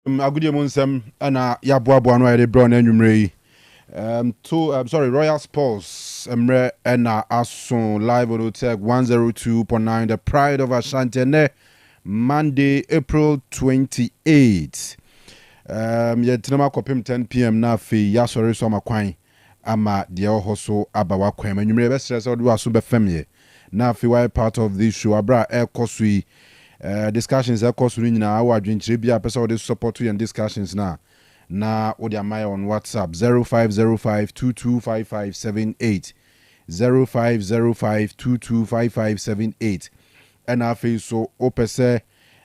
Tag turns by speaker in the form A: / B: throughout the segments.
A: Agudi Munsem and Yabuabu and the Brown and Numre. Royal Sports Emre and Asun live on Otec 102.9, the pride of Ashanti, Monday, April 28th. Yetinama kopim 10 p.m. na fi yasori so makwan ama de hoso abawa kwan anwumre be stress do aso be famye na fi why part of this show abra ekosui discussions ekosui nyina awa adwenkyire bia pesa wo de support you and discussions na wo de amaya on WhatsApp 0505225578 0505225578 and afi so opese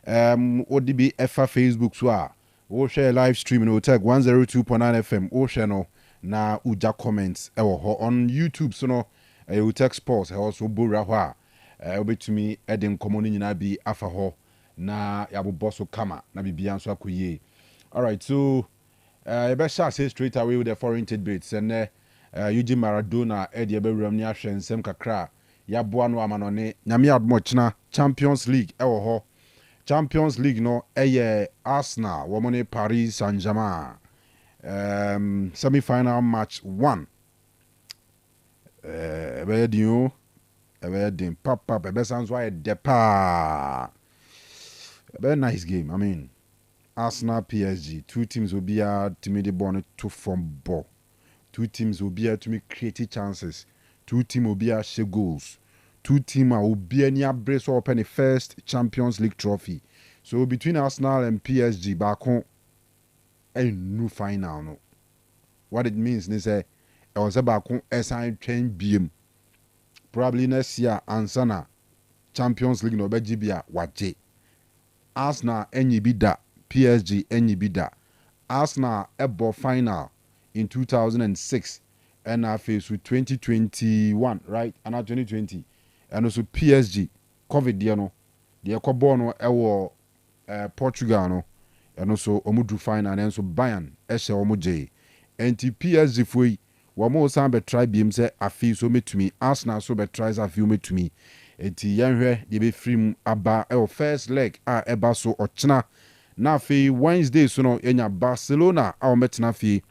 A: ODB efa Facebook so a we share live stream in Otec 102.9Fm. We share no na uja comments on YouTube. So no Otec Sports also bura hwa. Obetumi edin komoni nyina bi afa ho na yabo bosso kama na bibia nso akoye. All right, so you better say straight away with the foreign tidbits and Eugene Maradona edi ebewram ni ahwe nsem kakra yabo anu amanone nyame admochna Champions League ho. Champions League no Arsenal womone Paris Saint-Germain semi-final match 1 ebedin papa ebe sounds why depa very nice game. I mean Arsenal PSG, two teams will be to me the ball to from ball, two teams will be to me create chances, two teams will be share goals, two teams will be near brace open the first Champions League trophy. So between Arsenal and PSG, back home, a new final. No, what it means is I was back home SI train BM. Probably next year, Ansana Champions League no BGBA waje. Arsenal any bida, PSG any bida. Arsenal ebo final in 2006 and I face with 2021, right? And now 2020, and also PSG COVID diano. The Ekobono ewo Portugal no and also omudu final and so Bayern eshe omuje enti PSG foi wamo san be try biem se afi so metumi Arsenal so be try afi metumi enti yanhwe de be free aba first leg eba so ochna na afi Wednesday so no enya Barcelona metna fi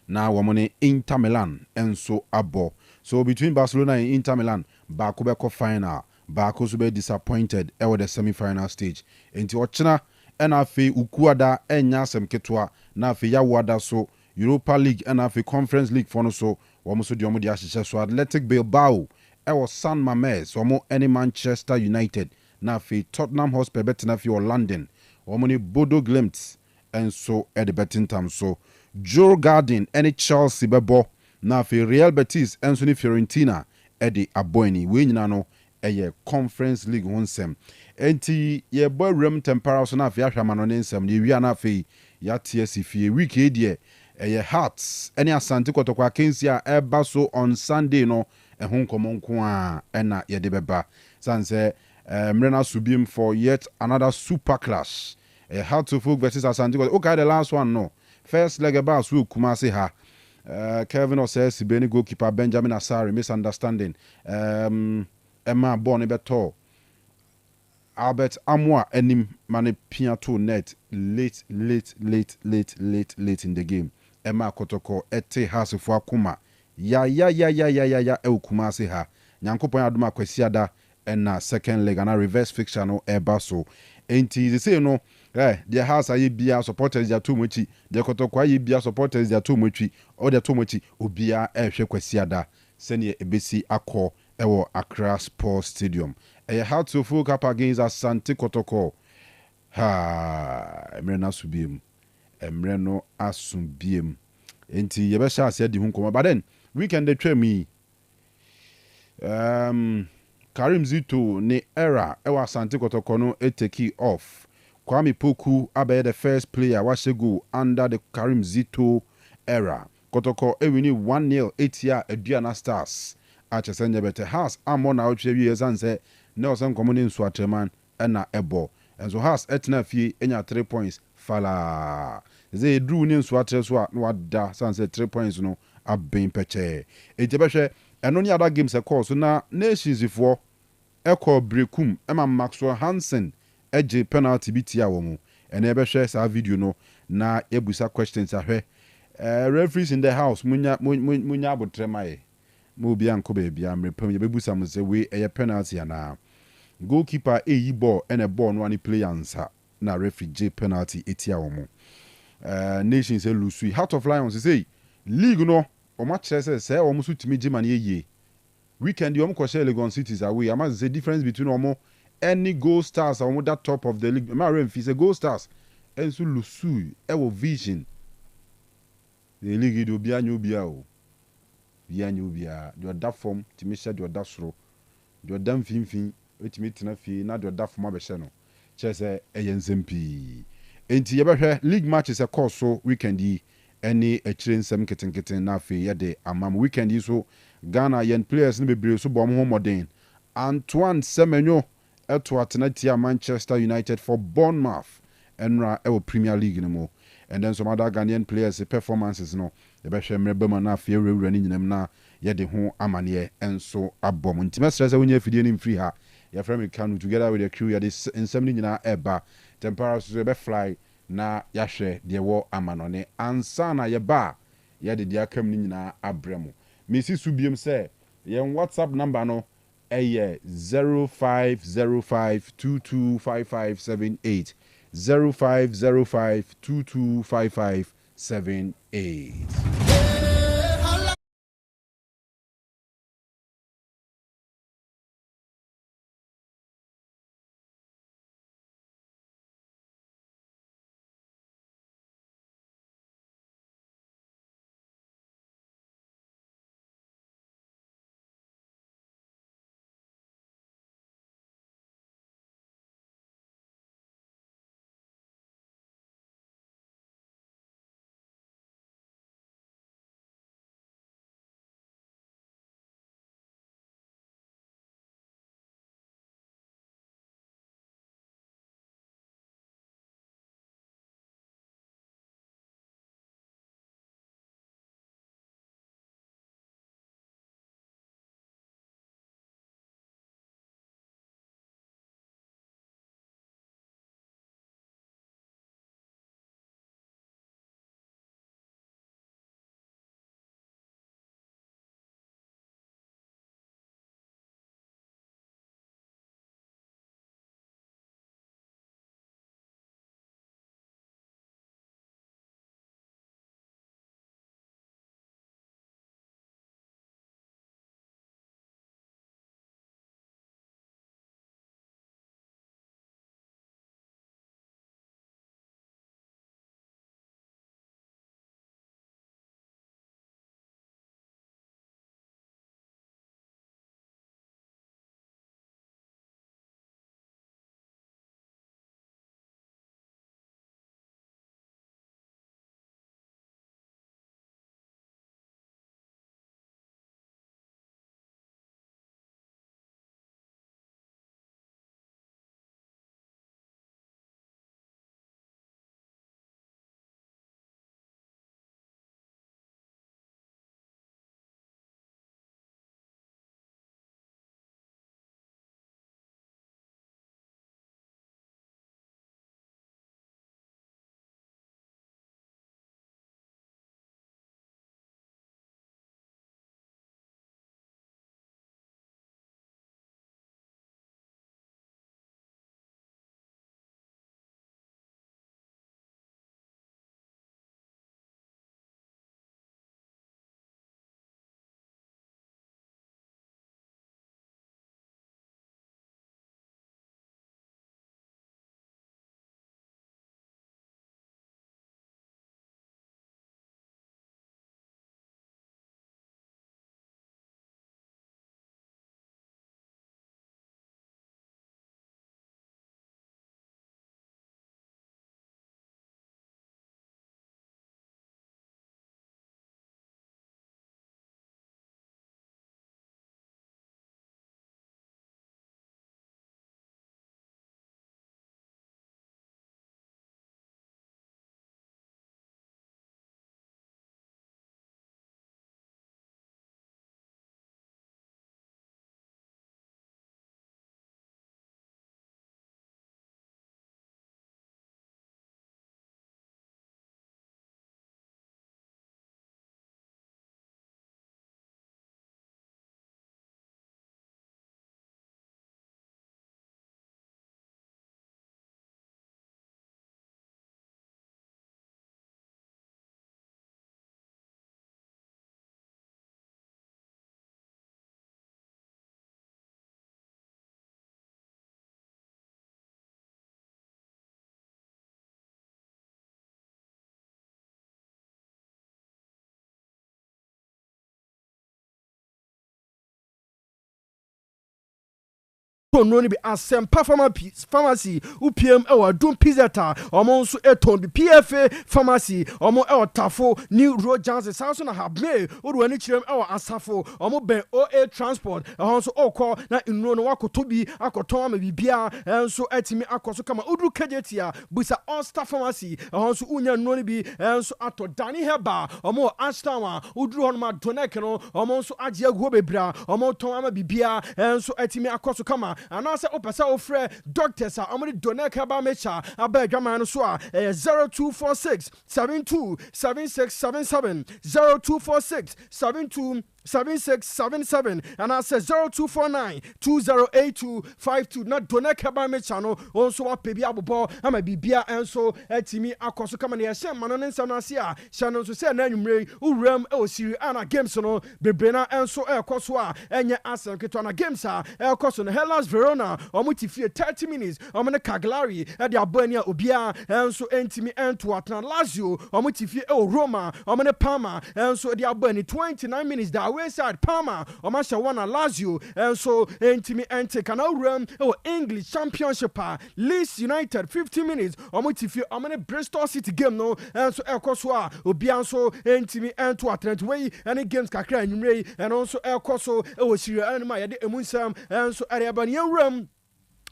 A: na wamone Inter Milan enso abo. So between Barcelona and Inter Milan ba ko be ko final back also be disappointed at the semi-final stage. Enti ochina enafe ukuada enya sem ketwa na afi ya wada so Europa League enafe Conference League for no so womo so diomo di ahyehyɛ so Athletic Bilbao was San Mamés womo any Manchester United na afi Tottenham Hotspur betena fi London womo ni Bodo Glimt and so at the betting time so Joe Garden any Chelsea bebo na afi Real Betis and so ni Fiorentina edi aboini we nyina no Conference League honsem enti ye boy rem tempera so na afia hwama no nsem ye wi na afei ya TSC fie week e de Hearts any Asante Kotoko Akensi a eba so on Sunday no ehon komonko a na ye de beba sanse mrena subim for yet another super clash Hearts of Folk versus Asante Kotoko. Okay, the last one no first leg about so Kumasi ha Kevin Osei Beni goalkeeper Benjamin Asari misunderstanding Emma born beto Albert Amwa enim mane piato net late in the game. Emma Kotoko ete hasefo akuma ya ukuma se ha nyankopon adoma kwasiada na second leg na reverse fixture no eba so enti they say no their house aye bia supporters dia too much the Kotoko aye bia supporters dia too much or dia too much obia ehwe kwasiada sene ebesi akọ ewo Accra Sports Stadium. Hearts of Folk up against Asante Kotoko. Emreno asubiem. Enti yebesha said the hunkoma. But then weekend they train me. Karim Zito ne era ewa Asante Kotoko no take off. Kwame Poku abe the first player was go under the Karim Zito era. Kotoko ewini 1-0 8 Aduana Stars. Achesenya bete has amon na otwe wie sanse Nelson Common Swatreman na ebo enso has etna fie enya 3 points fala ze drew ni Swatre so na wada sanse 3 points no aben peche ejebehwe eno ni other games e call so na nations ifo ekọ brekum ema Maxwell Hansen eje penalty bitia wo mu and ebe share sa video no na ebusa questions ahwe referees in the house munya abotremaye mo bia nko ba bia mrepam ye bebusa mo se we eye penalty ana goalkeeper eyi ball and a ball no ani player nsa na referee j penalty etia omo nations say lusu Heart of Lions say league no o ma kire say omo so timi jima na yeye weekend you ko share Legon cities away am say difference between omo any goal stars omo that top of the league ma remfi say goal stars enso lusu e wo vision the league do bia nyu bia o bia nyu bia do that form timi share do that soro do dam finfin etimi tena fie na do that form abehye no che say ensem pii enti ye behwe league matches e course so weekend yi any akire nsem ketenketen na afei ye de amam weekend yi so Ghana yen players no bebre so bom ho modern Antoine Semenyo eto atena Manchester United for Bournemouth enra e Premier League no mo and then some other Ghanaian players performances no ye behwe mrebema na afei rewura ni nyinam na ye de ho amane enso abom ntima stress wonya fidie ni mfiri ha your friend Kanu together with the crew ya this nsem ni nyina eba temperature so be fly na yahwe de wo amanone ansa na ye ba ye de dia kam ni nyina abremo mesi subiem se yen WhatsApp number no eye 0505225578 0505225578
B: no be Asempa pharmacy UPM ewa Doom Pizzata omo nso eton bi PFA pharmacy omo ewa Tafo New Road Johnson Samson na habme odu ani kirem ewa Asafo omo ben OA transport nso okọ na nnuro no wakoto bi akoton ama bibia nso etimi akoso kama odu kajetia busa All Star pharmacy nso unya nnuro no bi nso ato Dani Heba omo Ashtawa odu hono ma Donek no omo nso agye aguo bebra omo ton ama bibia nso etimi akoso kama anase opesa ofre doctors a omri Donek ba mecha aba adwaman no so a 0246 72 7677 0246 72 7677 and I say 0249 208252 na Donek ba mecha no onso wa pebi abobo ama bibia enso etimi akoso kama na yehye mano ne nsam na ase a hye so se na anwumre uwram e osiri ana games no bebrena enso ekoso a enye asem keto na games a ekoso no Hellas Verona omutifie 30 minutes omne Cagliari e de abani a obia enso entimi ento atna Lazio omutifie e Roma omne Parma enso de abani 29 minutes da away side Parma omasha wana Lazio enso entimi ente kana uwram e English Championship Leeds United 50 minutes omutifie omne Bristol City game no enso ekoso a obia enso entimi ento atna way any games kakra anwumre and also ekoso e osiri anima yede emunsam enso ariabani uwram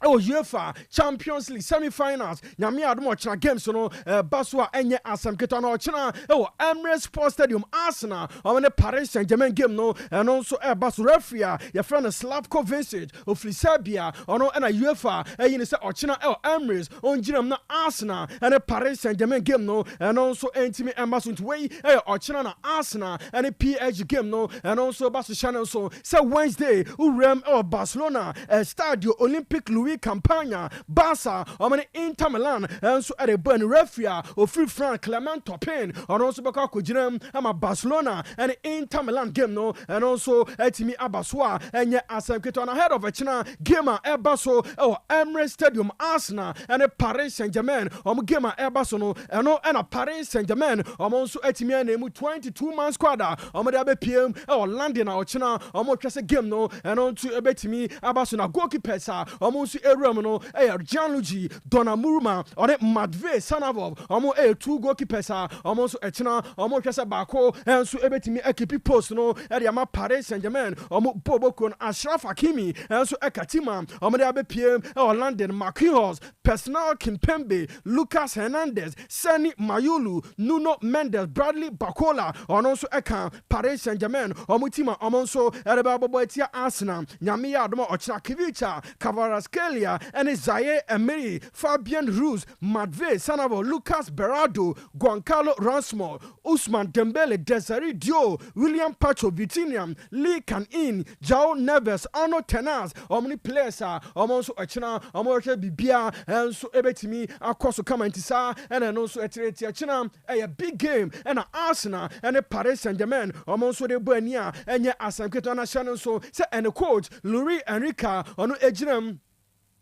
B: UEFA Champions League semi-finals nyame adom ochina games no baso a enye asam keto na ochina Emirates Sports Stadium Arsenal omene Paris Saint-Germain game no and also baso referee your friend Slavko Vincic ofri Serbia ono na UEFA eyini se ochina Emirates onginam na Arsenal and Paris Saint-Germain game no and also entimi embaso ntwei ochina na Arsenal and PSG game no and also baso channel so say Wednesday urem Barcelona Stadio Olympique Louis Campagna Barca omene Inter Milan enso ere ban referee ofri Frank Clement Topin and also beka koginam ama Barcelona and Inter Milan game no and also etimi abasoa enye asem keto na head of a china game ebaso Emirates Stadium Arsenal and Paris Saint-Germain game ebaso no eno na Paris Saint-Germain also etimi anemu 22 man squad omo de abepiem London na ochina twese game no eno to ebetimi abaso na goalkeepers omo Erum no Gianluigi Donnarumma or Matvey Sanavov omo 2 goalkeepers omo so echina omo twese bako enso ebetimi ekipi post no ama Paris Saint-Germain omo Bobokon Ashraf Hakimi enso ekatima omo de abepiem London Marquinhos Personal Kimpembe Lucas Hernandez Sani Mayulu Nuno Mendes Bradley Bacola ono so eka Paris Saint-Germain omo tima omo so ereba bobo etia Arsenal nyame ya adoma ochina Kivicha Kvaratskhelia and Zaire Emery Fabian Ruiz Matvey Sanavo Lucas Berardo Giancarlo Ransmo Ousmane Dembele Desiree Dio William Pacho Vitinha Lee Can-in João Neves Arno Tenaz omni players omo so ochina omo hwe bibia enso ebetimi akoso kama ntisa and also etireti achina a big game and Arsenal and Paris Saint-Germain omo so de buania enye asanketo na channel so say and coach Luis Enrique ono eginam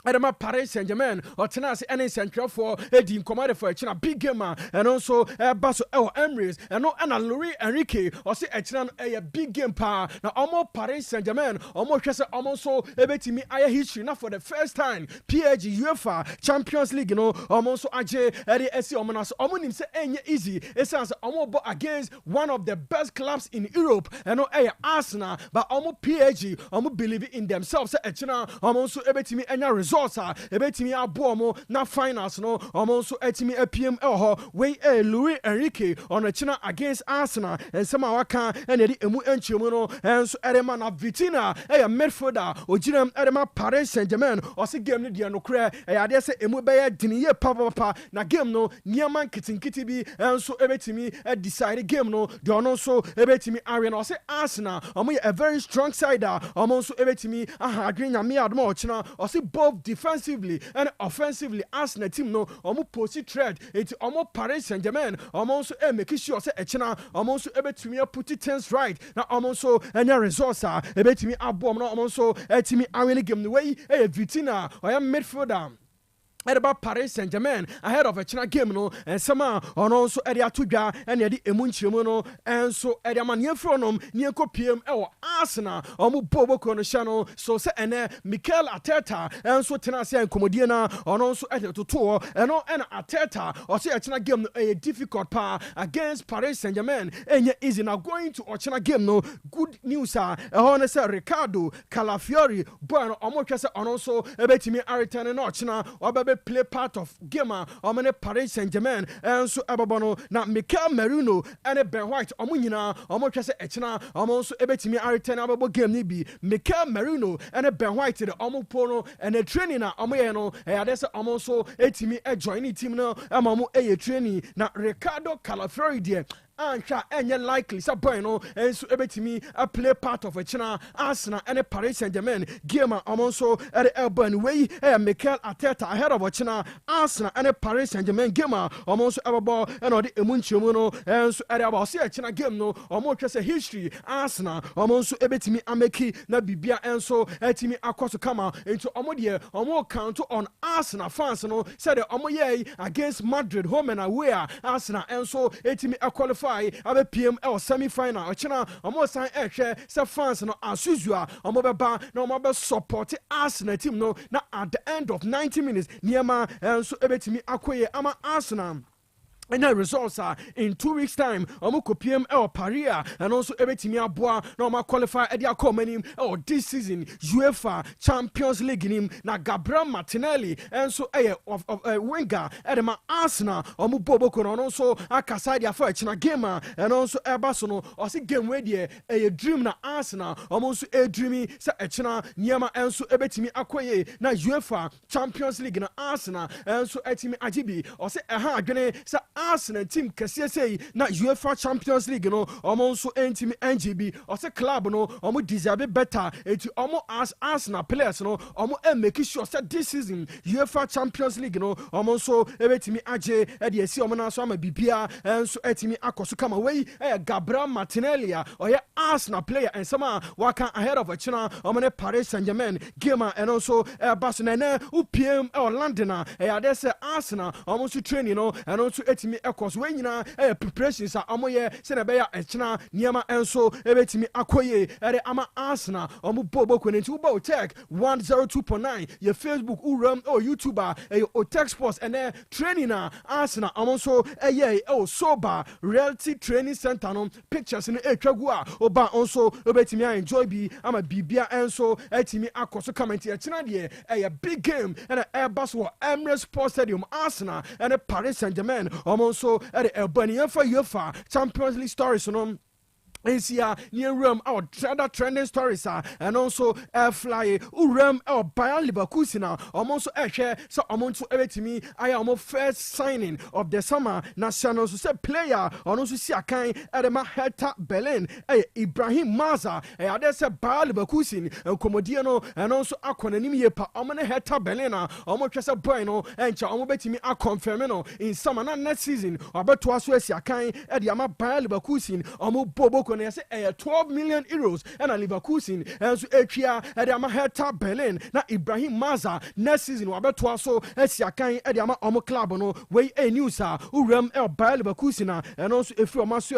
B: Adama Paris Saint-Germain or Tenasi any central for Eddie Command for a big game and also Basso Emirates and no Anna Luis Enrique or say a big game power now almost Paris Saint-Germain almost so ebetimi aya history now for the first time PSG UEFA Champions League almost so aje eri esi omonas omonim say enye easy it sounds almost against one of the best clubs in Europe and no Arsenal but almost PSG almost believe in themselves say almost so ebetimi enya results ebetimi abomo na finals no omonso etimi apm we Luis Enrique on a china against Arsenal and some waka and the emu enchemu no enso erema na Vitinha midfielder oginam erema Paris Saint-Germain o se game ni de no kra ade se emu be ya diniye papa na game no niaman kitinkiti bi enso ebetimi decide game no de ono so ebetimi are na o se Arsenal omo a very strong side omonso ebetimi ahadwen nyame adoma o china o se both defensively and offensively Arsenal team no omo posi threat it omo Paris Saint-Germain omo so make sure say echina omo so ebetumi put things right na omo so enya results ebetumi abom na omo so etimi awin game the way Vitinha or midfielder about Paris Saint-Germain ahead of a China game no and sama on also area tudwa and the emunchimo no and so area man yefronom nienko PM Arsenal omu bobo kono channel so se ene Mikel Arteta and so tenase and komodiana on also at to tour and no and Arteta or say a China game no a difficult pa against Paris Saint-Germain and is now going to a China game no good news honest Ricardo Calafiori boy omo twese on also ebetimi Aritan no China or play part of gamer or many Paris Saint-Germain and so Ababono na Mikel Merino and Ben White omunyina omotwese echina omonso ebetimi Aritan ababo game ni bi Mikel Merino and Ben White the omopono and a training na omoye no adese omonso etimi join team no amamu training na Ricardo Calafiori de Ancha any likely Sabueno and so ebetimi a play part of a China Arsenal and a Paris Saint-Germain game amonso at the Elburn way Mikel Arteta ahead of a China Arsenal and a Paris Saint-Germain game amonso ababo and all the emunchimono and so at about see a China game no omo a history Arsenal amonso ebetimi ameki na bibia and so etimi akwaso kama into omodie omo count on Arsenal fans no said omoye against Madrid home and away Arsenal and so etimi qualify abe PML semi-final ochina omo san ehwe se fans no asuzua omo beba na omo be support Arsenal team no na at the end of 90 minutes niema so ebetimi akoye ama Arsenal. And the results are in 2 weeks' time. Omuko PML Paria and also Ebetimi Aboa no qualify at their common this season UEFA Champions League him na Gabriel Martinelli and so of winger Edema Arsenal Omu Bobo Kono also Akasai dia for China gamer and also Ebasono or see game where a dream na Arsenal almost a dreamy sa China Niama and so Ebetimi Akoye na UEFA Champions League na Arsenal and so Etimi Ajibi or say adwene sa Arsenal team kese say na UEFA Champions League no omonso entimi NGB or say club no omo deserve better eti omo as Arsenal players no omo make sure say this season UEFA Champions League no omonso ebetimi aje e de esi omo na so ama bibia enso etimi akoso kama wey Gabriel Martinelli or Arsenal player and some waka ahead of a China omo Paris Saint-Germain gamer and also Barcelona UPM or London they say Arsenal almost training no and also etimi ekos when you preparations are amoye send a bear China niama enso ebetimi akoye ama Arsenal omu bobo kwenenti Otec 102.9 your Facebook uram YouTuber Otec Sports and training Arsenal amonso sober reality training center no pictures in etwagua oba onso ebetimi enjoy bi ama bibia enso etimi akoso comment China de a big game and Airbus or Emirates Sports Stadium Arsenal and Paris Saint-Germain also at the Albania for UEFA Champions League stories no Asia near Rome our trending stories and also fly Rome our Bayer Leverkusen almost share so amount to everything I am first signing of the summer national so player and also see a kind at the Hertha Berlin Ibrahim Maza there's a Bayer Leverkusen Comodiano and also Akonanim Yepa Omane Hertha Berlin almost just a bueno and Chamobetimi are confirming in summer next season about to us a kind at the Bayer Leverkusen Bobo say 12 million euros and a Leverkusen and so Etria at the Hertha Berlin na Ibrahim Maza next season we about to also Siakan at the Omo club no way a news Uram El Bayer Leverkusen and also if you maso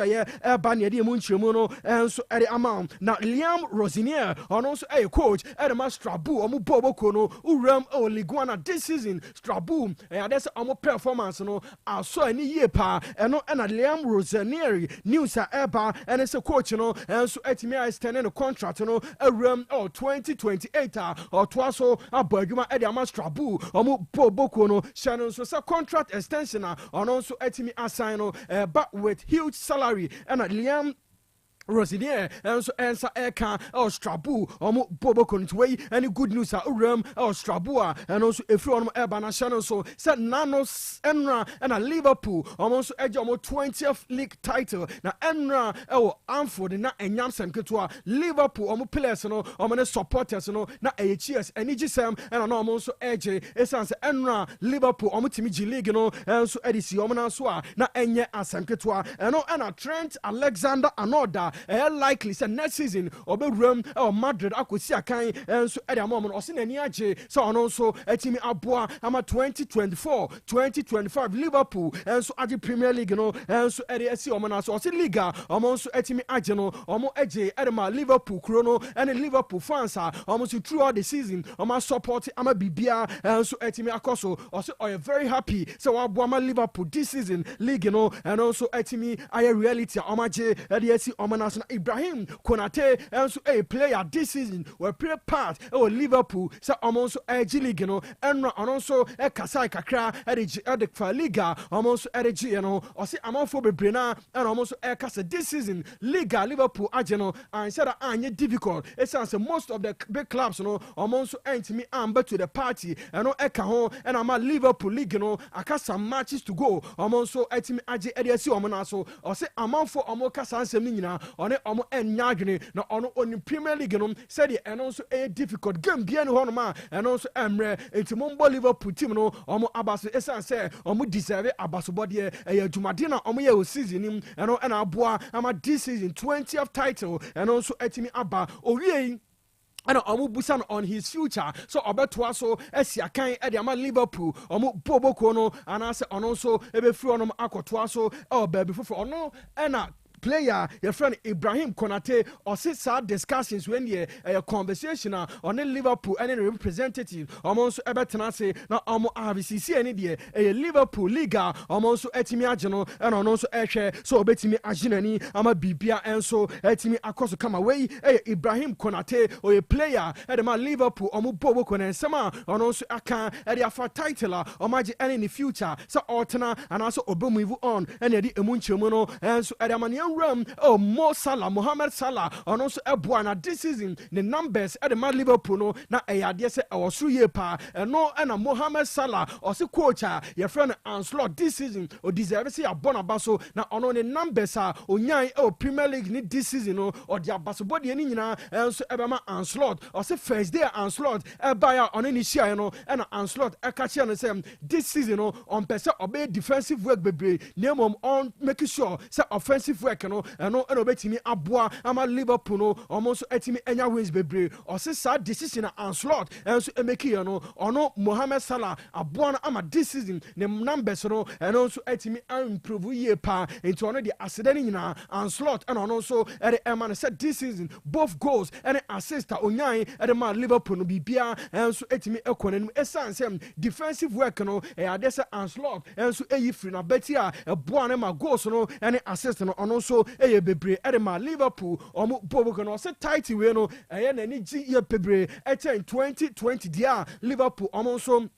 B: Banya di Munchimono and so at the amount na Liam Rosinier and also a coach at the Strabu Omo Bobo Kono Uram O Liguana this season Strabu and that's Omo performance no I saw any year pa and no and Liam Rosinier news Eba and it's a coach no and so etimi extending the contract no around 2028 or twaso abadwuma e dey Strabu omo Boboko no Shannon so say contract extension on also etimi assign no but with huge salary and Liam Rosinier and so answer Eka or Strabu or Bobo Contway. Any good news are Uram or Strabua and also if you want Ebana Shannon so said Nanos Enra and a Liverpool almost edge 20th league title. Now Enra or Amford na Enyamsem Ketua Liverpool or players no or supporters no na AHS and EGSM and almost edge essence Enra Liverpool or Timiji League no and so Edisi Omana Swa na Enye Asem Ketua and no and a Trent Alexander Anoda likely say next season obewuram Madrid akosi akan enso e de amom no ose nani agye so ono nso etimi aboa ama 2024-2025 Liverpool enso agye Premier League no enso e de esi omo na so ose Liga omo nso etimi agye no omo agye e de ma Liverpool kuro no and Liverpool fans omo so throughout the season omo support ama bibia enso etimi akoso ose are very happy so wa aboa ma Liverpool this season league no and also etimi aye reality omo agye e de esi omo na so Ibrahim Konate enso a player this season will play part Liverpool so omo so agye league no and ono so e kasai kakra e de fa Liga omo so e de you know ose amanfo bebre na and omo so e kasa this season Liga Liverpool agye no and said that anye difficult it sounds most of the big clubs no omo so entimi amba to the party and no eka ho and ama Liverpool league no aka some matches to go omo so etimi agye e de asi omo na so ose amanfo omo kasa ansem ni nyina one omo enya adwene na ono oni Premier League no said the and also a difficult game bia ni ho no ma and also emre entimombo Liverpool team no omo abaso esan say omo deserve abaso body e adwumade na omo ye o season nim and aboa ama this season 20th title and also etimi aba owie and omu busan on his future so obeto so esia kan e de ama Liverpool omu boboko no and ase ono so ebe free onom akoto so baby fofo ono na player your friend Ibrahim Konate or sad discussions when a conversation on the Liverpool and representative almost ebetena say na omo RVCC any there a Liverpool Liga almost etimi ageno and also ehwe so obetimi aginani ama bibia enso etimi akoso kama wey Ibrahim Konate or a player at the Liverpool omo bobo konen sama on also aka e the afa title omaji any in the future so altena and also obemu on and the emunchemu no enso e the Mo Salah, Mohamed Salah, and also Ebuana this season. The numbers at the man Liverpool no na eyade se or suye pa and no and a Mohamed Salah or se coach your friend Anslot this season or deserve say abona baso na ono the numbers onyan Premier League ni this season no or the baso body ni nyina and so ebema Anslot or se first day Anslot e buy on any share no and Anslot e catch and say this season no on person obey defensive work bebre name on making sure say offensive work no eno obetimi aboa ama Liverpool no almost etimi enya wins bebre o se sad decision na Anslot enso emeki no ono Mohamed Salah aboa na ama this season ne numbers no eno so etimi improve ye pa into ono the accident nyina Anslot and ono so e de man said this season both goals and assist onyan e de ma Liverpool no bibia enso etimi ekonanum esansem defensive work no e ade se Anslot enso eyi free na betia e boa na ma goals no and assist no ono so eye bebre edema Liverpool omo bobo no se tight we no eye na ni gi ye bebre e 2020 dia Liverpool omo so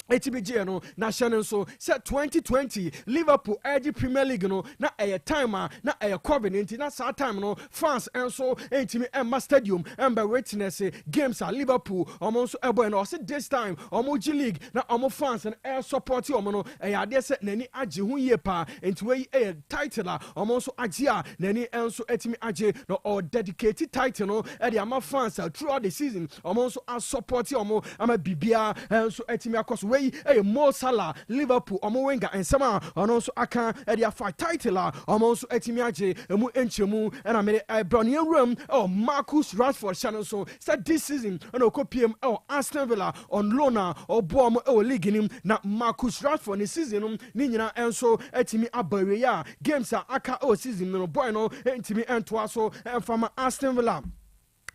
B: HBG no national so set 2020 Liverpool edge Premier League no na a time na a covenant na sa time no fans and so entimi Emma Stadium ember witness games at Liverpool almost ebo no say this time G League na fans and air support omo no e ade se nani age hu ye pa enti we e title almost agia nani enso etimi age no or dedicated title no e the ama fans throughout the season almost as support omo ama bibia enso etimi akoso wey Mo Salah Liverpool omo wenga ensema ono so aka e dia fight title omo so etimi age emu enchemu and amere Brownian room Marcus Rashford channel so said this season ono kopiem Aston Villa on loan bom league nim na Marcus Rashford ni season ni nyina enso etimi abawe ya games aka season no boy no etimi ento so from Aston Villa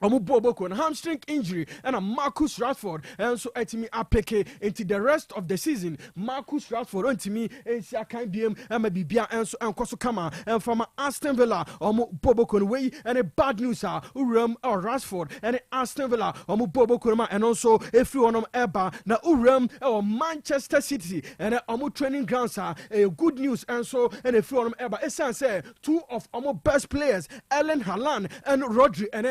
B: Omu Boboko and hamstring injury and a Marcus Rashford and so etimi apeke into the rest of the season. Marcus Rashford and to me and see I can't be and maybe be and so and koso kama and from Aston Villa Omu Boboko way and a bad news Uram or Rashford and Aston Villa Omu Boboko and also if you want Eba na Uram or Manchester City and Omu training grounds a good news and so and if you want Eba it say two of Omu best players Erling Haaland and Rodri and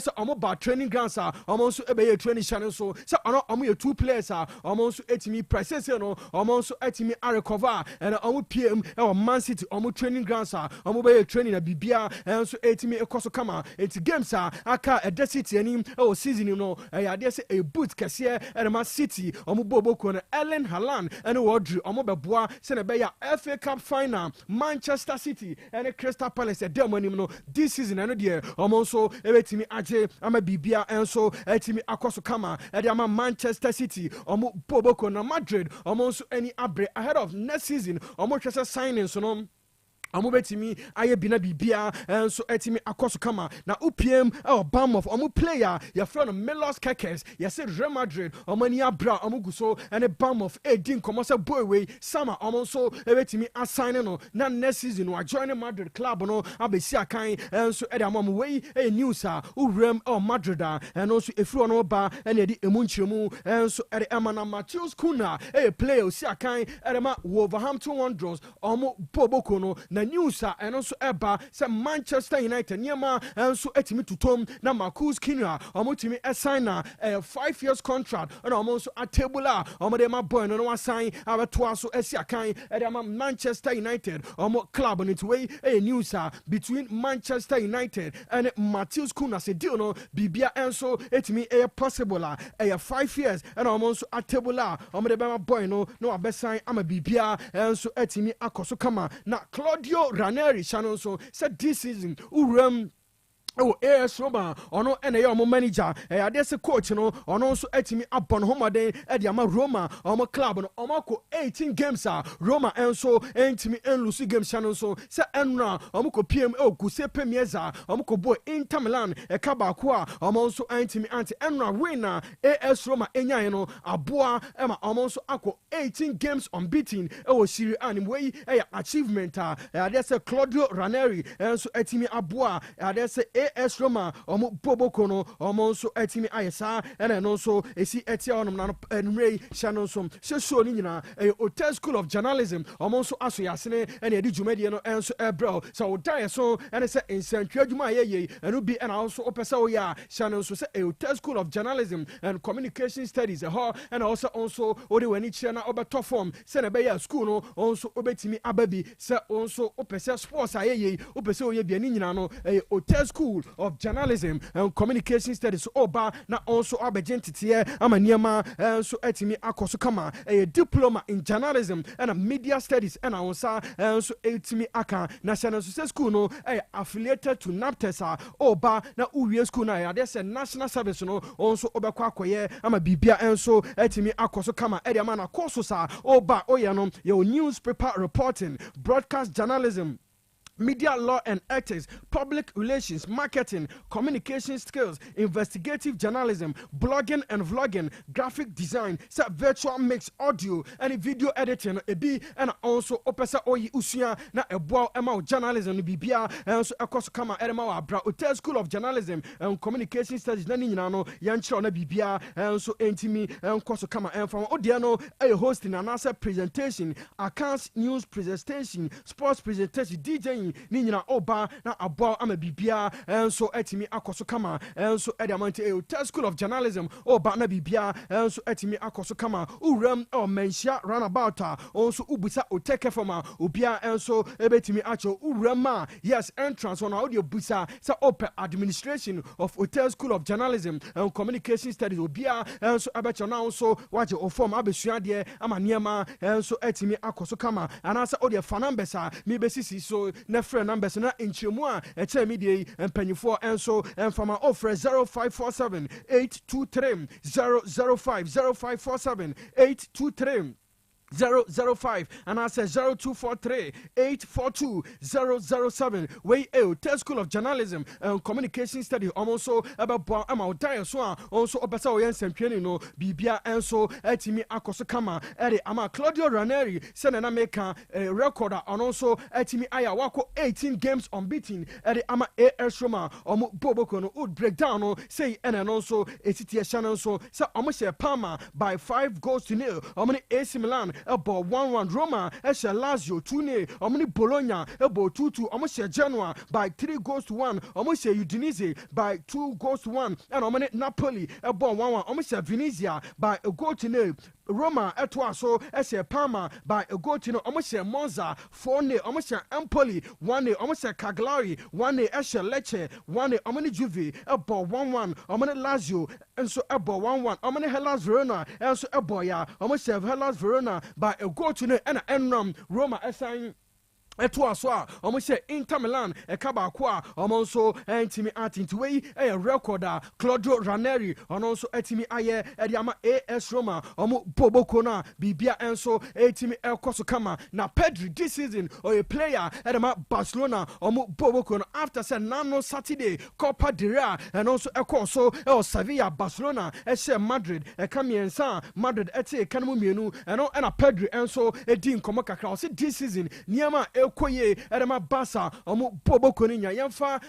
B: say omo ba training grounds omo nso ebe training channel so say omo ye two players omo nso etimi prices no omo nso etimi recover and omo PM Man City omo training grounds omo be training na bibia nso etimi ekoso kama enti games aka ede City ani season no ya dey say a boot kese Man City omo boboko na Erling Haaland and Rodri omo beboa say na be ya FA Cup final Manchester City and Crystal Palace dem anim no this season no dey omo nso ebetimi age ama bibia enso etimi akoso kama e ama Manchester City omo boboko na Madrid omo nso any abre ahead of next season omo hwese signings no omo betimi aye bina bibia enso etimi akoso kama na UPM Bournemouth omo player ya friend Milos Kekes ya say Real Madrid omo ni abra omo guso ene Bournemouth edin komo say boy we sama omo nso ebetimi assign no na next season wa join Madrid club no abesi akan enso e da omo we news urem Madrid eno nso efru no ba ene edi emunchiremu enso e de emana Matheus Cunha player osi akan e ma Wolverhampton Wanderers omo boboko no na news and also eba say Manchester United niema enso etimi tutom na Marcus Cunha omotimi assign a 5 years contract and almost a table omo de ma boy no assign abeto so esi akan e de ma Manchester United omo club on its way news between Manchester United and Matheus Cunha se deal no bibia enso etimi possible 5 years and almost a table omo de ma boy no abesign ama bibia enso etimi akoso kama na Claudio Ranieri channel so said this season AS Roma ono ene ye omo manager ade se coach no ono nso etimi abon homaden e de ama Roma omo club no omo ko 18 games Roma enso entimi enlusu games channel so se enra omo ko PM oguse premieza omo ko boy Inter Milan e ka ba ko omo nso entimi anti enra winner AS Roma enyan no aboa e ma omo nso ako 18 games unbeaten e wo Serie A nim we achievement ade se Claudio Ranieri enso etimi aboa ade se AS Roma omo boboko no omo nso etimi ayesa ene no nso esi etia onom na enrei channel so so ni nyina Otec School of Journalism omo nso aso yasene ene edi dwumadi no enso ebro so odaye so ene se ensantwa dwuma ayeye eno bi ena also opesa wo ya channel so se Otec School of Journalism and Communication Studies and also ode wani kire na obeto form se na be ya school no onso obetimi ababi se onso opesa sports ayeye opesa oye bia ni nyina no Otec School of Journalism and Communication Studies oba na also abegentity amaniema so etimi akoso kama a diploma in journalism and media studies and onsa so etimi aka national success school no affiliated to NAPTES oba na uwie school na ya say national service no also obekwa akoye ama bibia enso etimi akoso kama e ama na course sa oba oya no your newspaper reporting, broadcast journalism, media law and ethics, public relations, marketing, communication skills, investigative journalism, blogging and vlogging, graphic design, virtual mix, audio and video editing, ebi and also opesa oyi usua na eboa ema journalism bibia and so akos kama erema wa bra Otec School of Journalism and Communication Studies na nyina no yanchira na bibia and so entimi and koso kama enfam odia no hosting and answer presentation, accounts, news presentation, sports presentation, DJing ni nyina oba na aboa ama bibia enso etimi akoso kama enso ediamante Otec School of Journalism oba na bibia enso etimi akoso kama uram mensia runabout onso ubusa Otec FM obia enso ebetimi acho urama yes entrance on audio busa sa open administration of Otec School of Journalism and Communication Studies obia enso abecho na onso waje ofom abesua de ama niema enso etimi akoso kama anasa audio fanambesa mi besisi so na numbers na inchemu a eche media empanyfo enso enfama offer 0547 823 005 0547 823 005 and I say 0243 842 007 way Otec School of Journalism and Communication Studies also about ama odai so also obesa o yensentweni no bibia enso etimi akoso kama ere ama Claudio Ranieri send na make a record and also etimi aya wako 18 games unbeaten ere ama AS Roma omo boboko no would break down no say and also etiti channel so omo share Parma by 5 goals to nil omo AC Milan ebo 1-1 Roma eshe Lazio 2-0 omni Bologna ebo 2-2 omo she Genoa by 3-1 omo she Udinese by 2-1 and omni Napoli ebo 1-1 omo she Venezia by a goal to 0 Roma etwa so eshe Parma by a goal to 0 omo she Monza 4-0 omo she Empoli 1-0 omo she Cagliari 1-0 eshe Lecce 1-0 omni Juve ebo 1-1 omni Lazio enso ebo 1-1 omni Hellas Verona enso ebo ya omo she Hellas Verona by a goal to 0 and Enram Roma assign eto aso a omo she Inter Milan baako a omo nso entimi atintiwe record a Claudio Ranieri ono nso etimi aye ama AS Roma omo boboko na bibia enso etimi ekoso kama na Pedri this season or a player ma Barcelona omo boboko na after say nano Saturday Copa del Rey and also ekoso Sevilla Barcelona she Madrid kamiensa Madrid ete kanamu mienu eno na Pedri enso edi nkomo kakra o say this season niama koye edema Barca omo boboko ni nya yemfa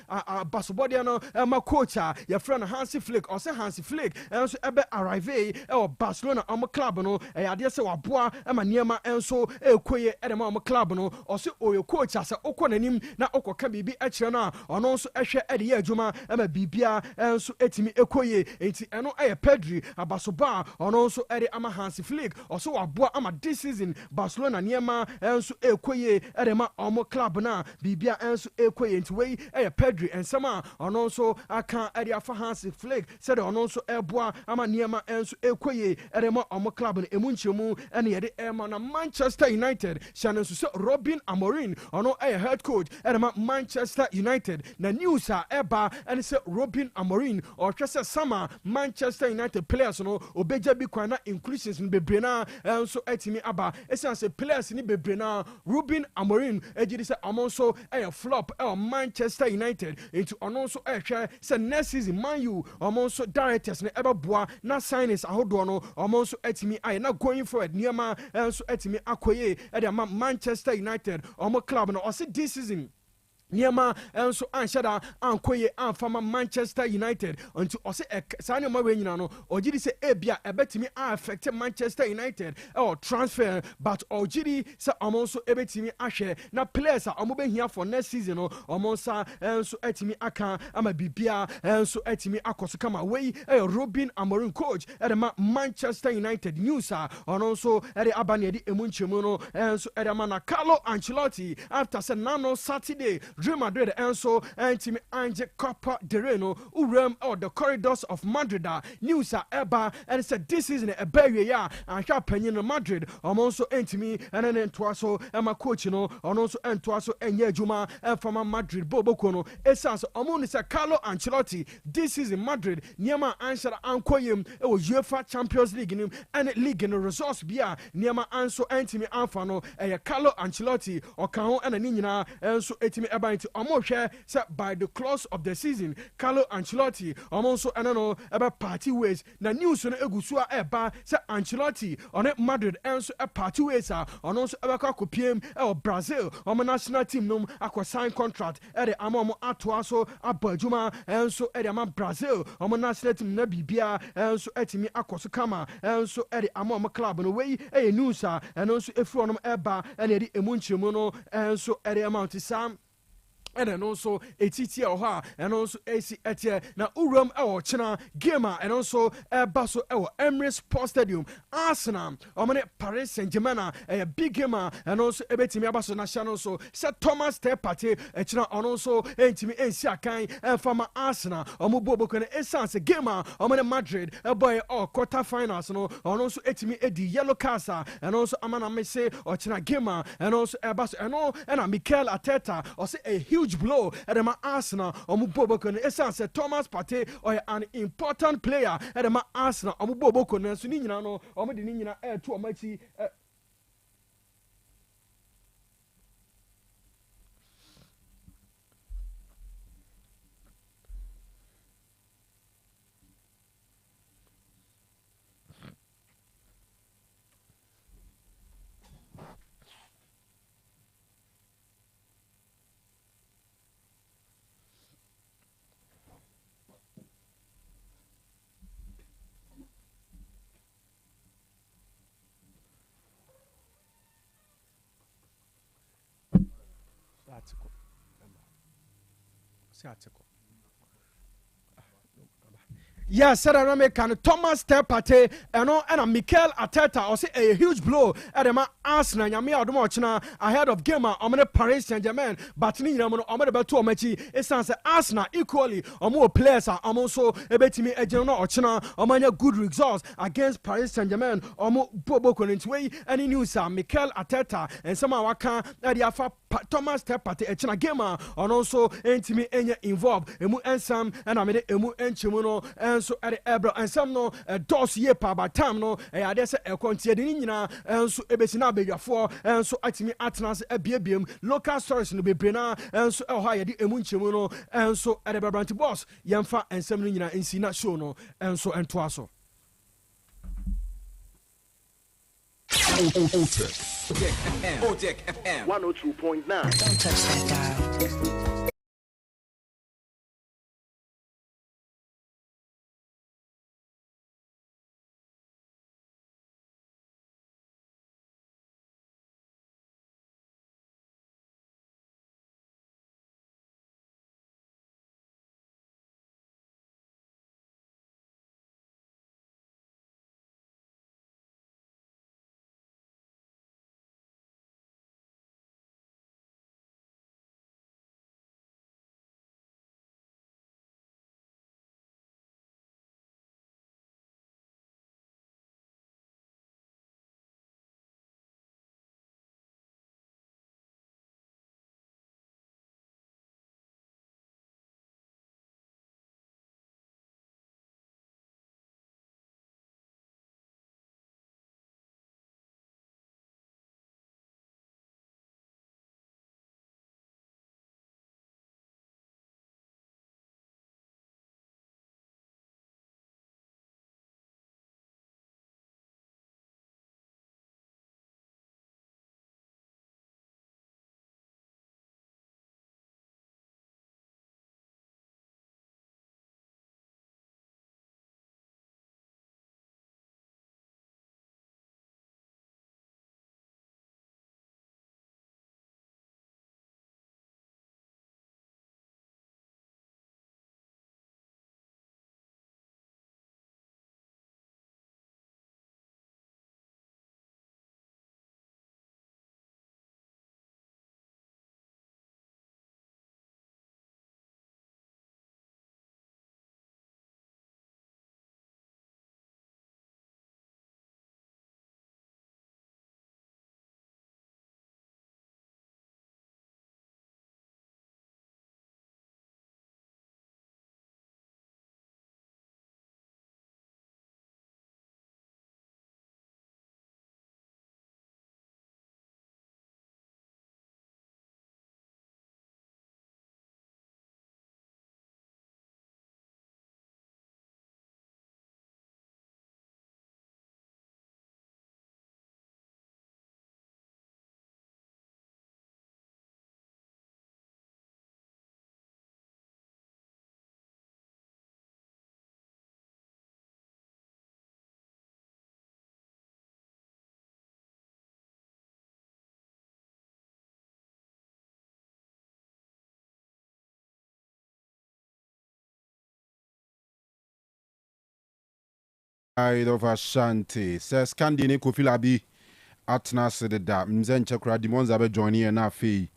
B: basobode no ma coach a ye friend Hansi Flick or say Hansi Flick enso ebe arrive Barcelona omo club no ade se waboa ma niema enso koye edema omo club no or say oyo coach ase okonanim na okoka bibi ekire no ono nso ehwe ede ye adwuma ma bibia enso etimi ekoye enti eno Pedri abasoba ono nso ede ama Hansi Flick or so waboa ama this season Barcelona niema enso ekoye edema omo club na bibia enso ekoye ntiwe Pedri ensema ono nso aka ede afa Hansi Flick said ono nso eboa ama niema enso ekoye edema omo club na emunchemu ene yede ema na Manchester United shane nso se Robin Amorim ono head coach edema Manchester United na news a eba ene se Robin Amorim or twese sama Manchester United players no obeja bi kwan na inclusions ni bebre na enso etimi aba esanse players ni bebre na Robin Amorim ejidi se amonso flop Manchester United into ononso ehwe se next season Man U amonso directors ne eba na signings ahodo no amonso etimi aye na going forward niema enso etimi akoye e Manchester United omo club no o se this season niema enso anshada ankoye anfama Manchester United unto ose sane ma wenyina no ogidi se ebia ebetimi affect Manchester United or transfer but ogidi se omonso ebetimi ahwe na players a omobehia for next season no omonsa enso etimi aka ama bibia enso etimi akoso kama we Robin Amorim coach edema Manchester United news a ononso ede abane edi emunchemu no enso edema na Carlo Ancelotti after say nano Saturday Real Madrid enso entimi anje Copa del Rey no uram the corridors of Madrid news eba and said this season a bewe ya anhwa panyin no Madrid omonso entimi enen entoaso ema coach no ononso entoaso enye adwuma enfama Madrid boboko no esas omoni se Carlo Ancelotti this season Madrid niema anshara ankoyem UEFA Champions League nim and league no resource bia niema anso entimi anfa no Carlo Ancelotti okan ho ena ni nyina enso etimi eba nti omo hwe se by the close of the season Carlo Ancelotti omonso ena no eba party ways na news no egusu a eba se Ancelotti on Madrid enso a party ways a ononso eba ka kopiem Brazil omo national team num akwa sign contract ede amomo atoa so abadwuma enso ede ama Brazil omo national team na bibia enso etimi akoso kama enso ede amomo club no wey news a enso efu onom eba ene ede emunchemu no enso ede amount sam and then also a TT Oha and also AC Etia na Uram China Gamer and also Basso Emirates Sports Stadium Arsenal Omane Paris Saint-Germain a big gamer and also Ebetimi Abaso National so set Thomas Tepate China on also Entimi Ensiakai and Fama Arsenal Omubobo can essence gamer Omane Madrid a boy or quarter finals no on also Etimi Edi Yellow Casa and also Amana Mese or China Gamer and also Abaso and all and Mikel Arteta or say a huge blow at my Arsenal Omuboboko essence Thomas Partey or an important player at my Arsenal Omuboboko Sunina no Omedinina air to Almighty Yes, said American Thomas Tepate and Mikel Arteta or say a huge blow at the Arsenal Yami Adumochina ahead of game on Paris Saint-Germain but ni na mo o me beto o machi it sounds Arsenal equally or more players are also ebetimi ejeno ochina o manya good results against Paris Saint-Germain or more bobo konintwe any news Mikel Arteta and some waka e afa Thomas Tepate echina game on also entimi enye involved emu ensam and amede emu enchimu no so at the Ebro and some no dos ye pa by time no I dare say a continue and so ebesina bejafo and so atimi atnas ebiebiem local stories no be brena and so higher the emunchimu no and so at the branch boss yamfa and some nyina insina show no and so and twaso
C: Otec FM 102.9.
D: Don't touch that dial.
A: Of Ashanti says Candine Kofilabi Atnas the da Mzencha Cradi Monza joining and Afi.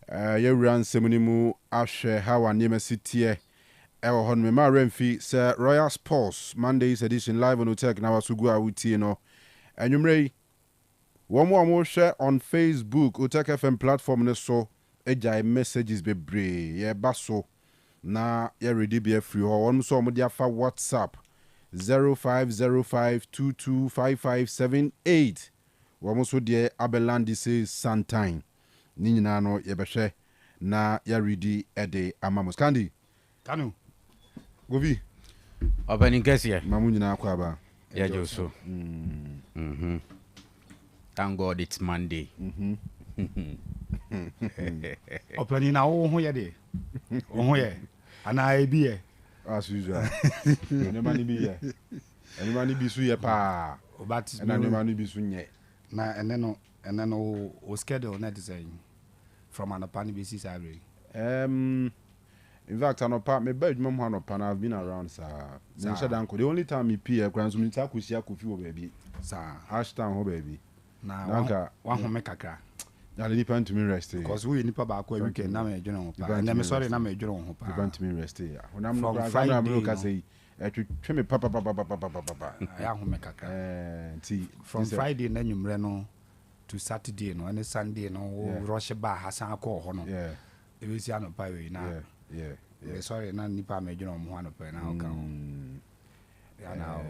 A: Ran Semunimu Ashe Hawa Nima City. Our Hon Mema Renfi, Sir Royal Sports, Monday's edition live on Otec Nawasugua Witino. And you may one more share on Facebook, Otec FM platform, so a messages be brave. Yeah, basso. Na ya ready be free. One so media for WhatsApp 0505225578. One so dear Abelandi says Santine. Nina no yebeshe na ya ready ede amamos Candy.
E: Kanu.
A: Govi.
E: Opening guess here.
A: Mamu nyina kwa ba.
E: Yeah, Joso. Thank God it's Monday.
F: Opening na wo ho ye de. Wo ho ye. Ana e bi ye.
A: As usual. Anybody be here. Anybody be su ye pa.
F: Obatis
A: And anybody be su nye.
F: na ene no o schedule na design. from an upon basis salary.
A: In fact, an apart me bed mom one upon I've been around sir. The only time me pay a grand so takusia kufi baby.
F: Sir,
A: Ashtown ho baby.
F: Now one who make a crack.
A: Now the depend to me rest.
F: Because we nipa back where we can now a general. And I'm sorry, now a general.
A: Depend to me rest. When I'm
F: From
A: not
F: Friday,
A: I'm look say trim me papa.
F: I am make a crack. From Friday, then you reno to Saturday, no, and Sunday, no, rush bar Hassan call honor.
A: Yeah.
F: It was Yano Pirate now.
A: Yeah.
F: Sorry, none nipa major on one of pen. How come? Yeah, now.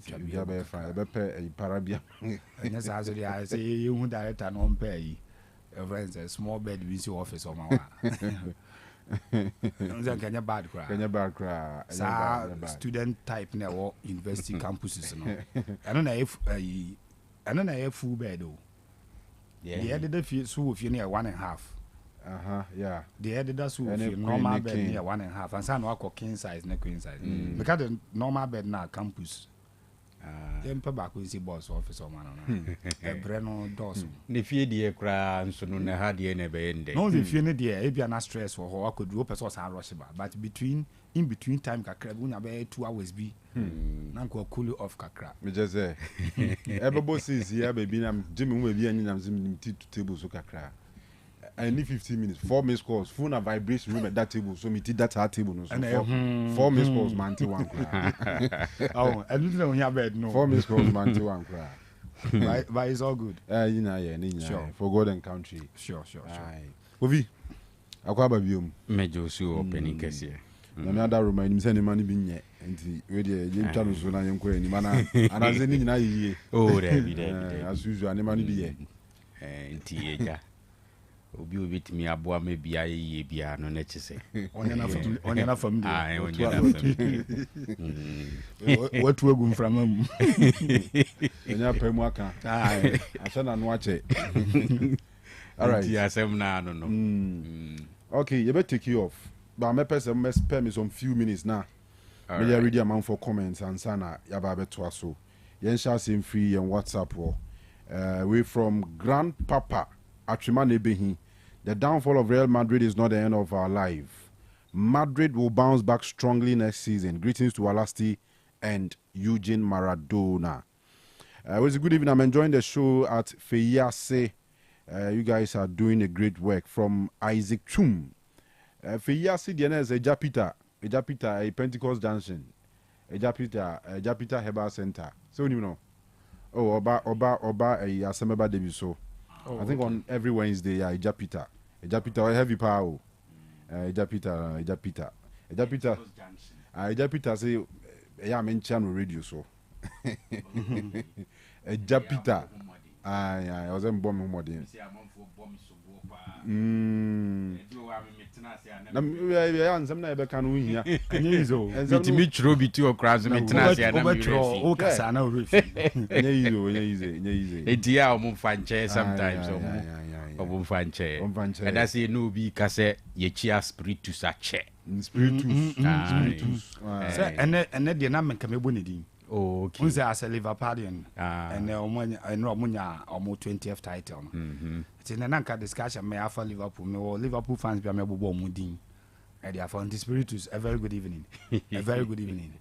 A: You have a fine, a parabia.
F: And yes, I say you would direct an on pay. A small bed with your office on my Can you bad cry?
A: Can you bad cry?
F: Student type now university campuses. I don't know if full bed though. Yeah, the editor feels so if you're near 1.5.
A: Yeah.
F: The editor so if you normal bed near 1.5 and some walk king size, no queen size. Because the normal bed now campus. Then back with the boss office or man. A Breno Dawson.
E: If you dear cry, and so no had the end.
F: No, if you need the if you're not stressed for how I could rope a source and rush about. But in between time, Kakrabuna be 2 hours be. Nanko cool off Kakra.
A: Me just say, everybody says here, baby, I'm Jimmy will be and I'm Zim to table so Kakra. I need 15 minutes, 4 missed calls, phone a vibration room at that table, so me did that our table. No, so 4 missed calls, man, to 1 cry.
F: Oh, I don't know your bed, no.
A: 4 missed calls, man, to 1 cry.
F: But it's all good.
A: You know,
F: Sure.
A: For God and country.
F: Sure.
A: Ovi, Aquaba Bium,
E: Major so opening case here.
A: Another remind him sending money being yet, and you tell us when I am querying, man, and I said, in
E: Oh, there,
A: as usual, and the money be yet.
E: And obi obi timi aboa me bia ye bia no na chese
F: Onyana from
E: ah onyana from
F: what we go from
A: Enya pemu aka asha na no ache. All right,
E: yeah asem na no
A: okay, you better take you off, but me person me spare me some few minutes now. Me dey read amount for comments and sana ya ba beto aso yen sha same free yen WhatsApp wo we from grandpapa Atrima Nebehi. The downfall of Real Madrid is not the end of our life. Madrid will bounce back strongly next season. Greetings to Alasti and Eugene Maradona. It was a good evening. I'm enjoying the show at Feyase. You guys are doing a great work. From Isaac Chum. Feyase, the is a Japita, a Pentecost Junction. A Japita Herbal Center. So, you know. Oh, Oba, a Asemeba debut. So. I think on every Wednesday, Japita, heavy power. Japita say, I'm in channel radio, so. Japita, I was in bomb modern. Some never can win here. And
E: to me throw be two across maintenance and I'm sometimes and I say no be case ye chia spiritus a che
A: spiritus
F: and then the name can be bonity.
E: Oh, okay.
F: Who's as a Liverpoolian and Romunia almost 20th title. It's in an anchor discussion. May I for Liverpool? No, Liverpool fans be a mebo mudin. And they found the spiritus. A very good evening. A very good evening.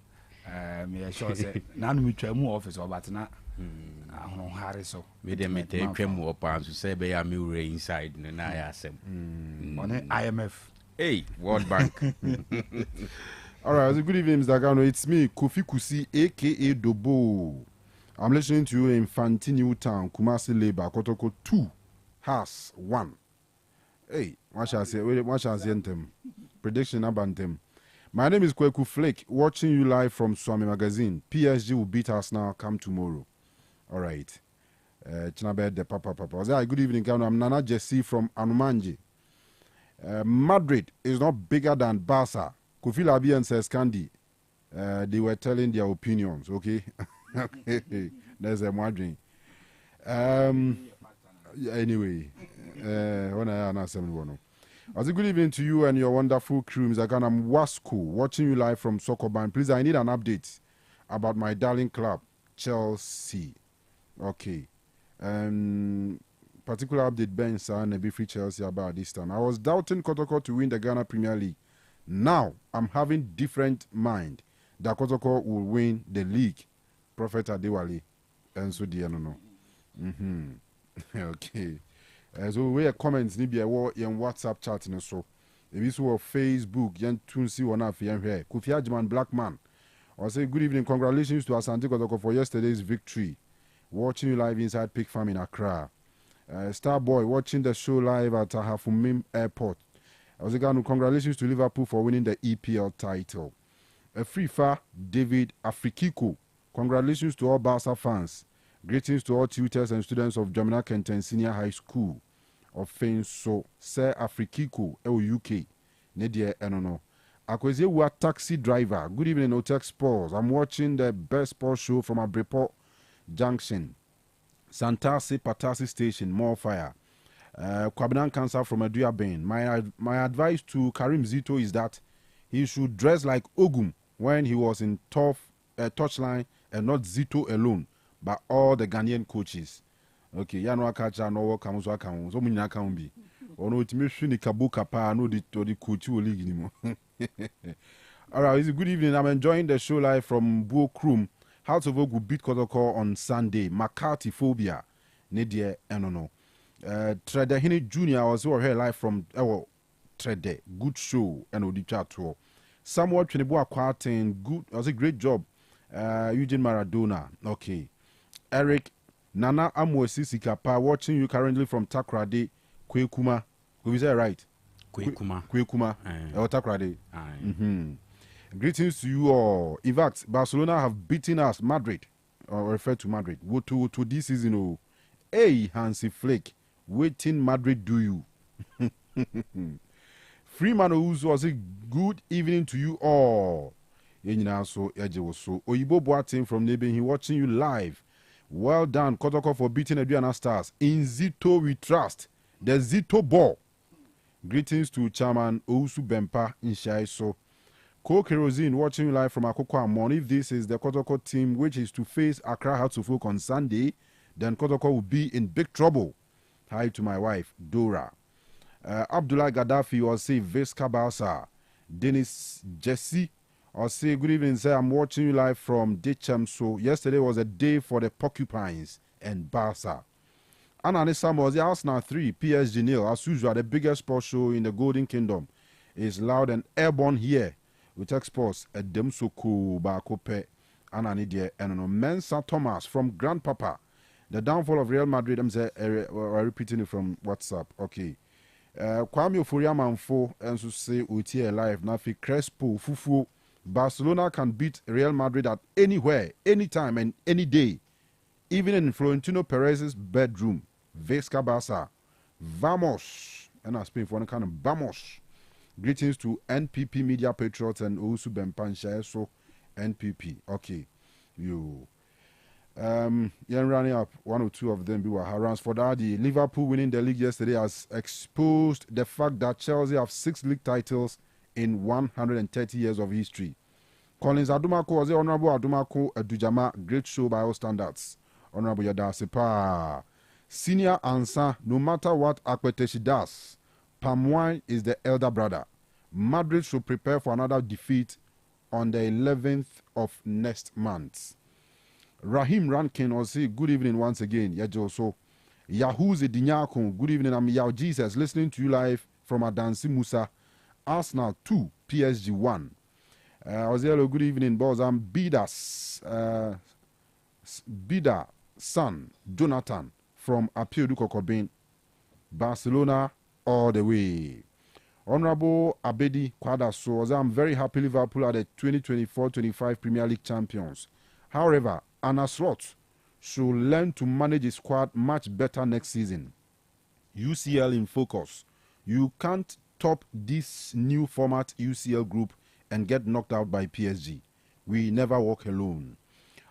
F: May I sure say, none of me try more office or but not. Harry so.
E: We them take more pounds to say by a mirror inside and I ask them
F: on IMF.
E: Hey, World Bank.
A: All right, good evening, Mr. Kanu. It's me, Kofi Kusi, a.k.a. Dobo. I'm listening to you in Fanti Newtown, Kumasi Labour, Kotoko 2, Has 1. Hey, what shall I say? What shall I say? Prediction about them. My name is Kweku Flake, watching you live from Swami Magazine. PSG will beat us now, come tomorrow. All right. Chinabe de Papa. Good evening, Kanu. I'm Nana Jesse from Anumanji. Madrid is not bigger than Barca. Kofi Labi and says Candy, they were telling their opinions, okay? Okay, there's a Madrid. Anyway, when I answer one. As a good evening to you and your wonderful crew, Mr. Khan. I'm Wasco, watching you live from Sokoban. Please, I need an update about my darling club, Chelsea. Okay. particular update Ben San and be free Chelsea about this time. I was doubting Kotoko to win the Ghana Premier League. Now I'm having different mind that Kotoko will win the league. Prophet Adewale and so dear no. Okay. So we have comments ni be a in WhatsApp chat no so. If you saw Facebook, yan tunsi wana fi yan here. Kofi Ajman Blackman. I say good evening. Congratulations to Asante Kotoko for yesterday's victory. Watching you live inside Pig Farm in Accra. Starboy watching the show live at Hafumim Airport. I was again congratulations to Liverpool for winning the EPL title. Afrifa David Afrikiko. Congratulations to all Barca fans. Greetings to all tutors and students of Jamina Kenten Senior High School of Fenso, Sir Afrikiko, UK. Nedie Enono. Akwezi Wa taxi driver. Good evening, Otec Sports. I'm watching the best sports show from Abreport Junction. Santasi Patasi Station, more fire. Kwabinan Cancer from Aduya Bain. My advice to Karim Zito is that he should dress like Ogum when he was in touchline and not Zito alone, but all the Ghanaian coaches. Okay, Yano Akacha, no work, Kamuzo Akamu, so many Akambi. Or no, Timishuni Kabuka Pa, no, the coach league anymore. All right, it's a good evening. I'm enjoying the show live from Buo Krum. House of Oak will beat Kotoko on Sunday. McCarthy Phobia. Nedie Enono. Trede Hini Jr. also here live from Trede. Good show. And Odi chat tour. Samuel Chinebua Quartin. Good. Was a great job. Eugene Maradona. Okay. Eric Nana Amwesi Sikapa watching you currently from Takrade. Kwekuma. Is that right? Kwekuma. Takrade. Greetings to you all. In fact, Barcelona have beaten us, Madrid, or refer to Madrid. To this season, oh. Hey, Hansi Flick, waiting Madrid do you. Freeman Owusu was a good evening to you all. So Oyibo Boateng from Neighboring, watching you live. Well done, Kotoko, for beating Adriana Stars. In Zito we trust. The Zito ball. Greetings to Chairman Owusu Bempa in Shaiso. Co-Kerosene watching live from Akoko Amon. If this is the Kotoko team which is to face Accra Hearts of Oak on Sunday, then Kotoko will be in big trouble. Hi to my wife, Dora. Abdullah Gaddafi or say Veska Balsa. Dennis Jesse or say good evening, sir. I'm watching you live from Dechem. So yesterday was a day for the Porcupines and Barca. Ananisa was the Arsenal 3, PSG 0. As usual, the biggest sports show in the Golden Kingdom is loud and airborne here. With exports a Demsoko Bakope Ananidia and Mensa Thomas from Grandpapa. The downfall of Real Madrid. I'm repeating it from WhatsApp. Okay. Kwame Oforiamanfo and so say Uti live. Nafi Crespo Fufu. Barcelona can beat Real Madrid at anywhere, anytime, and any day. Even in Florentino Perez's bedroom. Vesca Barca. Vamos. And I speak for one kind of vamos. Greetings to NPP Media Patriots and Owusu Bempanshire, so NPP. Okay. You. You're running up one or two of them. Be harassed for that. The Liverpool winning the league yesterday has exposed the fact that Chelsea have 6 league titles in 130 years of history. Collins Adumako was the Honorable Adumako Adujama. Great show by all standards. Honorable Yadasipa. Senior answer, no matter what Akweteshi does. Palm wine is the elder brother. Madrid should prepare for another defeat on the 11th of next month. Rahim Rankin will say good evening once again. Yajo so Yahoo's Dinyako. Good evening. I'm Yao Jesus listening to you live from Adansi Musa. Arsenal 2, PSG 1. Ozielo, good evening, boss. I'm Bida's Bida son Jonathan from Apio Kokobin, Barcelona. All the way. Honorable Abedi Kwadaso, I'm very happy Liverpool are the 2024-25 Premier League champions. However, Anna Slot should learn to manage his squad much better next season. UCL in focus. You can't top this new format UCL group and get knocked out by PSG. We never walk alone.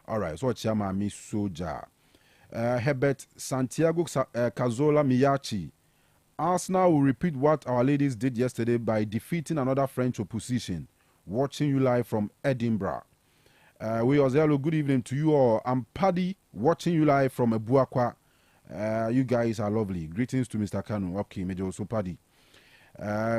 A: All right, so Chama Mi Soja. Herbert Santiago Cazola Miyachi. Arsenal will repeat what our ladies did yesterday by defeating another French opposition. Watching you live from Edinburgh. We also good evening to you all. I'm Paddy, watching you live from Ebuakwa. You guys are lovely. Greetings to Mr. Kanu. Okay, Major Sopadi.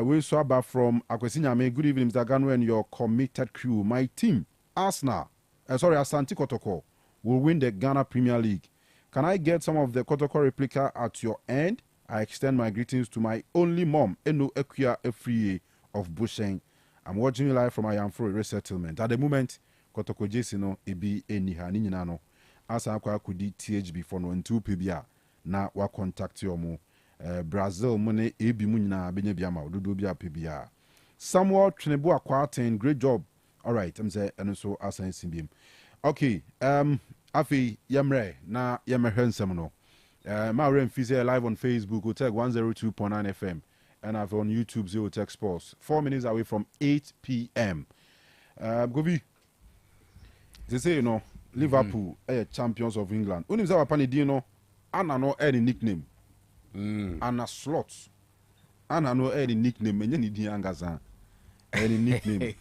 A: We saw back from Akwesinyame. Good evening, Mr. Kanu, and your committed crew. My team, Arsenal, Asante Kotoko, will win the Ghana Premier League. Can I get some of the Kotoko replica at your end? I extend my greetings to my only mom, Eno Equia Efriye of Busheng. I'm watching you live from Ayamfro Resettlement. At the moment, Kotoko Jesino, Ebi Eniha Ninano, Asa Akwa Kudi THB for no 2 PBA. Na wa contact your mo. Brazil money Ebi Munina Benyabiama, Dudubia PBA. Samuel Trinebu Aquatin, great job. All right, I'm saying, and also Asa Simbim. Okay, Afi Yamre, na Yamre Semono. My Rem Fizzy live on Facebook, Otec 102.9 FM, and I've on YouTube, Otec Sports. 4 minutes away from 8 p.m. Gobi, they say, Liverpool, champions of England. Unim Zawa Panidino, Anna no any nickname. Anna Slots. Anna no any nickname, and you need Angazan. Any nickname.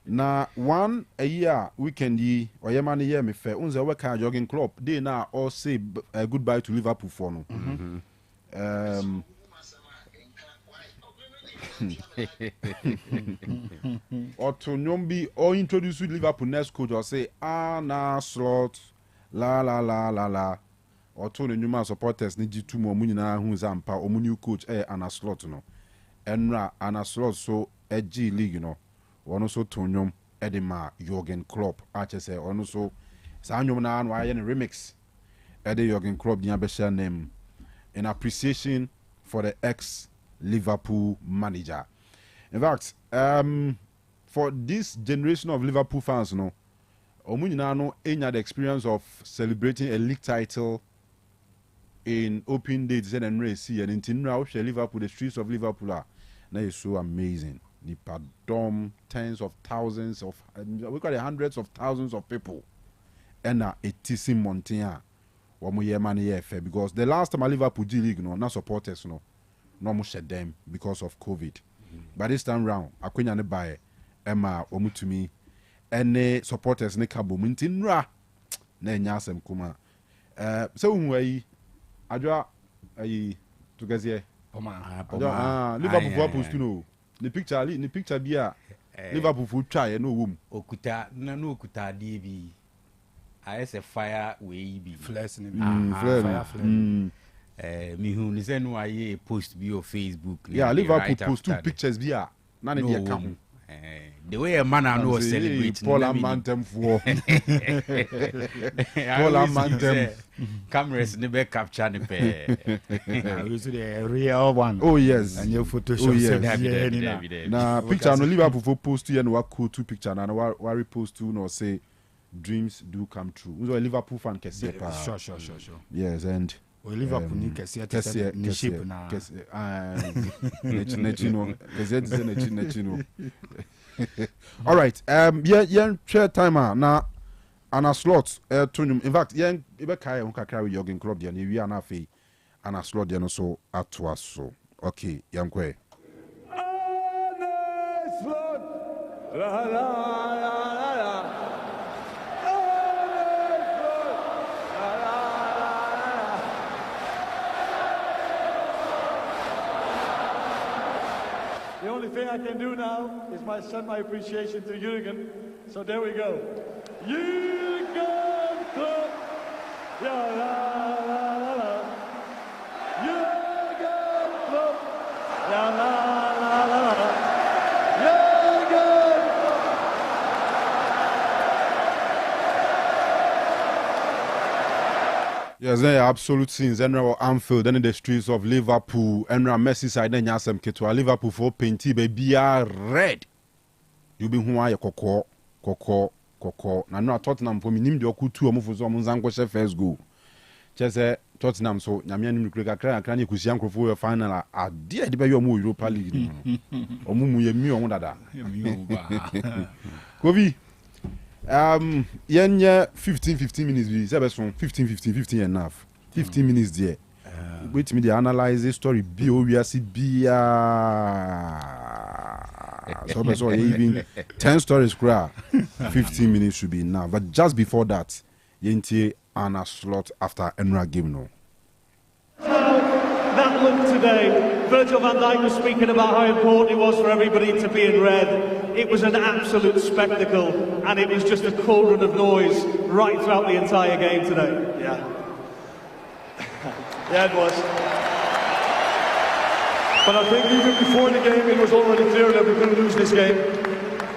A: Na one a year weekend ye or yemani year me fair. Unza weka jogging club. They now all say goodbye to Liverpool for no. Or to Nyombi or introduce Liverpool next coach or say Anna Slot la la la la la. Or to the Newman supporters need 2 more munina who's ampa or new coach Anna Slot no. Enra Anna Slot so G League, one also Tonyum Edema Jürgen Klopp. Archer say, one also Sanyum na why any remix. Eddie Jürgen Klopp, the name in appreciation for the ex-Liverpool manager. In fact, for this generation of Liverpool fans, Omunina any the experience of celebrating a league title in open dates and race and in Liverpool, the streets of Liverpool are now is so amazing. The pardon, tens of thousands of, we got hundreds of thousands of people. And it is in Montana. Because the last time I Liverpool G League, not supporters, no more shed them because of COVID. But this time round, I couldn't buy Emma Omutumi and supporters ne kabo mintinra na nyasem kuma. So we adwa to get here. Liverpool post to know. The picture be a Liverpool food try no womb.
E: Okuta no okuta DB. I say fire we be.
F: Flash
E: fire. Me who listen why post be on Facebook.
A: Yeah, Liverpool post 2 pictures be a none of the account.
E: The way a man I know celebrate
A: Paula Mantem for
E: Paula Mantem cameras never capture the pair.
F: Usually a real one.
A: Oh yes,
F: and your Photoshop.
A: Now picture no Liverpool for post 2 and what cool 2 picture and what repost 2 no say dreams do come true. Who's a Liverpool fan can see.
F: Sure.
A: Yes, and
F: Liverpool ni kesi ni shape na
A: nechino. All right, share timer na ana slot tonium. In fact, yen ebe kai on kakra with Jürgen Klopp dia ni wi ana fe ana slot dia no so atwa so. Okay, yankwe.
G: Ana slot la la. The only thing I can do now is send my appreciation to Jürgen. So there we go. Jürgen Klopp. La la la la. Jürgen Klopp. La la la la. Jürgen Klopp.
A: Yes, they are absolute scenes. And now Anfield, then in the streets of Liverpool, and now Merseyside, then Yasem Ketwa, Liverpool for Painty, baby, are red. You be who are koko. Now, no Tottenham for me, name the Oku 2 move for some Zanko first goal. Just Tottenham, so Yamian Krika, Cranny Kusianko for your final. I dare the Bayo Europa League. Or Mumu Yemi on that. Kovi. Yenya 15 minutes be best from 15 enough 15 minutes there wait me they analyze the story we see so even 10 stories 15 minutes should be enough, but just before that yenti ana slot after Enra game no
G: that look today, Virgil van Dijk was speaking about how important it was for everybody to be in red. It was an absolute spectacle, and it was just a cauldron of noise right throughout the entire game today.
H: Yeah. Yeah, it was. But I think even before the game, it was already clear that we couldn't lose this game.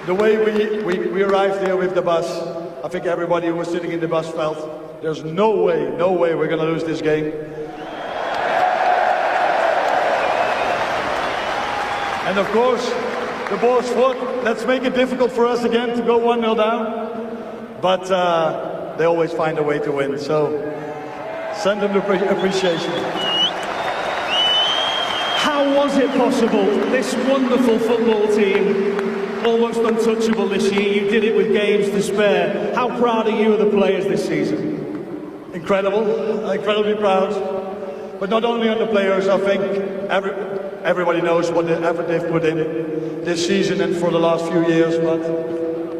H: The way we arrived here with the bus, I think everybody who was sitting in the bus felt there's no way we're going to lose this game. And of course, the boys thought, let's make it difficult for us again to go 1-0 down. But they always find a way to win. So send them the appreciation.
G: How was it possible, this wonderful football team, almost untouchable this year, you did it with games to spare. How proud are you of the players this season?
H: Incredibly proud. But not only on the players, I think everybody knows what the effort they've put in this season and for the last few years, but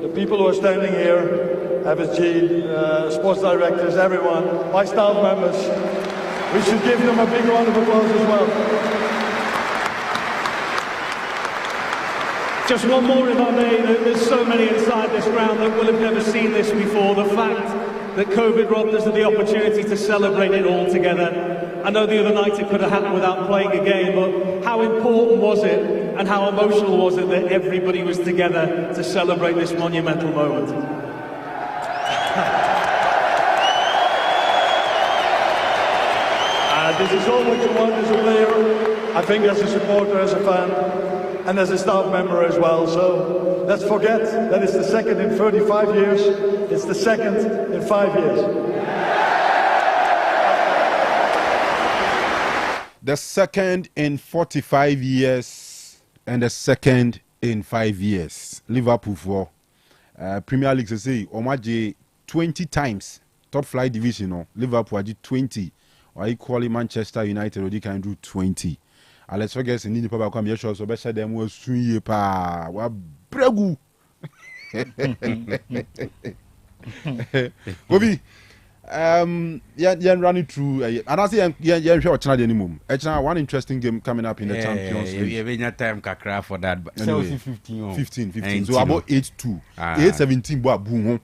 H: the people who are standing here, FSG, sports directors, everyone, my staff members, we should give them a big round of applause as well.
G: Just one more, if I may. There's so many inside this ground that will have never seen this before. The fact that COVID robbed us of the opportunity to celebrate it all together. I know the other night it could have happened without playing a game, but how important was it and how emotional was it that everybody was together to celebrate this monumental moment?
H: This is all what you want as a player, I think as a supporter, as a fan, and as a staff member as well. So let's forget that it's the second in 35 years. It's the second in 5 years.
A: The second in 45 years and the second in 5 years. Liverpool for Premier League, say, Omaje 20 times. Top flight division, no. Liverpool did 20. Or equally Manchester United, or they can do 20. Let's forget in the public come so better them was 2 years pa. Wa bregu. Gobi. Yeah, running through. And I say, yeah, sure, China anymore. One interesting game coming up in the Champions League.
E: Yeah, we have time kakra for that. But
A: anyway, 15. So about 8-2, 8-17. Boom.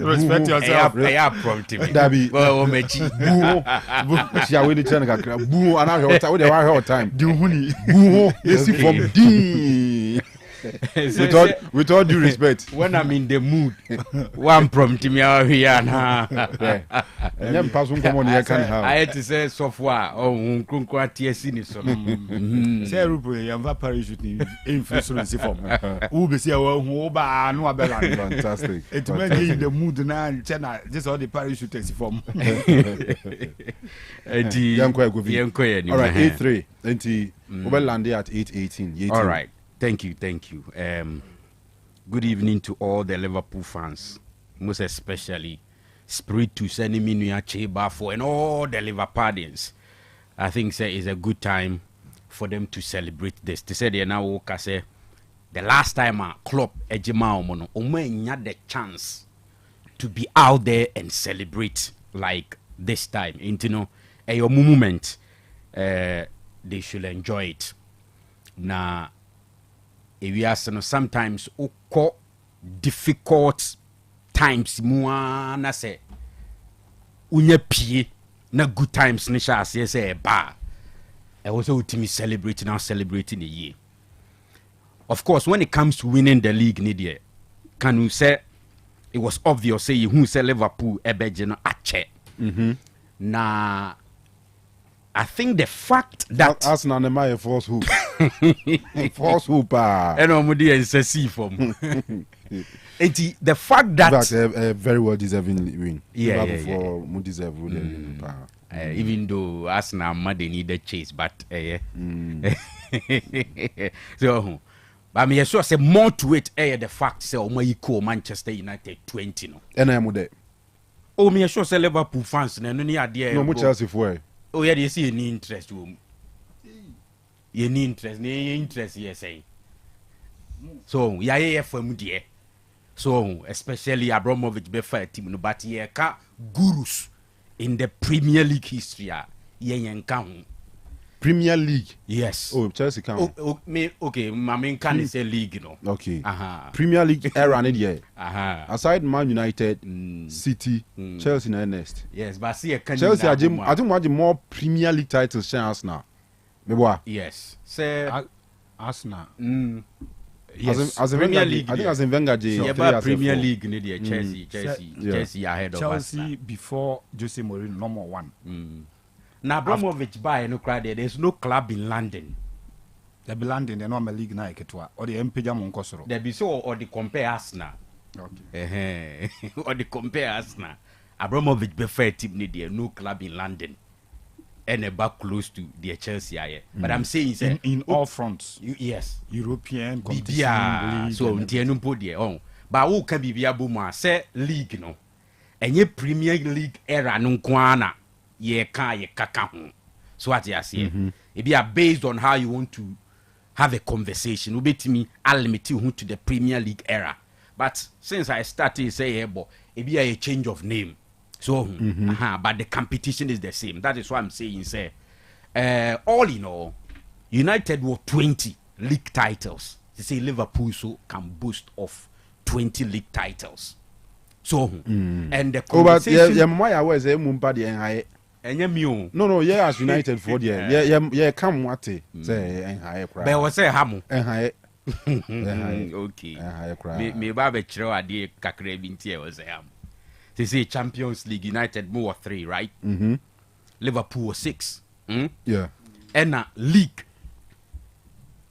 F: Respect yourself.
E: I prompt me.
A: Dabi.
E: Well, mechi.
A: Boom. She away the China kakra. Boom. And I have time. Do huni. Boom. Yes, from D. With all due respect,
E: when I'm in the mood, one prompt me out here now.
A: I
E: had to say software. Oh, TSC so.
F: Say Rupu, you have parachute influence from. Who be say no abela.
A: Fantastic.
F: It make you in the mood now. China, just all the parachute is from.
A: All right, 8-3. We landed at 8-18.
E: All right. Thank you. Good evening to all the Liverpool fans, most especially Spiritus Eniminia Chebafo and all the Liverpoolians. I think it's a good time for them to celebrate this. They said they now say the last time a club ejima omono had the chance to be out there and celebrate like this time. You know, a moment they should enjoy it. Now. We are sometimes difficult times na say unya pie na good times ni sha say ba e also ultimate celebrating a year. Of course, when it comes to winning the league ni there, Kanu say it was obvious say who say Liverpool ebeje no ache. Na I think the fact that
A: Arsenal and my false hoop. False hoop.
E: And Omudi and Sessi from the fact that
A: a very well deserving win.
E: Yeah.
A: Deserved
E: even though Arsenal they need a chase, but so but me sure say more to it the fact say equal Manchester United 20 no.
A: And I am there.
E: Oh, me sure say Liverpool fans no idea.
A: No much Chelsea for.
E: Oh yeah, they see any interest. You need interest, yes, say. So, yeah, from there. So, especially Abramovich Befa team, but yeah, gurus in the Premier League history, yeah,
A: Premier League.
E: Yes.
A: Oh, Chelsea can.
E: Okay, my main can say league, you know.
A: Okay.
E: Uh-huh.
A: Premier League era need here.
E: Uh-huh.
A: Aside Man United, City, Chelsea na next.
E: Yes, but see a
A: Chelsea I think want more Premier League titles than Arsenal. Maybe.
E: Yes. Say
F: Arsenal.
A: Yes. As a
E: Premier
A: Wenger,
E: League.
A: I think as in Wenger,
E: Yeah, but Premier League need Chelsea ahead of us.
F: Chelsea before Jose Mourinho number 1.
E: Now Abramovich buy no crowd there. There's no club in London.
F: There be London, they normal league na eketwa or the MPJ Monkosoro.
E: There be so or the compare Arsenal.
F: Okay.
E: Or the compare Arsenal. Abramovich prefer team need there no club in London. And back close to the Chelsea here. But I'm saying say
F: in all fronts.
E: Yes.
F: European competition.
E: Yeah. So ntienu po there on. But who can be able to say league no. Enye Premier League era no kwana. Ye kaka ho. So what you say? It be based on how you want to have a conversation. Ubetimi limit you to the Premier League era. But since I started say it be a change of name. So but the competition is the same. That is why I'm saying say all in all, United were 20 league titles. They say Liverpool so can boast of 20 league titles. So and the conversation
A: No, yeah, as United for the yeah, come what say high cry.
E: But was say hamu.
A: Okay.
E: Me baba chiro ade kakra binti was say hamu. They say Champions League United more 3, right? Liverpool 6.
A: Yeah.
E: And league.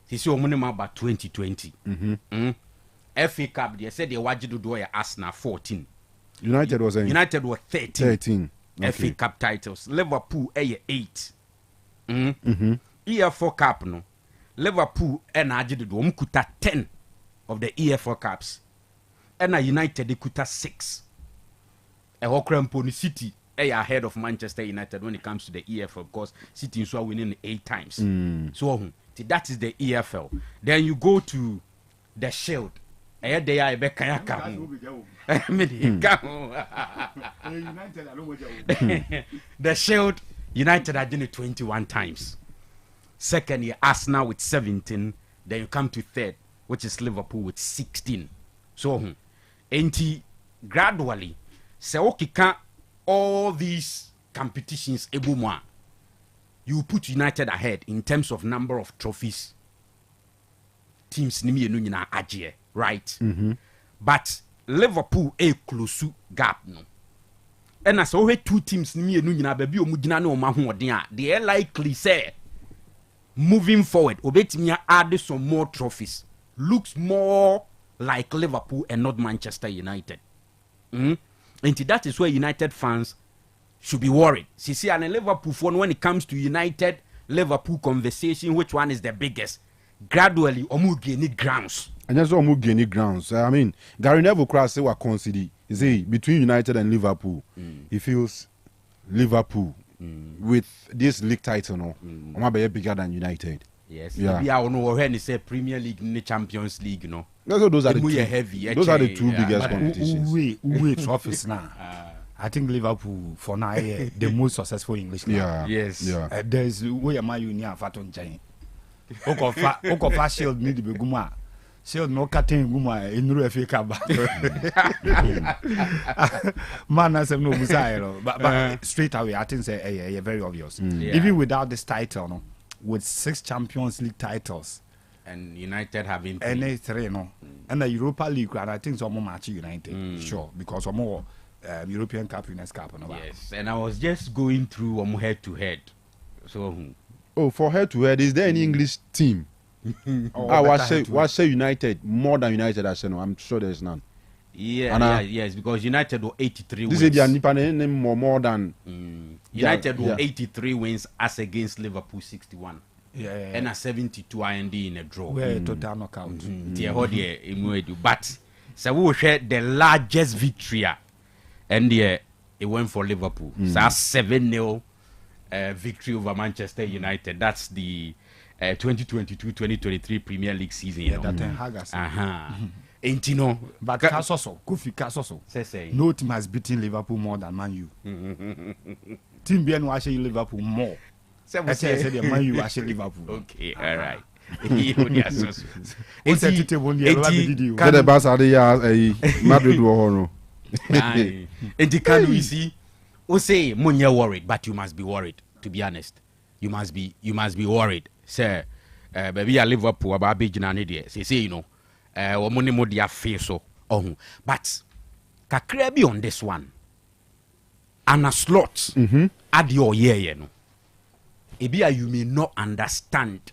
E: They say omonema about 2020. FA Cup they said they wanted to do Arsenal 14.
A: United was 13.
E: Okay. FA Cup titles. Liverpool 8. EFL Cup no. Liverpool and Ajidu kuta 10 of the EFL Cups. And United they kuta 6. A City ahead of Manchester United when it comes to the EFL because City is winning 8 times. So that is the EFL. Then you go to the Shield. The Shield United are doing it 21 times. Second year Arsenal with 17. Then you come to third, which is Liverpool with 16. So gradually, so all these competitions you put United ahead in terms of number of trophies. Teams right? But Liverpool a close gap no. And as we 2 teams they are likely say moving forward obetimi add some more trophies. Looks more like Liverpool and not Manchester United. And that is where United fans should be worried. See, and Liverpool phone when it comes to United Liverpool conversation, which one is the biggest? Gradually, Omugeni grounds.
A: And that's Omugeni grounds. I mean, Gary Neville cross say what consider. You see, between United and Liverpool, he feels Liverpool with this league title no, be bigger than United.
E: Yes. Yeah. I don't know when they say Premier League, the Champions League, no.
A: Those are the two.
E: Heavy.
A: Those are the 2 biggest competitions.
F: We trophies now. I think Liverpool for now the most successful English club.
A: Yeah.
E: Yes.
A: Yeah.
F: There's way a man union faton chain. Okofa Shield need to be guma. Shield no cutting guma in FA Cup. Man has no desire, but straight away I think say very obvious. Even without this title, no, with 6 Champions League titles.
E: And United having
F: 3 no. And the Europa League, and I think some more match United. Sure, because some more European Cup, Winners' Cup. No.
E: Yes, and I was just going through head to head. So,
A: for head to head, is there any English team? What say United more than United? I say no. I'm sure there's none.
E: Yes, because United were 83 wins.
A: This is more than
E: United were 83 wins as against Liverpool 61. And a 72 IND in a draw.
F: Total knockout.
E: But so we will share the largest victory, and it went for Liverpool. So that's 7-0 victory over Manchester United. That's the 2022-2023 Premier League season. And you know,
F: but Kofi Kasoso, no team has beaten Liverpool more than Man U. Team BN watching Liverpool more. I said the man you actually Liverpool.
E: Okay, all right.
F: It's a table near
A: the bus are the Madrid war.
E: And can we see? Say Munya worried, but you must be worried. To be honest, you must be worried, sir. Baby, I Liverpool about big idea. Say you know, money more dia face so. Oh, but kakrebi on this one. And a slot at your year, you know. Ebia you may not understand.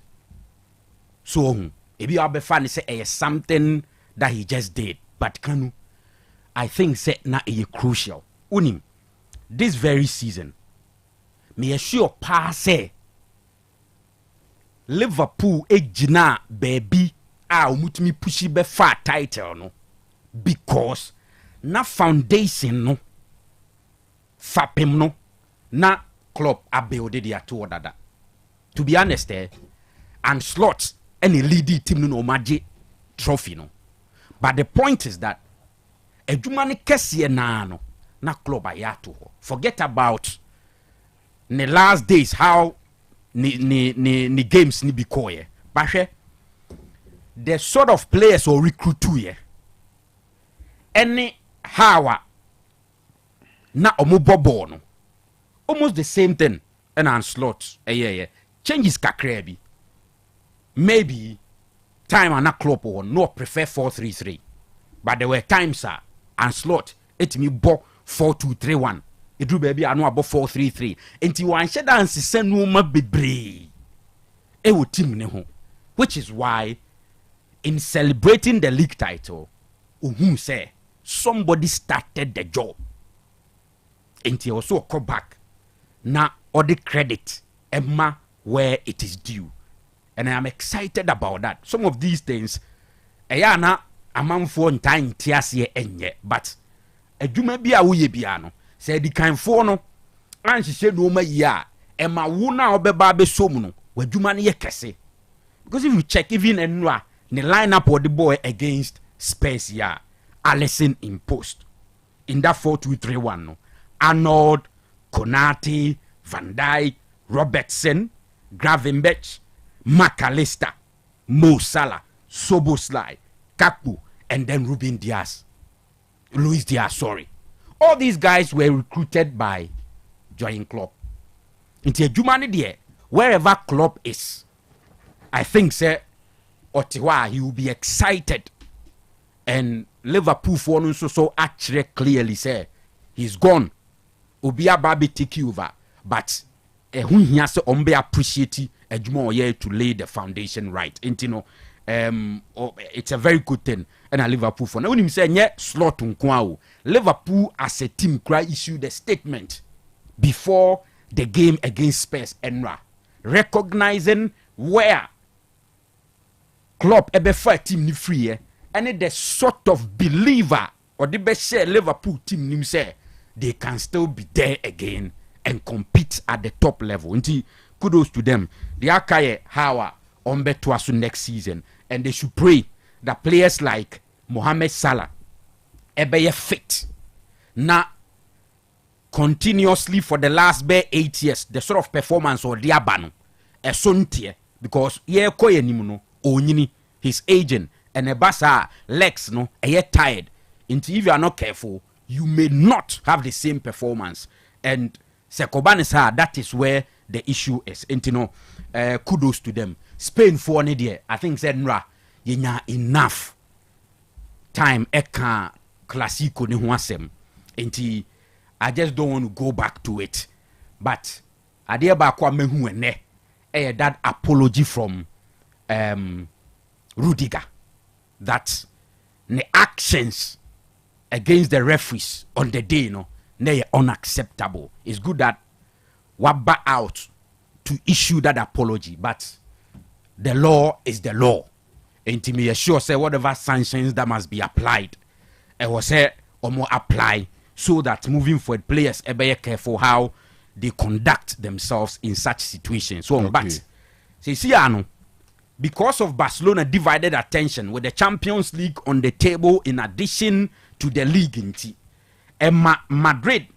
E: So maybe I'll be funny say something that he just did. But Kanu, I think say na crucial. Unim, this very season, me assure say Liverpool ejina baby umutimi pushi be far title no. Because na foundation no fapem no na club abuild their two dada. To be honest, and slots any leading team no magic trophy no. But the point is that ejumani kesiye na club ayato. Forget about the last days how ni games ni bikoye. But the sort of players or recruit to ye. Any how na omubobo no. Almost the same thing and slots changes kakrebi. Maybe time and a club or no prefer 4-3-3. But there were times and slot it me bo 4-2-3-1. It do baby I know about 4-3-3. Enti wan she dance send no ma bebre. E wo team ne ho. Which is why in celebrating the league title, who say somebody started the job. Enti also come back. Now all the credit Emma where it is due. And I am excited about that. Some of these things, na among for time tiasie enye, but a juma be a wuye biano. Say the kind for no, and she said, no, ya, Emma wuna obebabe somuno, where jumani ye kese. Because if you check even Enra, the lineup of the boy against Spurs, ya, Allison in post. In that 4-2-3-1, no. Arnold, Konate, Van Dijk, Robertson, Gravenberch, McAllister, Mo Salah, Soboslai, Kaku, and then Ruben Diaz. Luis Diaz, sorry. All these guys were recruited by Jurgen Klopp. Into Jumani there, wherever Klopp is, I think, sir, Ottawa, he will be excited. And Liverpool for so actually clearly say he's gone. Obia Babi take over. But who he has to appreciate to lay the foundation right. And you know, it's a very good thing. And a Liverpool for now. When you say yeah, slot unkwao. Liverpool as a team cry issued a statement before the game against Spurs Enra, recognizing where Klopp ebe for team ni free and the sort of believer or the best share Liverpool team nim say they can still be there again and compete at the top level. Inti kudos to them. They are kaye hawa ombe tuasu next season, and they should pray that players like Mohamed Salah ebe fit na continuously for the last 8 years the sort of performance or diabano esontie because ye koye nimuno onyini his agent and a basa legs no tired. Inti if you are not careful, you may not have the same performance. And Sekobanisa, that is where the issue is. And you know, kudos to them. Spain for an idea. I think said Nra, yenya enough time eka classico ni huasem. And I just don't want to go back to it. But idea ba kwa mehu ene that apology from Rudiger that the actions against the referees on the day, they are unacceptable. It's good that Wabba out to issue that apology, but the law is the law. And to me, sure say whatever sanctions that must be applied, it was say or more apply so that moving forward, players be careful how they conduct themselves in such situations. So, okay. But see, because of Barcelona divided attention with the Champions League on the table in addition to the league in T. And Madrid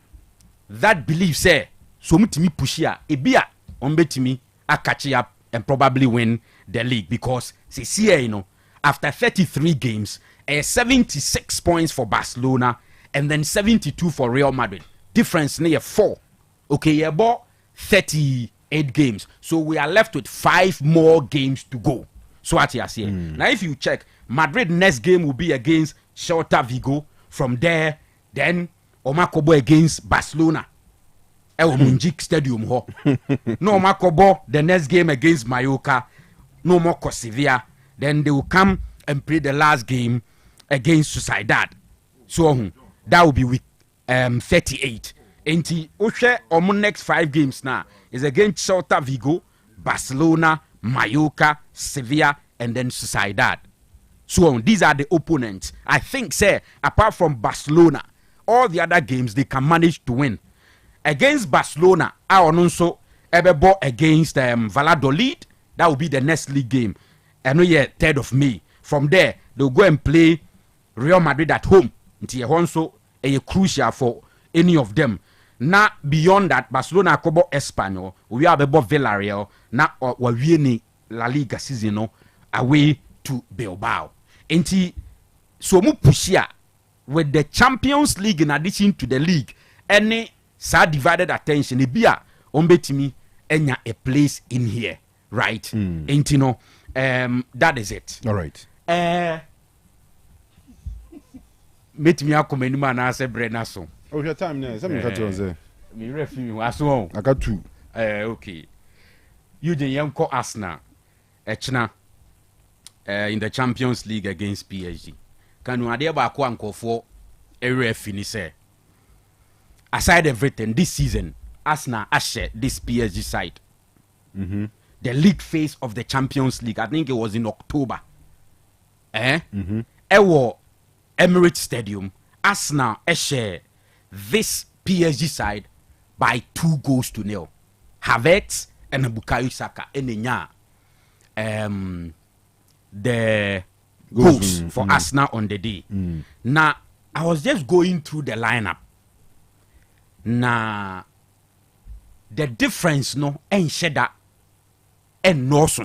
E: that believes say so mutimi pushia ebia betimi a catch up and probably win the league because see after 33 games 76 points for Barcelona and then 72 for Real Madrid. Difference near 4. Okay, yeah, but 38 games. So we are left with 5 more games to go. So what you are saying. Now if you check, Madrid next game will be against Celta Vigo. From there, then Omakobo against Barcelona. Munjik Stadium ho. No Omakobo, the next game against Mallorca. No more Sevilla. Then they will come and play the last game against Sociedad. So that will be week 38. And the next 5 games now is against Celta Vigo, Barcelona, Mallorca, Sevilla, and then Sociedad. So these are the opponents. I think, say, apart from Barcelona, all the other games they can manage to win. Against Barcelona, I also Ebebo against Valladolid. That will be the next league game. I know 3rd of May. From there, they'll go and play Real Madrid at home. It's also crucial for any of them. Now, beyond that, Barcelona Kobo Espanyol, we have above Villarreal. Now, we're winning La Liga season away to Bilbao. And so mu pushia with the Champions League in addition to the league, any sad divided attention, Ibia ombetimi enya a place in here, right? And that is it.
A: All right.
E: Meet me akomani man ase brena so.
A: Oh, your time now. Some cut on say.
E: Me refi aso.
A: I got 2.
E: Okay. You the young ko Arsenal. Echna. In the Champions League against PSG. Kanu ade ba ko ankofo refi ni say. Aside everything this season, Arsenal share this PSG side. The league phase of the Champions League, I think it was in October. Ewo Emirates Stadium, Arsenal share this PSG side by 2-0. Havertz and Bukayo Saka enya the goals for Arsenal on the day. Now I was just going through the lineup. Now the difference ain't shed that and no so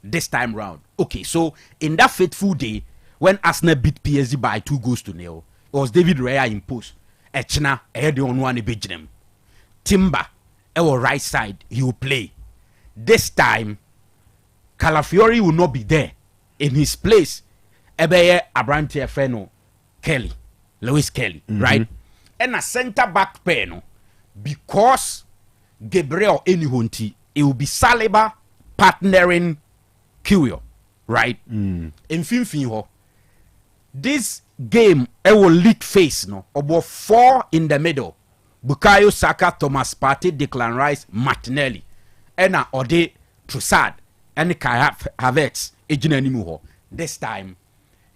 E: this time round. Okay, so in that fateful day when Arsenal beat PSG by 2-0, it was David Raya in post. Echna the on one them. Timber our right side, he will play. This time Calafiori will not be there. In his place, Ebeye Abrante Feno Kelly, Lewis Kelly, right? And a center back pair, because Gabriel Enihunti, it will be Saliba partnering Curio, right? In Finfinho, this game, it will lead face, about 4 in the middle. Bukayo Saka, Thomas Partey, Declan Rice, Martinelli, Ena Ode Trussard, and Kai Havertz. This time,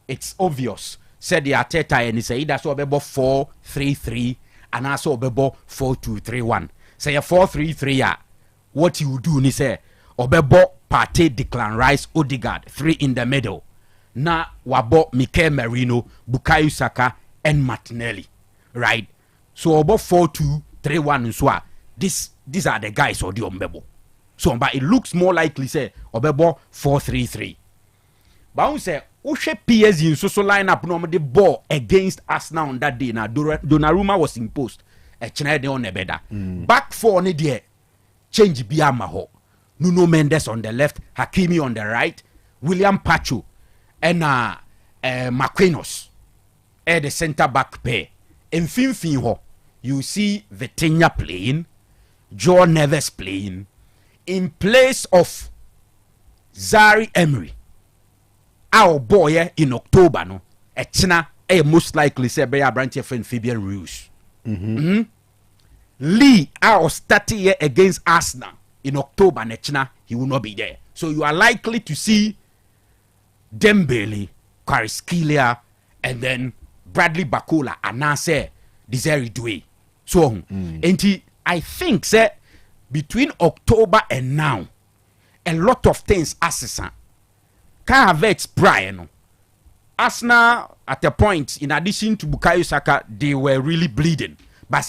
E: it's obvious. Said the Arteta and he said that's what about 4-3-3 and also about 4-2-3-1. Say a 4-3-3. What you do, ni say Obebo Partey, Declan Rice, Odegaard, 3 in the middle. Na wabo Mikel Merino, Bukayo Saka, and Martinelli, right? So about 4-2-3-1 so these are the guys or the Ombebo. So but it looks more likely say Obebo 4-3-3. But I say, Ushe PSG in so line up no the ball against Arsenal on that day. Now Donnarumma was imposed. Echenede on better. Back 4 on the change Biamaho. Nuno Mendes on the left, Hakimi on the right, William Pacho, and Marquinhos at the center back pair. In Finfinho, you see Vitinha playing, Joe Neves playing, in place of Zari Emery. Our boy in October, no, Echna, most likely say Beya Branche friend Fabian Ruiz. Lee, our starting here against Arsenal in October, Echna, he will not be there. So you are likely to see Dembele, Kvaratskhelia, and then Bradley Barcola, Anase, Desiree Doué. So, and I think, say, between October and now, a lot of things assassin. Havertz Brian Arsenal at a point, in addition to Bukayo Saka, they were really bleeding. But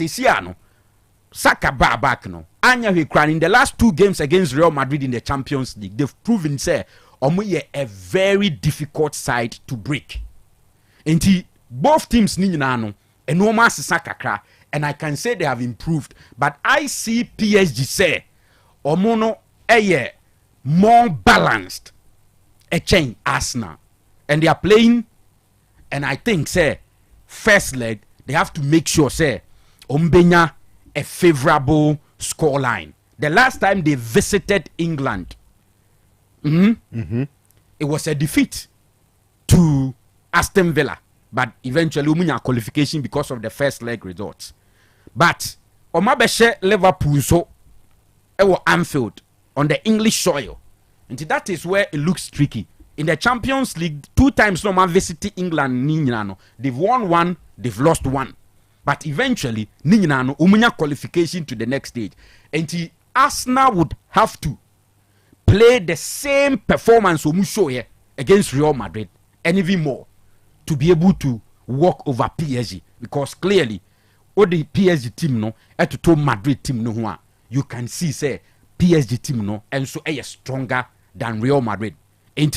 E: Saka back Anya Hikran in the last 2 games against Real Madrid in the Champions League, they've proven say omo a very difficult side to break. Inti both teams ni nyina no enoma sesa kakra, and I can say they have improved, but I see PSG say omo no more balanced a chain Arsenal, and they are playing, and I think say first leg they have to make sure say ombenya a favorable scoreline. The last time they visited England, it was a defeat to Aston Villa, but eventually umunya qualification because of the first leg results. But omabeshe Liverpool so ewo Anfield on the English soil, and that is where it looks tricky. In the Champions League, 2 times no man visited England ni nyina no, they've won 1, they've lost 1. But eventually, Ninyano umunya qualification to the next stage. And Arsenal would have to play the same performance here against Real Madrid and even more to be able to walk over PSG. Because clearly, all the PSG team no, at to Madrid team no, you can see say PSG team no, and so is stronger than Real Madrid. And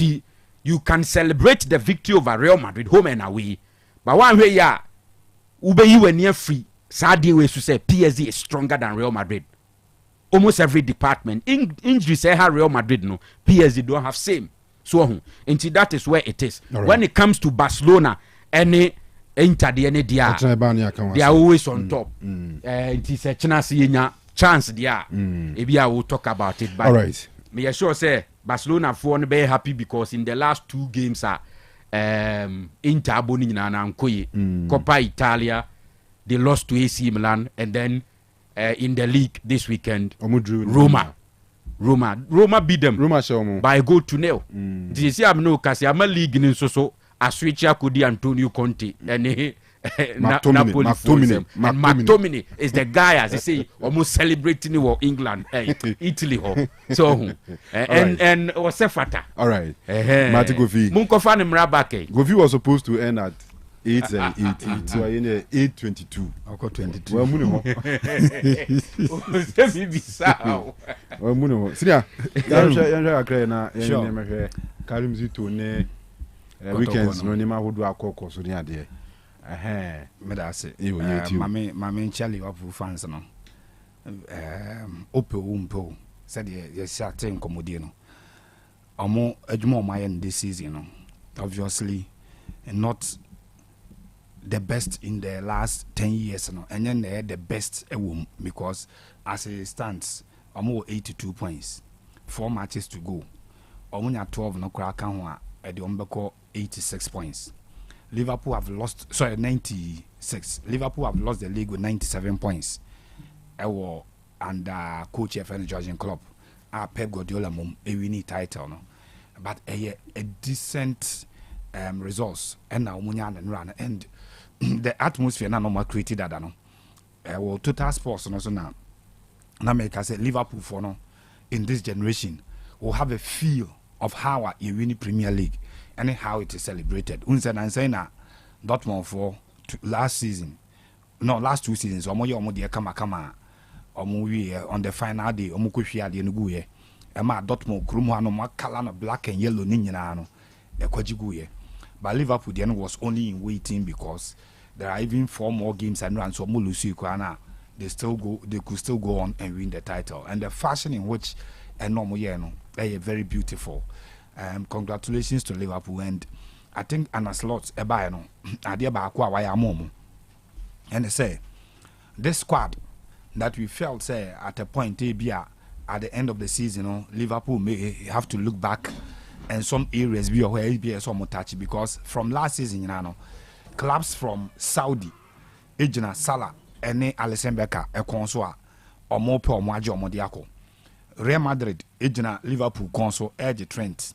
E: you can celebrate the victory over Real Madrid home and away. But one way ya. Ube you were near free. Sadly, we should say PSG is stronger than Real Madrid. Almost every department. Injury say how Real Madrid no. PSG don't have same. So until that is where it is. Right. When it comes to Barcelona, any Inter they are always on top. It is a chance there. Maybe I will talk about it. But all right. Me sure say Barcelona for be happy because in the last 2 games Inter boni na Nkoye Coppa Italia, they lost to AC Milan, and then in the league this weekend Roma beat them by a goal to 0. This is no kasi ama league in so Aswicha Kudi Antonio Conte and McTominay is the guy, as they say, almost celebrating in England, Italy. So, and was a fata.
A: All right. Mati Gofi.
E: Munkofan Mrabake.
A: Gofi was supposed to end at 8 and 8. So I in 8:22.
F: I got 22.
A: Well, Muno. Well, Muno. Sidia. Yanja Akrena. Sure. Karim Zito ne weekends no nima hodo akoko so ne ade.
F: Me da say mame Charlie Liverpool fans no umpo said ye certain commodity no omo adwuma omaye this season no obviously not the best in the last 10 years no, and then they the best because as it stands omo 82 points, 4 matches to go, omo 12 no kra kan ho a e de ombeko 86 points. Liverpool have lost 96. Liverpool have lost the league with 97 points. Ewo under coach FN Jurgen Klopp, Pep Guardiola mum a winning title no, but a decent results and now munya and run and the atmosphere na normal created that no. Well, Total Sports no so now make us say Liverpool for no in this generation will have a feel of how you win the Premier League and how it is celebrated. Unsa and say na Dortmund for last 2 seasons omo de kama omo we on the final day omo ko hwia de no gu ye e ma Dortmund krum ha no makala no black and yellow ni nyina no e kwaji gu ye. But Liverpool then was only in waiting because there are even 4 more games and runs so Mulusi Kwana they could still go on and win the title, and the fashion in which they are very beautiful. Congratulations to Liverpool, and I think Anna Slots Ebayano Adia Bakwa Wayamomo. And they say this squad that we felt say at a point at the end of the season, Liverpool may have to look back and some areas be where it be some touchy because from last season, clubs from Saudi, Ejina Salah, and Alisson Becker, a consul, or more per Majo Modiaco. Real Madrid, Ejina Liverpool consul, Edge Trent.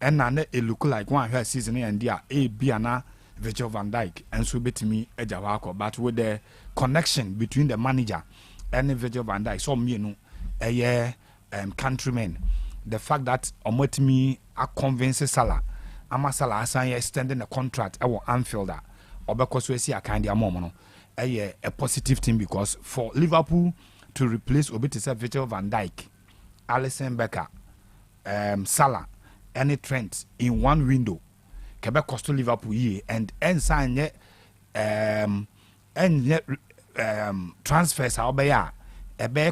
F: And now it look like one her season and dear A Biana Virgil van Dijk and so bet me Ejawako, but with the connection between the manager and Virgil van Dijk, so me countrymen, the fact that Omotimi a convince Salah, Ama Salah assign extending the contract our Anfielder, or because we see a kind of moment, a positive thing because for Liverpool to replace Obi to say Virgil van Dijk, Alisson Becker, Salah, any Trent in one window. Quebec cost to Liverpool ye and sign yet transfers how be a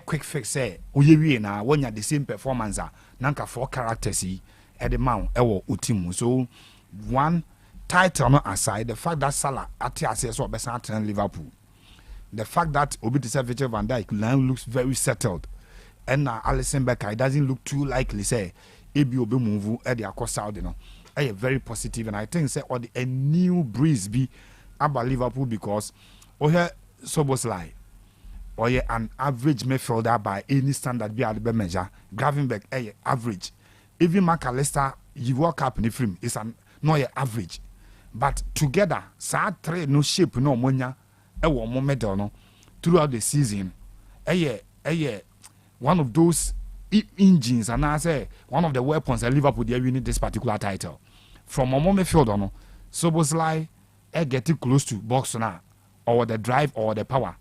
F: quick fix say we na when you the same performance nanka 4 characters at the mount utimu. So one title no aside, the fact that Salah at what best turn Liverpool, the fact that Obi to say Virgil van Dijk now looks very settled, and Alisson Becker, it doesn't look too likely say Ebi Obi move at the across Saudi, you know. Very positive, and I think say or a new breeze be about Liverpool because here Soboslai or an average midfielder by any standard be at the measure. Gravenberch average. Even McAllister you walk up in the frame is an no average, but together sad trade no shape no monya one medal no throughout the season. One of those engines, and I say one of the weapons that Liverpool they winning this particular title. From a moment field on Soboslai getting close to box now or the drive or the power.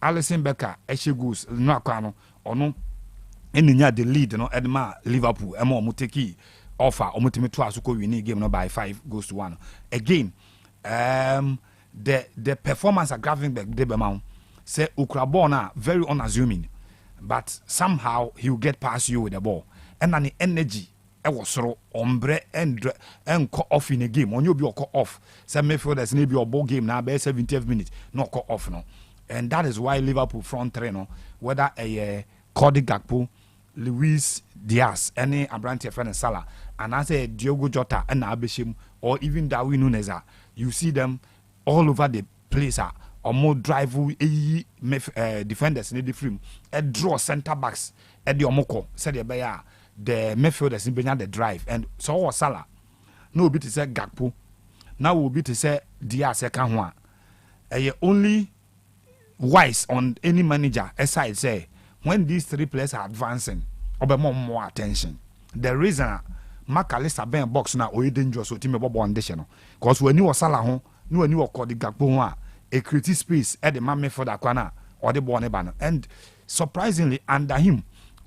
F: Alisson Becker she goes no kano or no any the lead no Edma Liverpool emo muteki offer or mutimi to asuko winning game no by 5-1 again. The performance at Gravenberch Debemount say Ukrabona very unassuming, but somehow he'll get past you with the ball and then the energy was so ombre and call off in a game. On you be call off. Some midfielders maybe your ball game now by 70th minute, not call off no. And that is why Liverpool front three no, whether a Cody Gakpo, Luis Diaz, any Abrante and Salah, and I say Diogo Jota and Abishim, or even Darwin Nunez, you see them all over the place or more drive defenders in the frame, a draw centre backs at the Omoko, said the the midfielders in behind the drive, and so was Salah. No bit to say Gakpo. Now will be to say Diaz second one. Only wise on any manager aside say when these 3 players are advancing, or more attention. The reason McAllister ben box now or dangerous so team about one because when you was Salah home, no when you call the Gakpo a creative space at the man midfield that corner or the ball banner. And surprisingly under him.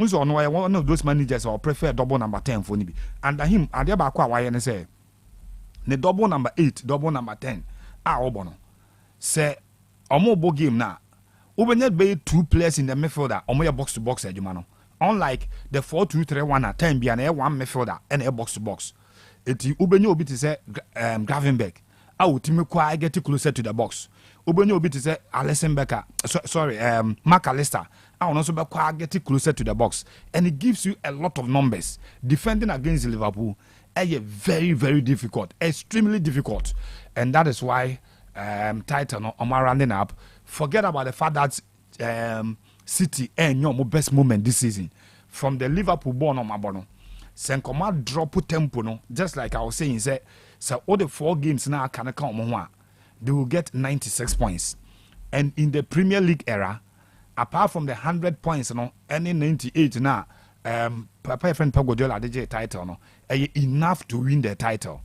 F: So one of those managers or prefer double number 10 for Nibi. Under him, I did about why I say the double number 8, double number 10. Obono say omo game now. Ubenyet be 2 players in the midfielder, omo box to box ejumano. Unlike the 4-2-3-1 at 10 be an 1 midfielder and a box to box. It ubenyo obi to say Gravenberch. I would get closer to the box. Ubenyo obi to say Alisson Becker. McAllister. I will also get closer to the box, and it gives you a lot of numbers. Defending against Liverpool is very, very difficult, extremely difficult, and that is why title on my rounding up. Forget about the fact that City and your best moment this season from the Liverpool born on my bono. Senkoma drop tempo no, just like I was saying. So all the 4 games now can come they will get 96 points, and in the Premier League era. Apart from the 100 points, any 98 now, Papa friend Pagodiola DJ title, no, enough to win the title.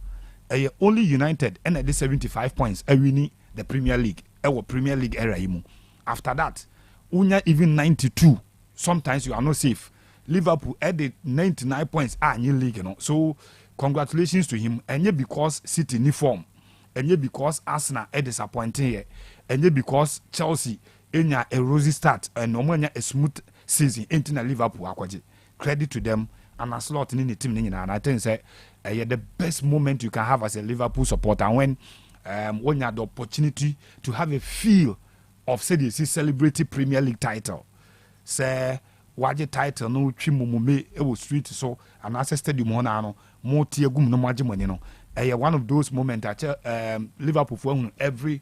F: Only United and at the 75 points, winning the Premier League. Premier League era. After that, Unya even 92. Sometimes you are not safe. Liverpool added 99 points new league, So congratulations to him. And yet because City in form, and yet because Arsenal are disappointing here, and yet because Chelsea. A rosy start and no a smooth season into Liverpool akwaje. Credit to them and a slot in the team and I think say the best moment you can have as a Liverpool supporter when you have the opportunity to have a feel of say this celebrating Premier League title. Say waje title no twimume e wo street so and as stadium hona no mo tie gum no waje money no. One of those moments that Liverpool for every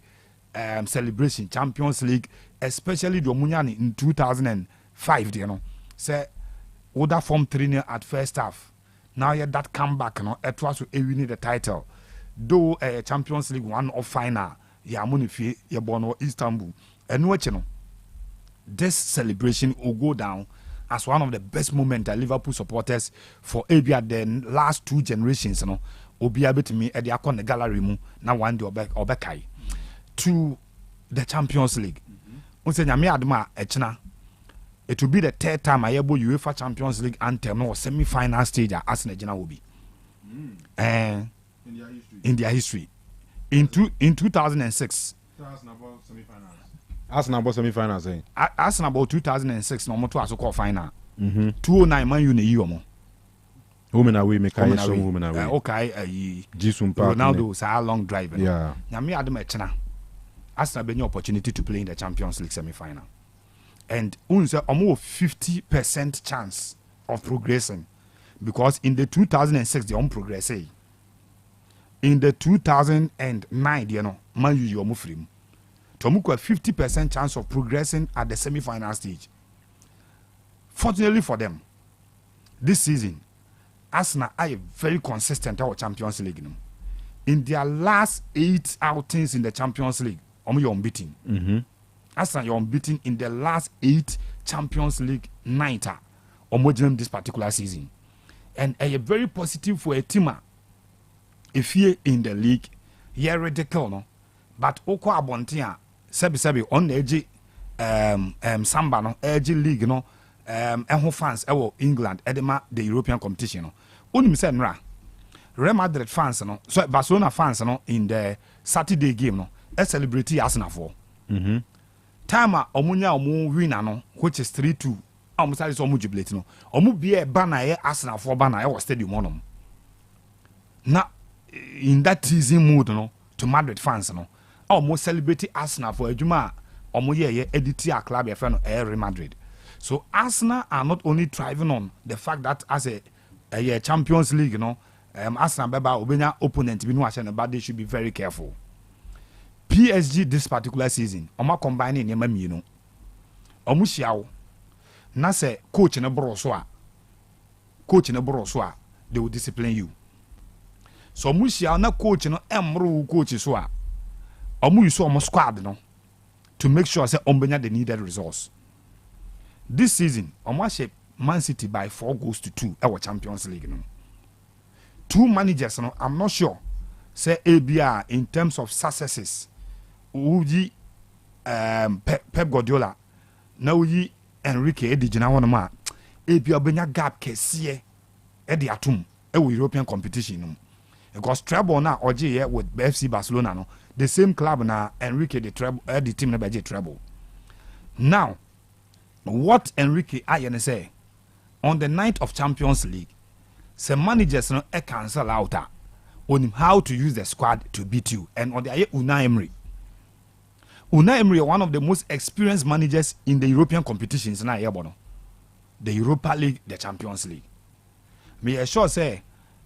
F: celebration Champions League, especially the Omunyani in 2005, say Oda form 3-0 at first half. Now that comeback, it was winning the title. Though Champions League one of final, Yamunifi, Yabono, Istanbul, and what this celebration will go down as one of the best moments that Liverpool supporters for maybe at the last 2 generations, will be able to me at the gallery now one day Obekai. To the Champions League. Unse nyame adma echna it will be the third time I able UEFA Champions League anthem or semi-final stage at Arsenal will be. In their history. In 2006.
A: Arsenal about semi-finals, eh?
F: Arsenal about 2006 no more to call final. 209 Man U ne yomo.
A: Women away make I show women away.
F: Okay,
A: Ronaldo
F: is a long drive.
A: Yeah.
F: Now me Adam Echena. Arsenal be opportunity to play in the Champions League semi-final. And unse almost 50% chance of progressing because in the 2006 they on progress. In the 2009 you know Man U you free. Tomuko 50% chance of progressing at the semi-final stage. Fortunately for them, this season, Arsenal are very consistent at Champions League. In their last 8 outings in the Champions League, you're unbeaten. Arsenal you're unbeaten in the last 8 Champions League nights this particular season. And a very positive for a team. If you're in the league, you're ridiculous, no? But Oko Abontia, Sebi on the edge, Samba, no, edge league, no, fans, England, Edema, the European competition, no. Only said, Real Madrid fans, no, so Barcelona fans, no, in the Saturday game, no, a celebrity Arsenal for. Time Omunya Omu winner, no, which is 3-2. Almost is Omu jubilate, no. Omu be a banner, Arsenal for banner, or stadium on. Now, in that teasing mood, no, to Madrid fans, no. Almost celebrating Arsenal for a Juma or more editor club of Real Madrid. So Arsenal are not only thriving on the fact that as a Champions League, you know, Arsenal beba obenya opponent be no achane, but they should be very careful. PSG this particular season, oma combining nyema mienu. Omu hia na se coach ne bro so a, they will discipline you. So omu hia na coach no emro coach so a omu use omu squad no to make sure say ombenya the needed resource. This season omu shape Man City by 4-2 our Champions League no. 2 managers no, I'm not sure say ABR in terms of successes uji Pep Guardiola na uji Enrique edi jina wona ma ABR benya gap kesiye edi atum e European competition no. Because treble na oje here with FC Barcelona no, the same club na Enrique the treble the team na beje treble. Now what Enrique ayene say on the night of Champions League, some managers no cancel out on how to use the squad to beat you. And on the Unai Emery. Unai Emery, one of the most experienced managers in the European competitions na the Europa League, the Champions League. Me assure say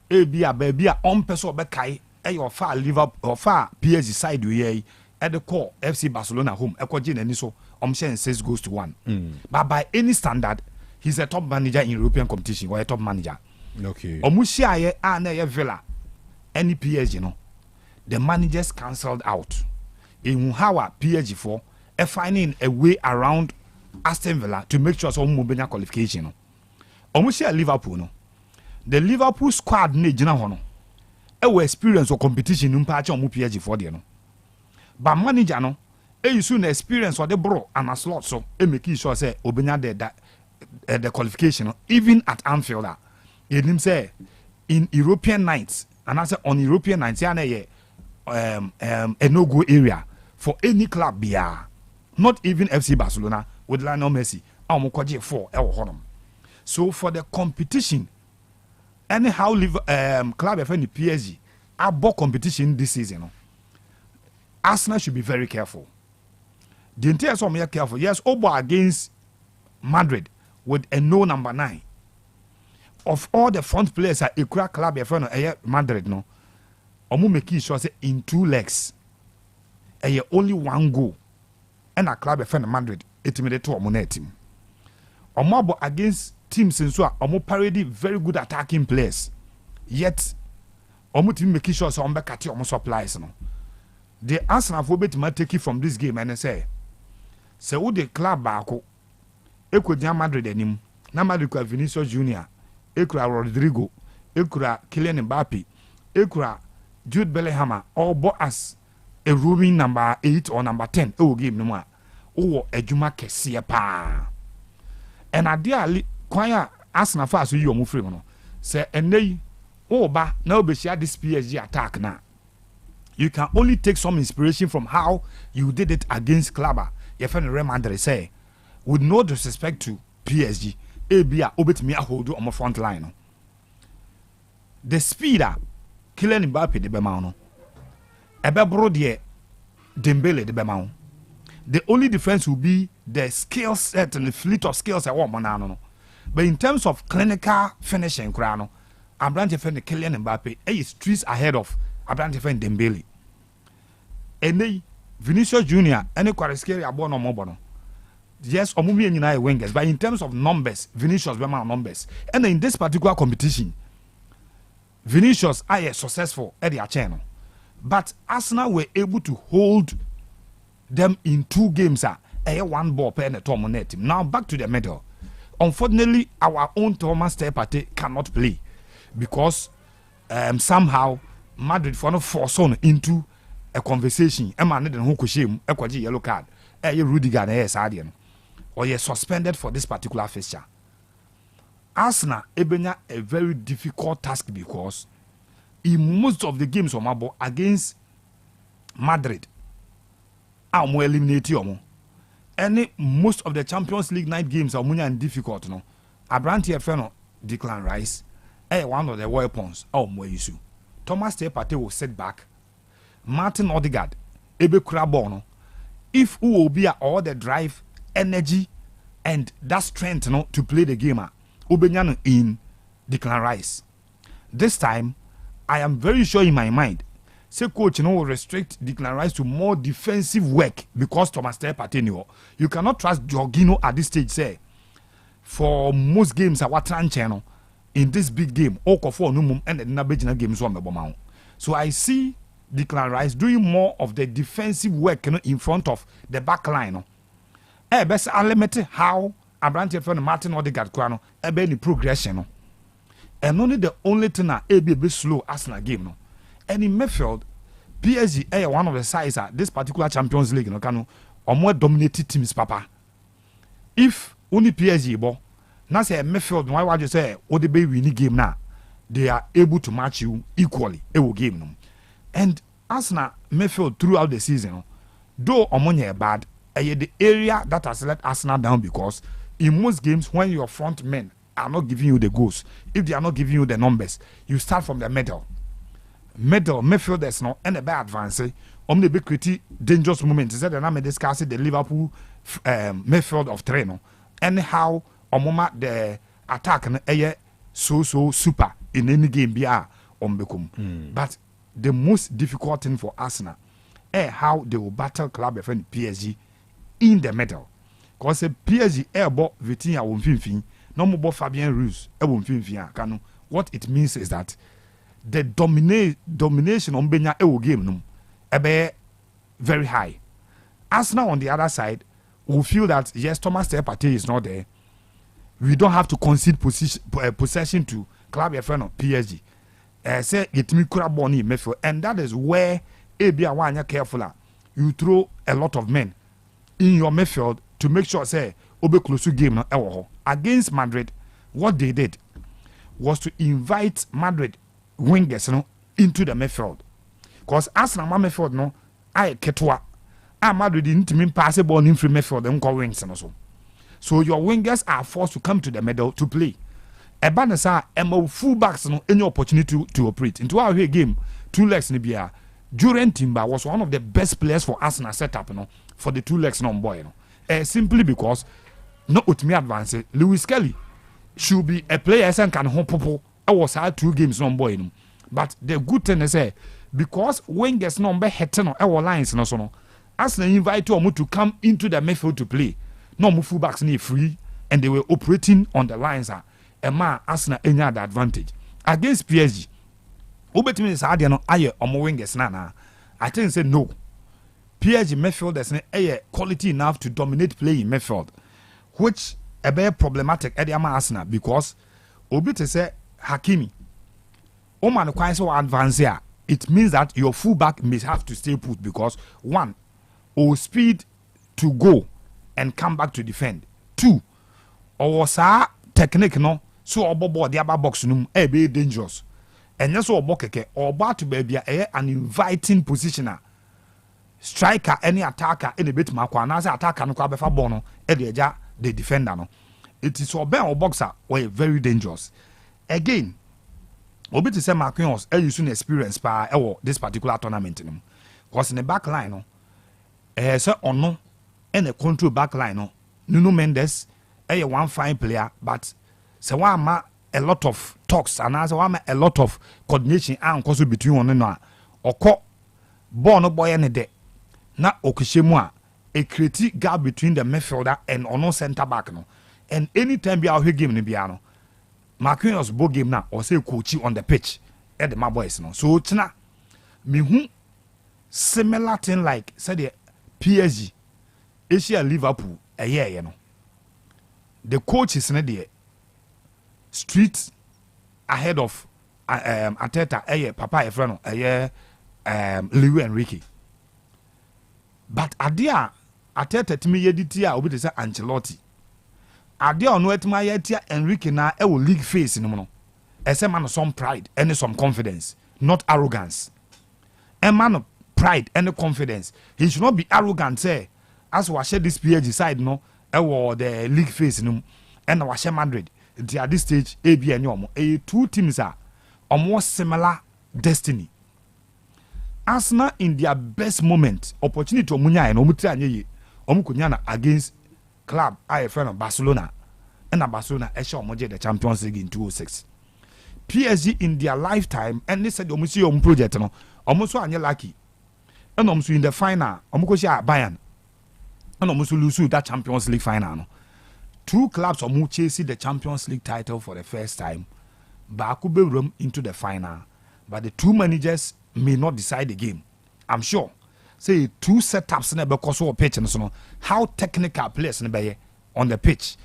F: baby on person be kai your far Liverpool or far PSG side we at the core FC Barcelona home ekoje nani so 6-1. But by any standard he's a top manager in European competition or a top manager.
A: Okay.
F: Omushia na Villa any PSG no. The managers cancelled out. In how PSG for finding a way around Aston Villa to make sure some mobile qualification no. Omushia Liverpool no. The Liverpool squad ne jina ho no. E experience or competition mpa cha omu PSG for there no. But manager no you soon experience or the bro and a slot so e make sure say obenya the qualification even at Anfield him say in European nights and I say on European nights a no-go area for any club bia, not even FC Barcelona with Lionel Messi amokoje 4 honum. So for the competition anyhow club of any PSG abo competition this season Arsenal should be very careful. The entire some are careful. Yes, Obo against Madrid with a no number 9. Of all the front players at Ikra club Madrid no. Omu make sure say in 2 legs. Only 1 goal. And a club Madrid intimidate to Omu team. Omu against teams in so Omu parody very good attacking players. Yet Omu team make sure say Omu kati Omu supplies no. The Arsenal for bet might take it from this game and say who the club bako ekodi Madrid enim na Madrid kwa Vinicius Junior ekura Rodrigo ekura Kylian Mbappe ekura Jude Bellingham all bo as a roaming number 8 or number 10 e game no ma o ejuma kese pa and ideally kwanya Arsenal fa so yi omo free no say enei oba na obeshia this PSG attack na you can only take some inspiration from how you did it against Clubber. Your friend Real Madrid say, with no disrespect to PSG, ABA obetimi hold on my front line. No. The speeder, Kylian Mbappe de bema no. Ebe bro de Dembele de bema. The only difference will be the skill set and the fleet of skills I want no. But in terms of clinical finishing, Krano, Abrante friend Kylian Mbappe is streets ahead of Abrante friend Dembele. Ene Vinicius Junior any Quarescari abo no mobo. Yes, omumi nyina wingers, but in terms of numbers, Vinicius be man numbers. And in this particular competition, Vinicius are successful at their channel. But Arsenal were able to hold them in 2 games one ball per net team. Now back to the middle. Unfortunately, our own Thomas Partey cannot play because somehow Madrid for no force on into a conversation. Emma need who could shame a yellow card. Rudiger and or you're suspended for this particular fixture. Arsenal ebenya a very difficult task because in most of the games on my ball against Madrid, I'm eliminate any most of the Champions League night games are munya and difficult no. Abrante Feno Declan Rice one of the weapons issue. Thomas Partey will sit back. Martin Odegaard ebe Krabono. If who will be all the drive, energy, and that strength to play the game Obenyano in Declan Rice. This time, I am very sure in my mind, say coach will restrict Declan Rice to more defensive work because Thomas Partey. You cannot trust Jorginho at this stage. Say for most games, our channel in this big game, Okafor Numum and the Nabejina games on the bomb. So I see Declan Rice doing more of the defensive work in front of the back line. Best unlimited how Abrante from Martin Odegaard kwano any progression. And only the only thing that be slow Arsenal game no. And in midfield, PSG one of the sides this particular Champions League Kanu or more dominated teams papa. If only PSG bo now say midfield why would you say what the baby win game now they are able to match you equally game no. And Arsenal midfield throughout the season, though Omonia bad, the area that has let Arsenal down because in most games when your front men are not giving you the goals, if they are not giving you the numbers, you start from the middle. Midfielders no and a bad advance. The big pretty dangerous moment is that I'm discussing the Liverpool midfield of Treno and how the attack so super in any game be but the most difficult thing for Arsenal how they will battle club friend PSG in the middle. Because the PSG bought Vitinha Wumfinfin, no more Fabien Ruiz, Kanu. What it means is that the domination on Benya game very high. Arsenal on the other side will feel that yes, Thomas Partey is not there. We don't have to concede possession to club friend of PSG. Say it me could boni midfield, and that is where ABA one you careful. You throw a lot of men in your midfield to make sure say obe close to game no against Madrid. What they did was to invite Madrid wingers into the midfield, because Arsenal midfield no I ketwa Madrid didn't mean pass the ball in free midfield and call wings and so your wingers are forced to come to the middle to play. Ebanesa emo fullbacks no any opportunity to operate into our game 2 legs ni bia. During Timber was one of the best players for Arsenal setup for the 2 legs no boy simply because no utmi advance Lewis Kelly should be a player and can hopopo was had 2 games no boy but the good thing is because wingers no be hitting on our lines no so no Arsenal invite them to come into the midfield to play. No more fullbacks ni free and they were operating on the lines Arsenal any other advantage against PSG. Ubetimi is hard no aye omo wingers na. I think say no. PSG midfielders na quality enough to dominate play in midfield, which a very problematic at the Arsenal because obi to say Hakimi. Oman quite so advance here. It means that your fullback may have to stay put because 1, speed to go and come back to defend. 2, ɔwɔ saa technique no so ɔbɔ the aba box no be dangerous ɛnyɛ so ɔbɔ kɛkɛ ɔbɔ ato baabi a an inviting positioner striker any attacker any bit ma kwa na say attacker no kwa befa ball no e de eja the defender no it is or boxer or very dangerous again obi to say Marquinhos use an experience pa this particular tournament no because in the back line no say ono and a control back line no Nuno Mendes one fine player but say one ma a lot of talks and as one a lot of coordination and also between one and or ball no boy any day na okishemu a create gap between the midfielder and ono center back no and anytime be out here game ni bia no Marquinhos bo game na or say coach on the pitch at the my boys no so china me hu similar thing like say the PSG Asia Liverpool a year you know the coach is not there street ahead of Arteta papa e friend no Luis Enrique but adia Arteta timi yediti a obi te say Ancelotti adia ono etima yetia Enrique na e wo league face no no ese man some pride and some confidence not arrogance a man of pride and confidence he should not be arrogant say as we share this PSG side no e wo the league face no and we share Madrid at this stage AB and yomo two teams are almost similar destiny. Arsenal in their best moment opportunity to munya and omutanye omukunyana against club IFN of Barcelona and Barcelona esha the Champions League in 2006. PSG in their lifetime and they said omusi project no omuso anye lucky and omuso in the final omukoshi Bayern and omuso lose that Champions League final no. Two clubs omu chasing the Champions League title for the first time Bakube room into the final but the two managers may not decide the game. I'm sure. Say two setups na because of pitch and so on. How technical players na on the pitch.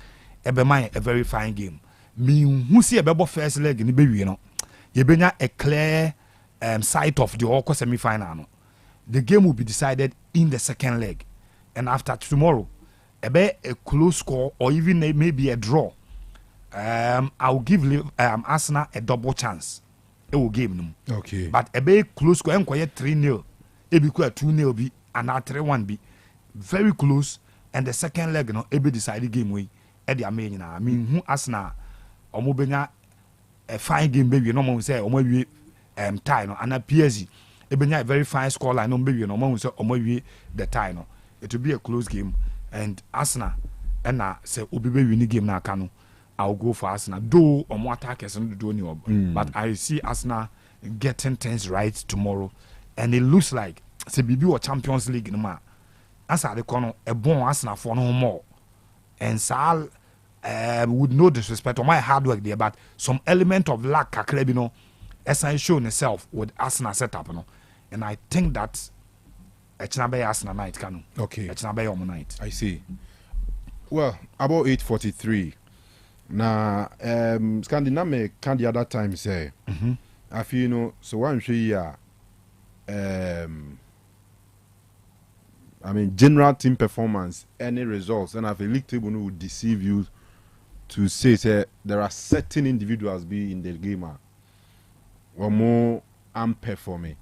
F: A very fine game. Me who see a bebo first leg in the baby, you know. You benya a clear sight of the Oko semi-final. No? The game will be decided in the second leg. And after tomorrow, a close score or even maybe a draw. I'll give Arsenal a double chance. It will game them.
A: Okay.
F: But a big close score and quiet 3-0. It be quite 2-0 be and 3-1 be very close. And the second leg, you know, it be decided game way. Eddie Amen. I mean, who Arsenal or Mobenya a fine game, baby. No one say or maybe tie no and a PSG. It be a very fine score line. No baby. No one say or maybe the tie no. It will be a close game. And Arsenal and say Obi baby ni game na Kanu. I'll go for Arsenal. Though on more attackers and do any but I see Arsenal getting things right tomorrow, and it looks like say BB or Champions League no ma. As I corner a bon Arsenal for no more, and Sal would no disrespect on my hard work there, but some element of luck you know, as I shown itself with Arsenal setup, you know, and I think that it's not by Arsenal night, Kanu.
A: Okay,
F: it's not by your night.
A: I see. Well, about 8:43. Na Scandinavia can the other time say I feel you know so one year I mean general team performance any results and I feel league table would deceive you to say there are certain individuals be in the game or more unperforming.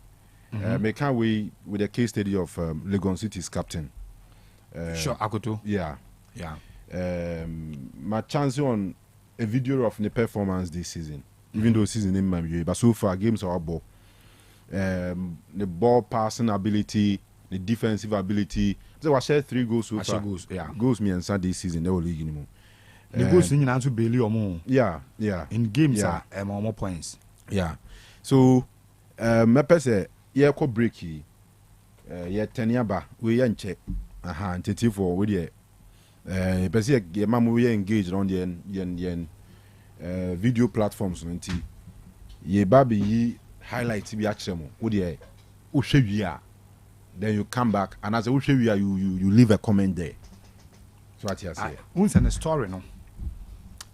A: Me can't wait with the case study of Legon City's captain
F: Sure Akoto.
A: Yeah my chance on a video of the performance this season, even though season in my view, but so far games are ball. The ball passing ability, the defensive ability. So I shared 3 goals so far. Goals me and Sunday season they will league anymore.
F: The goals in to Bailey or more.
A: Yeah.
F: In games are more points.
A: Yeah. So my person yeah ko breaky. Yeah 10 year ba we yan check. And tete for with the person your mama we engaged on the video platforms nti ye baby yi highlight bi akyere mo wo de wo hwe wi then you come back and as a wo hwe wi you leave a comment there. So what you say
F: once in a story no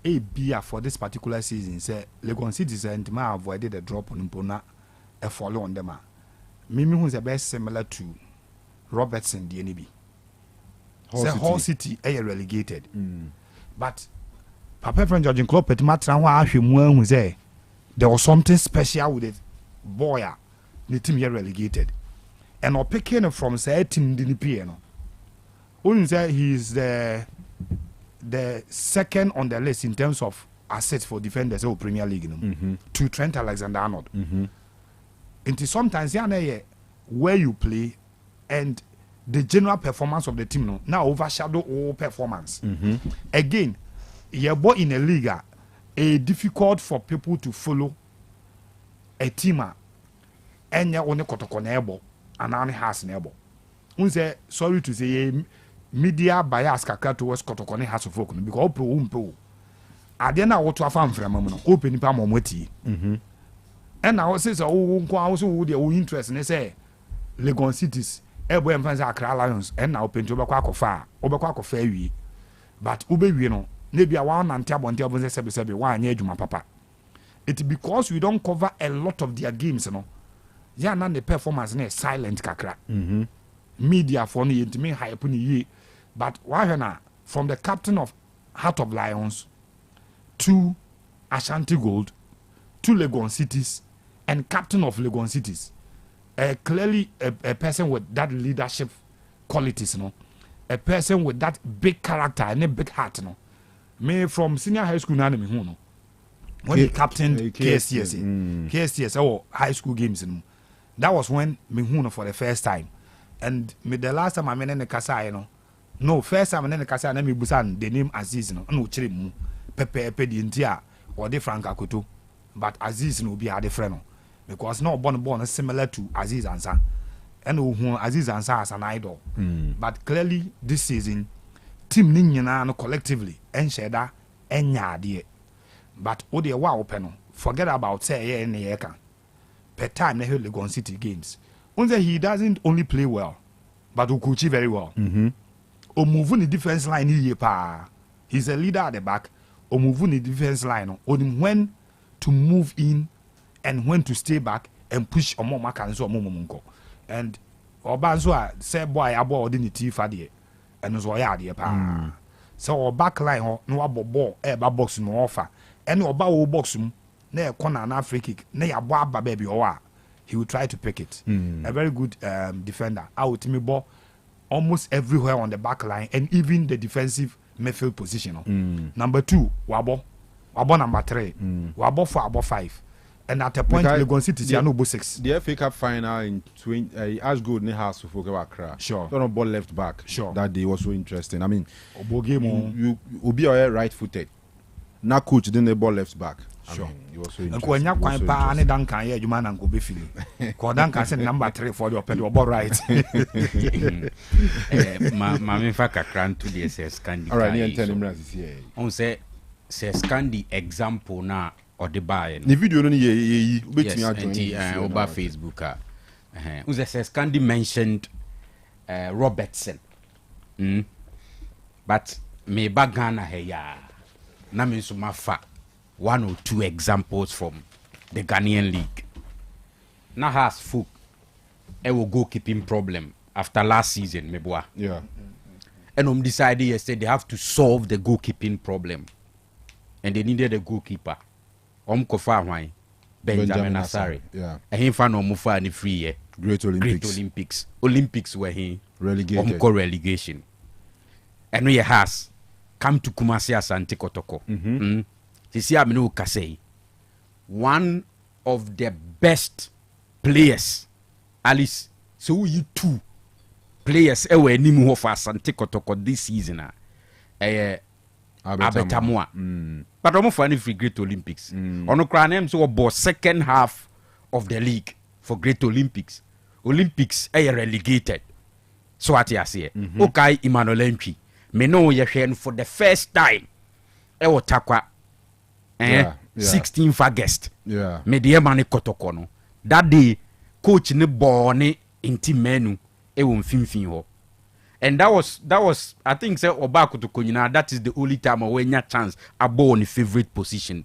F: a beer for this particular season say Legon City and ma avoided a drop on Mpona a follow on them mimi who's the best similar to Robertson the NB. The whole city are relegated. But Papa friend George Klopp at Matra who say there was something special with the boy the team here relegated. And or picking from say team didn't piano. Only say he is the second on the list in terms of assets for defenders of Premier League to Trent Alexander-Arnold. Until sometimes where you play and the general performance of the team now overshadow all performance. Again, you're born in a league, a difficult for people to follow a team and you're only kotokonebo and only has nebo. Unse sorry to say media bias kakra towards kotokone has of folk because open adena what to afam from open pa momoti. And now says also the interest and say Legon cities ebo em fancy Accra Lions and now open to obekwa fair wi but ube wi no na bia one nante abonte abonse sebe one anya adwuma papa. It because we don't cover a lot of their games no ya na the performance na silent kakra. Media for no yentimi hype ni ye but why na from the captain of Heart of Lions to Ashanti Gold to Legon Cities and captain of Legon Cities, clearly a person with that leadership qualities, a person with that big character and a big heart, me from senior high school when he captained KSTS high school games, that was when me for the first time, and me the last time I met in the Kasa, first time I in the Kasa, me busan the name Aziz, no chirimu, Pepe the India or the Frank Akoto, but Aziz no be a different. Because no born similar to Aziz Ansah, and who Aziz Ansah as an idol. But clearly this season, team Ninyana collectively and Sheda and Yadi. But Odi wow panel, forget about say and Yeka. Per time they heard Legon City games. Only he doesn't only play well, but Ukuchi very well. O move in the defense line he's a leader at the back, or move in the defense line, only when to move in and when to stay back and push on more and so momonko. And Obanzo say boy abo ordinity fadie and so yadi pa. So our back line no abo ball box no offer. And oba wo box na corner na free kick na ya bo aba baby owa. He will try to pick it. A very good defender. Out me ball almost everywhere on the back line and even the defensive midfield position. Number 2, wabo number 3, wabo 4, wabo 5. And at a point, Legon City is no 6.
A: The FA Cup final in Ashgold ne has to focus Accra.
F: Sure.
A: Don't know ball left back.
F: Sure.
A: That day was so interesting. I mean, you be right footed. Now coach didn't the ball left back.
F: Sure.
A: I mean, it was so interesting.
F: And when you quite pa ne dan kan ye you man go be feeling. Ko dan kan say number 3 for the ball right.
E: Ma me fa kakran to the SS Scandi.
A: All right, you tell him is here.
E: On say Scandi example na or the buy.
A: The video no ye
E: yes, over Facebook. Who's a Scandi mentioned Robertson. But me bagana heya. Na me so mafa 1 or 2 examples from the Ghanaian league. Na has folk a goalkeeping problem after last season, me boy.
A: Yeah.
E: And decided yesterday they have to solve the goalkeeping problem. And they needed a goalkeeper. Kofa why Benjamin Asare.
A: Yeah.
E: And he found Mufa and free year.
A: Great Olympics.
E: Olympics where he
A: relegated.
E: Relegation. And we has come to Kumasi Asante Kotoko. One of the best players, Alice. So you 2 players ever nimu for Asante Kotoko this season. Abetamwa. But I'm for any free Great Olympics. Ono kranem so about second half of the league for Great Olympics. Olympics relegated. So what you say? Okay, Emmanuel Entry. Me know you for the first time. Takwa 16th August.
A: Yeah.
E: Me the mani Kotoko no. That day coach ne born inti menu finfin ho. And that was I think say Obako to Konyina, that is the only time when you chance abo on favorite position.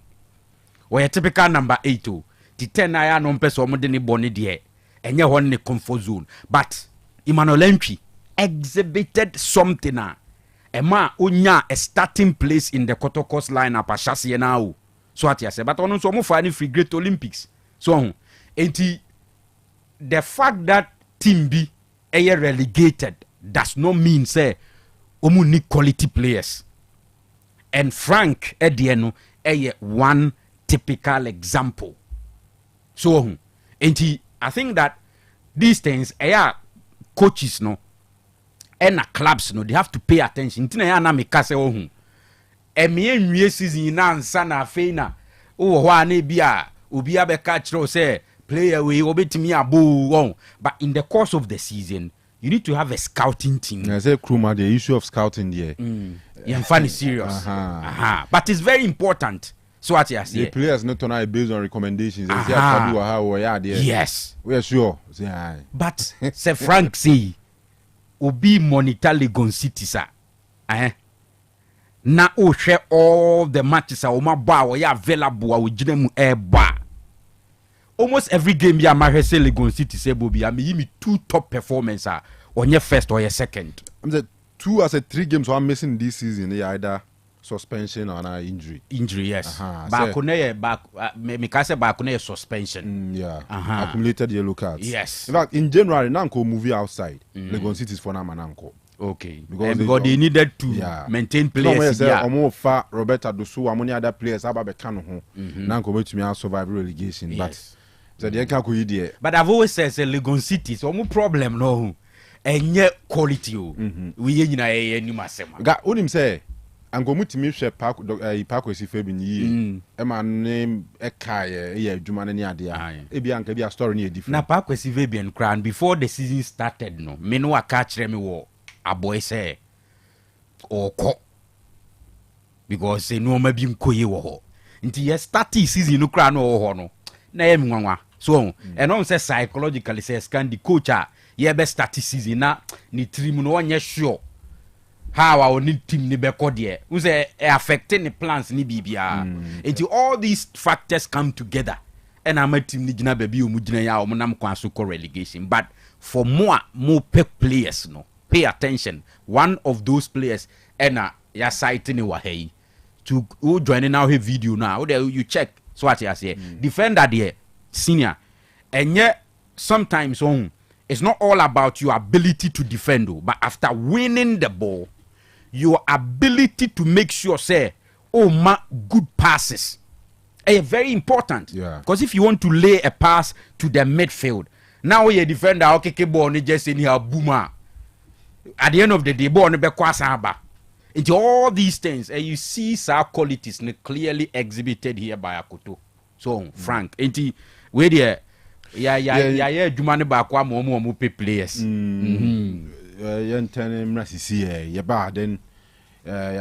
E: Or a typical number 8 the 10 I no person omode boni there. And you in the comfort zone. But Emmanuel Entry exhibited something Emma unya a starting place in the Kotoko's lineup ashasi now. So at yase, but on so mo for any free Great Olympics. So the fact that team B are relegated does not mean say omu need quality players. And Frank Edieno one typical example. So I think that these things coaches no and clubs no, they have to pay attention. Tina ya na meka se ohun. Emie nwie season na ansa na afei na wo ho ana bia obi abeka kire say player we obetimi abo. But in the course of the season, you need to have a scouting team.
A: I say Kruma, the issue of scouting there.
E: Yeah, funny serious. But it's very important. So what you say?
A: The players not on based on recommendations. They say how
E: yes.
A: We are sure.
E: But say Frank say obi monitor Legon City sa. Na o share all the matches o ma ba o ya available o gina mu ba. Almost every game ya ma say Legon City say Bobby I me 2 top performers on your first or your second.
A: I'm the 2 as a 3 games so I'm missing this season either suspension or injury.
E: Injury, yes. Me can say back suspension.
A: Accumulated yellow cards.
E: Yes.
A: In fact, in January, Nanko movie outside. Legon City is for Nanko.
E: Okay. Because they needed to maintain players.
A: Omo Roberta Dosu, among other players, Ababe Kanu. Nanko wait to me survive relegation.
E: Yes.
A: But
E: I've always said Legon City is no problem no. And yet quality. We ain't any masema.
A: Got what him say. I'm going to meet Park Parkway Febin. Emma name Ekaya, Juman and Yadia. Ebianca be a story near different.
E: Na Parkway Fabian Crown before the season started. No, me no catch them a boy say or co because say no maybe koye wo. Until you start season no crown or no. Na em so and on say psychologically say scan the coach ye be start season na ni team no one sure. How our need team ni beko there who say affecting the plans ni bibia until all these factors come together and I'm a team ni gina baby o mugina ya o nam kwan so relegation. But for more players no pay attention. One of those players and ya site ni wa hey to who joining now here video now there you check so what you say defender there senior and yet sometimes it's not all about your ability to defend but after winning the ball your ability to make sure say good passes very important because if you want to lay a pass to the midfield now your defender okay ball just anyhow boomer at the end of the day ball be kwasa into all these things and you see our qualities clearly exhibited here by Akoto. So Frank enti we there Jumane ba kwa mo pay players.
A: Then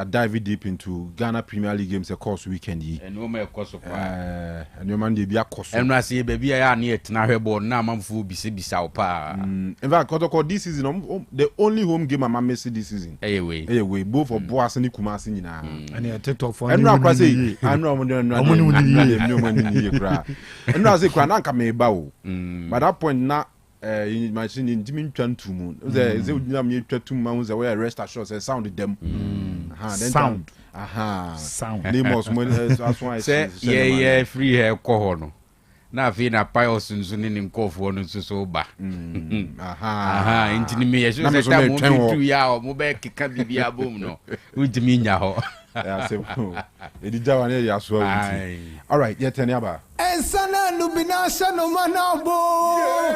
A: dive deep into Ghana Premier League games across weekend.
E: And no more course of
A: and your man be a course.
E: And I say baby I near to board now man fu bisa pa.
A: In fact, this season the only home game I'm missing this season. Anyway, both for Boas and Kumasi na.
F: And TikTok for
A: and now say I know and now say Kwananka me bao. By that point now in my sin in Jimmy Chantum, there's a months away, rest assured, sound them.
F: Sound.
A: Sound. That's why I
E: say, free hair corner. Now, if you're pious and soon in cough one is so bad. Intimidation. I'm going to 2 hours, mobile can be a boom. No, with me now.
A: All right, yet Tanyaba.
I: And Sana Lubinasha no manabo.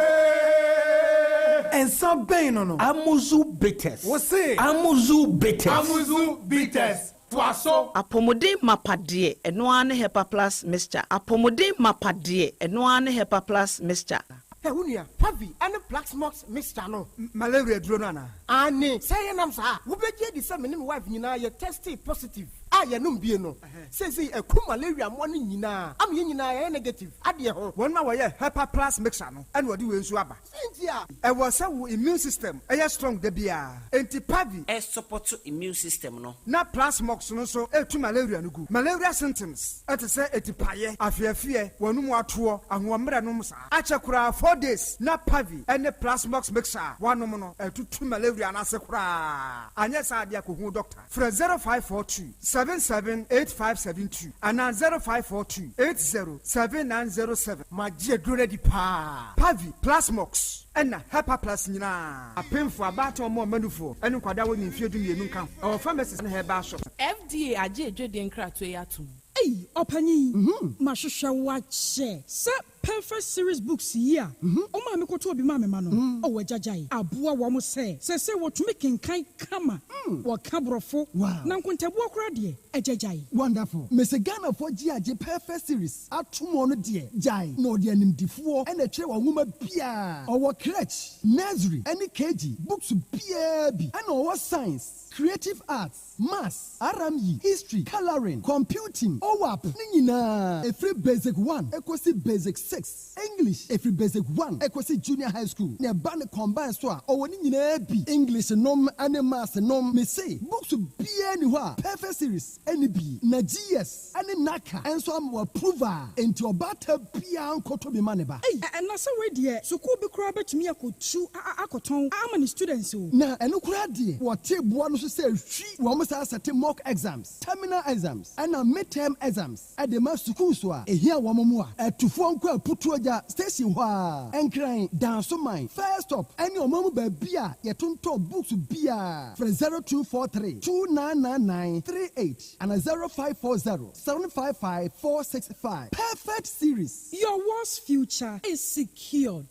I: And some pain no.
J: Amuzu bitters.
I: What's it?
J: Amuzu bitters.
I: Amuzu bitters. Twaso.
K: Apomode mapadie enoane hepa plus mixture. Apomode mapadie enoane hepa plus mixture.
I: Hey, unia, Pavi, and the black smokes mixture no. Malaria dronana. Ani, say nam sa. Ubeje di sa minim wife nyina ye tested positive. ye no mbie no say eku malaria mo no nyina am ye nyina ye negative ade ho
B: won ma wo ye Hepa Plus mixer no ene wo de we nsu aba
I: sentia
B: e wo say wo immune system e strong de bia enti pavi
L: e support immune system no
B: na plasmox no so etu malaria no gu malaria symptoms et say etipaye afiafie wonu mu ato ahomre no msa achekura 4 days na pavi ene plasmox mixer wanom no etutu malaria na se kura anye sa dia ko hu doctor fra 0542 778572 ana 0542 807907
I: magie dure di pa
B: pavi plasmox ena Hepa Plus nyina apemfo abato mo manufo ene kwada woni mfie dumienu nka o pharmacies na heba shop
M: FDA aje edwede nkrato yatum
N: Hey, opanyi. Mashusha wache. Se perfect series books here. Oma me koto obi ma me ma no. O wajajai. Aboa wa mo se. Se wo tumi kenkan kama. Wo kabrofo. Na nkontabu akura de. Ejajai.
O: Wonderful. Mese Ghana for GAJ perfect series. Atumo no de. Jai. No de animdifo. Ene tre wa nwoma bia. Owo crèche, nursery, any KG. Books bia bi. Ene owo science, creative arts, maths, RME, history, coloring, computing. OWAP nina every basic 1 equals basic 6 English every basic 1 equals junior high school ne ban combine so a owoni nyina bi English nom and maths nom me say books be anywhere perfect series any bi na GS any naka enso am approval into obata bia nkoto be maneba
N: and na say we there so ko be kura betumi akotu akoton amani students o
O: na eno kura de what table no so say hwi wo mo say set mock exams terminal exams and midterm exams at the master school so a here womamu a tufo nko aputuoja station ho a enkran danso mine first stop any omamu ba bia ye tonto books bia for 0243 299938 and 0540 755 465 perfect series.
N: Your world's future is secured.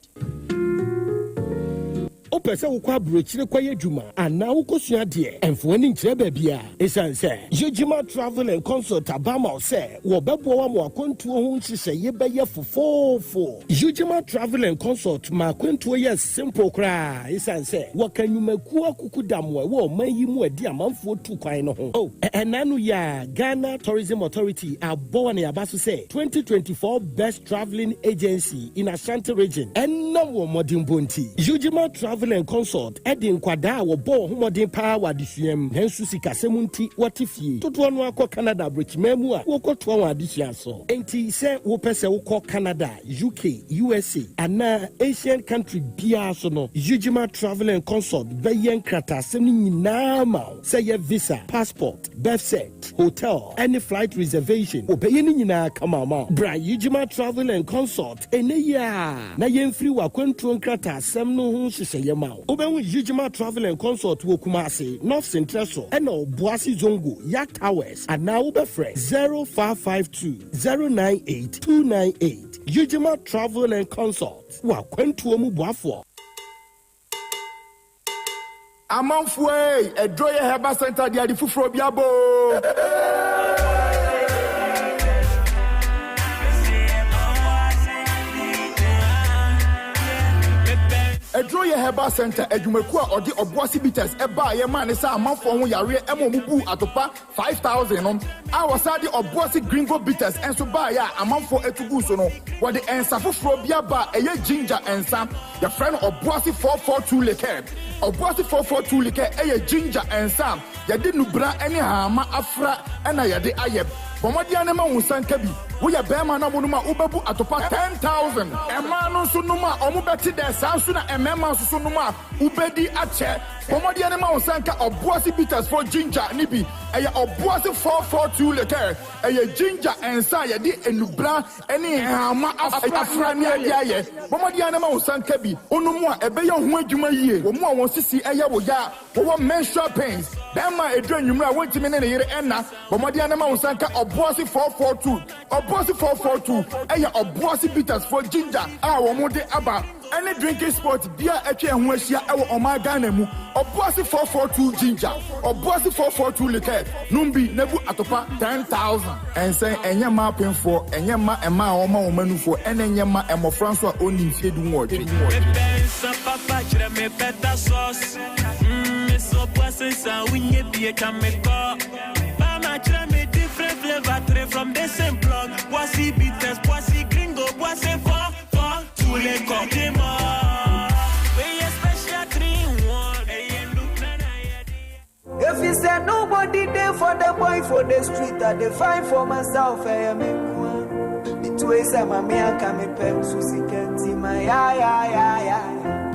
J: Opese ukwa brochire kwa yedwuma ana ukosua de emfoni nkyere babia esanse Yujima Travel and Consult abama se wo bebo wa mo akontuo ho nhihye ye beye fofofo Yujima Travel and Consult ma akontuo ye simple kra esanse wo kanyumaku akukudamwe wo manyi mu adi amanfo tu kwan no ho enanu ya Ghana Tourism Authority abowa na yabaso se 2024 best traveling agency in Ashanti region enna wo modern bonti Yujima Travel and Consult Edin Kwada wo bo homodin pa wadisuam hensu sikasemunti watifie toto no akọ Canada brichmemu a wo koto wa adisia so enti se wo pese wo kọ Canada UK USA ana Asian country bia so no Yujima Travel and Consult beyen krata sem nyina ma say your visa passport birth cert hotel any flight reservation wo beyen nyina kama ma bra Yujima Travel and Consult eneya na yemfiri wa kwantuo krata sem no ho hyehyɛ Oben Yujima Travel and Consult wo Kumasi North Central so eno Boasi Zongo Yak Towers and now ube fresh 0552 098 298 Yujima Travel and Consult wa kwentu omu boafo
P: Amanfwe Edroye Herbal Center dia di fufuro biabo Edroye Herbal Center Ejumeku a odi Obuasi bitters eba ye man sa amanfo ho yare emomubu atopa 5000 no a wasadi Obuasi gringo bitters enso ba ya amanfo etugu so no wo de ensafofro bia ba eye ginger ensa your friend Obuasi 442 liquor Obuasi 442 liquor eye ginger ensa ye de nubra ene hama afra ena ye de ayeb Bomodia ne ma unsanka bi wo ye bema na mo no ma ubebu atopa 10000 ema no so no ma omo beti de sanso na emema so no ma ubedi ache Bomodia ne ma unsanka Obuasi bitters for ginger ni bi eye Obuasi 442 liquor eye ginger ensa ye di enubra ene hama afra ni aye Bomodia ne ma unsanka bi onu mu a ebe ye ho adwuma yie wo mu a won sisi eye wo ya wo menstrual pains bema edru nwumra wontimi ne yere enna Bomodia ne ma unsanka Obuasi 442 Obuasi 442 eye Obuasi bitters for ginger a wo mode aba any drinking sport bia etwe ho ahia e wo omaga na mu Obuasi 442 ginger Obuasi 442 liquor numbi nebu atopa 10000 ensen enyema penfo enyema ema o ma o manufo enyema emofranso a oni fiedu nwotwe
Q: papa chire me beta sauce so Obuasi sa winye bie kameko mama chire me different flavor, three from the same plug. Boissy bitters, boissy gringo, boissy fort, tous les compliments. We a special 3-in-1.
R: If you say nobody there for the boy for the street, I define for myself, I am the two ways I'm a man, come a pen, Susie can't see my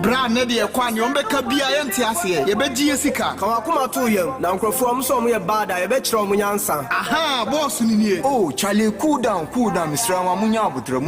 S: Bra nedi e kwani ombeka bia ye ntiase ye beji esika
I: kawakuma to yem na nkrofo am so mo ye bada ye be kire mo nyansa
S: aha boss ni nie
T: oh Charlie cool down Mr. Munya abutre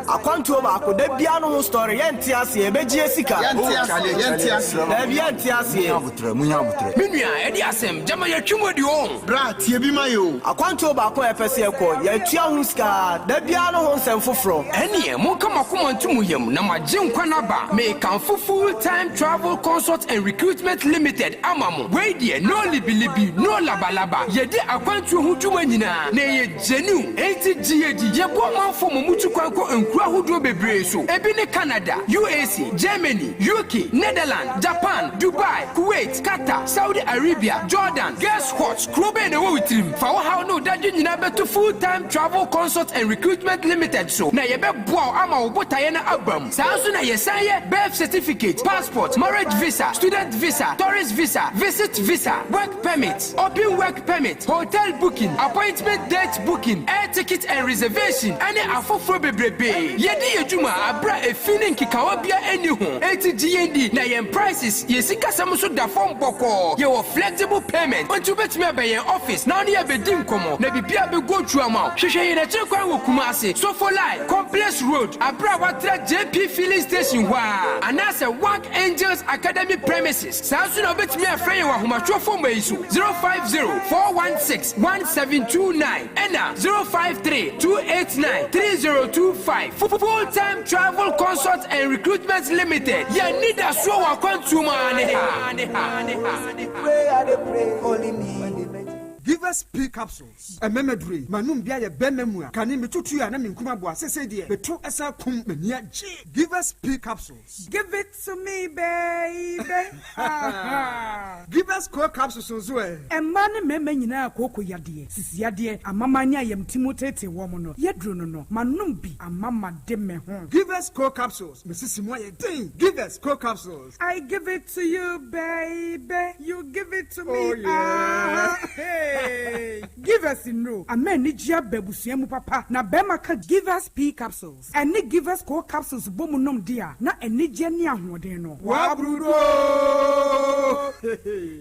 I: akwanto ba ko da bia no ho story ye ntiase ye beji esika
S: ye ntiase
I: da bia ntiase
T: munya abutre
S: menua e di asem jama ye twimodi o bra tie bi ma yo
I: akwanto ba ko e pese e ko ye tua ho ska da bia no ho nsem foforo
S: ene mo kama koma ntumu yem na magye nkwa na ba me kan Full-time Travel Consult and Recruitment Limited Amamo. Wait there, no libi, no labalaba. Yedi akwantu hu dwuma nyina. Na ye genu 80 GAD. Ye bo man for mutu kwanko nkura hudo bebre so. Ebi ne Canada, UAC, Germany, UK, Netherlands, Japan, Dubai, Kuwait, Qatar, Saudi Arabia, Jordan. Guess what? Krobe ne wo witrim. Fa wo how no dadwe nyina beto Full-time Travel Consult and Recruitment Limited so. Na ye be boa ama wo botaye na abam. Sa so na ye san ye birth certificate, passport, marriage visa, student visa, tourist visa, visit visa, work permit, open work permit, hotel booking, appointment date booking, air ticket and reservation. Any afofro bebrebe. Yedi yejuma abra e feeling kikawabia anyho. 80 GND na yen prices. Yesika samuso da form boko. Ye wo flexible payment. Ontu betime abayen office. Na oni abedim komo. Na bibia be go through amount. Hwehwe ye na chekwan wo Kumasi. So for life, Complex Road, abra watra JP filling station wa. Anase Work Angels Academy premises. Samson obet me a friend wa humatro for me 050-416-1729 and 053-289-3025. Full-time Travel Consult and Recruitment Limited. Ya need a so wa kwantuma
I: pray holy me.
B: Give us P capsules. A memedry. Manum bia ye benmua. Kani mitutu ya na minkuma bua sese die. Beto esa kum menia G. Give us P capsules.
N: Give it to me, baby.
B: Give us core capsules onzo.
N: Emane meme nyina akoko yade. Sisi yade amamanya yem timotete wo no. Yedro no. Manum bi amama de me ho.
B: Give us core capsules. Mesisi mo ye din. Give us core capsules.
N: I give it to you, baby. You give it to me.
B: Oh yeah.
N: Hey. Give us in no. Amen ni jia bebusuamu papa. Na bema ka give us P capsules. Eni give us core capsules bomu nom dia. Na eni jia ni ahoden no.
B: Wa brudo.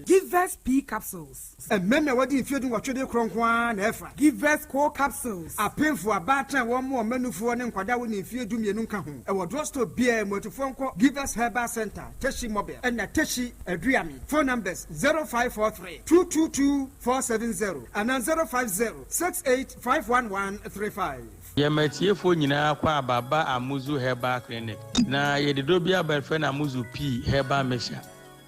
N: Give us P capsules.
B: Ememe wadi ifiedu watwede kronkwan na efa.
N: Give us core capsules.
B: Apemfo abatan wo mo manufo ne nkwada wo ne ifiedu mienu nka ho. E wo drugstore bia motufo nko Give us Herbal Center, Teshi Mobile. And na Teshi Aduami. Phone numbers 0543 222 470 and 050-68-51135.
U: Yemetiefo nyina kwa ababa Amuzu Herbal Clinic. Na yedidobi abalfe na Amuzu P Herbal Mesha.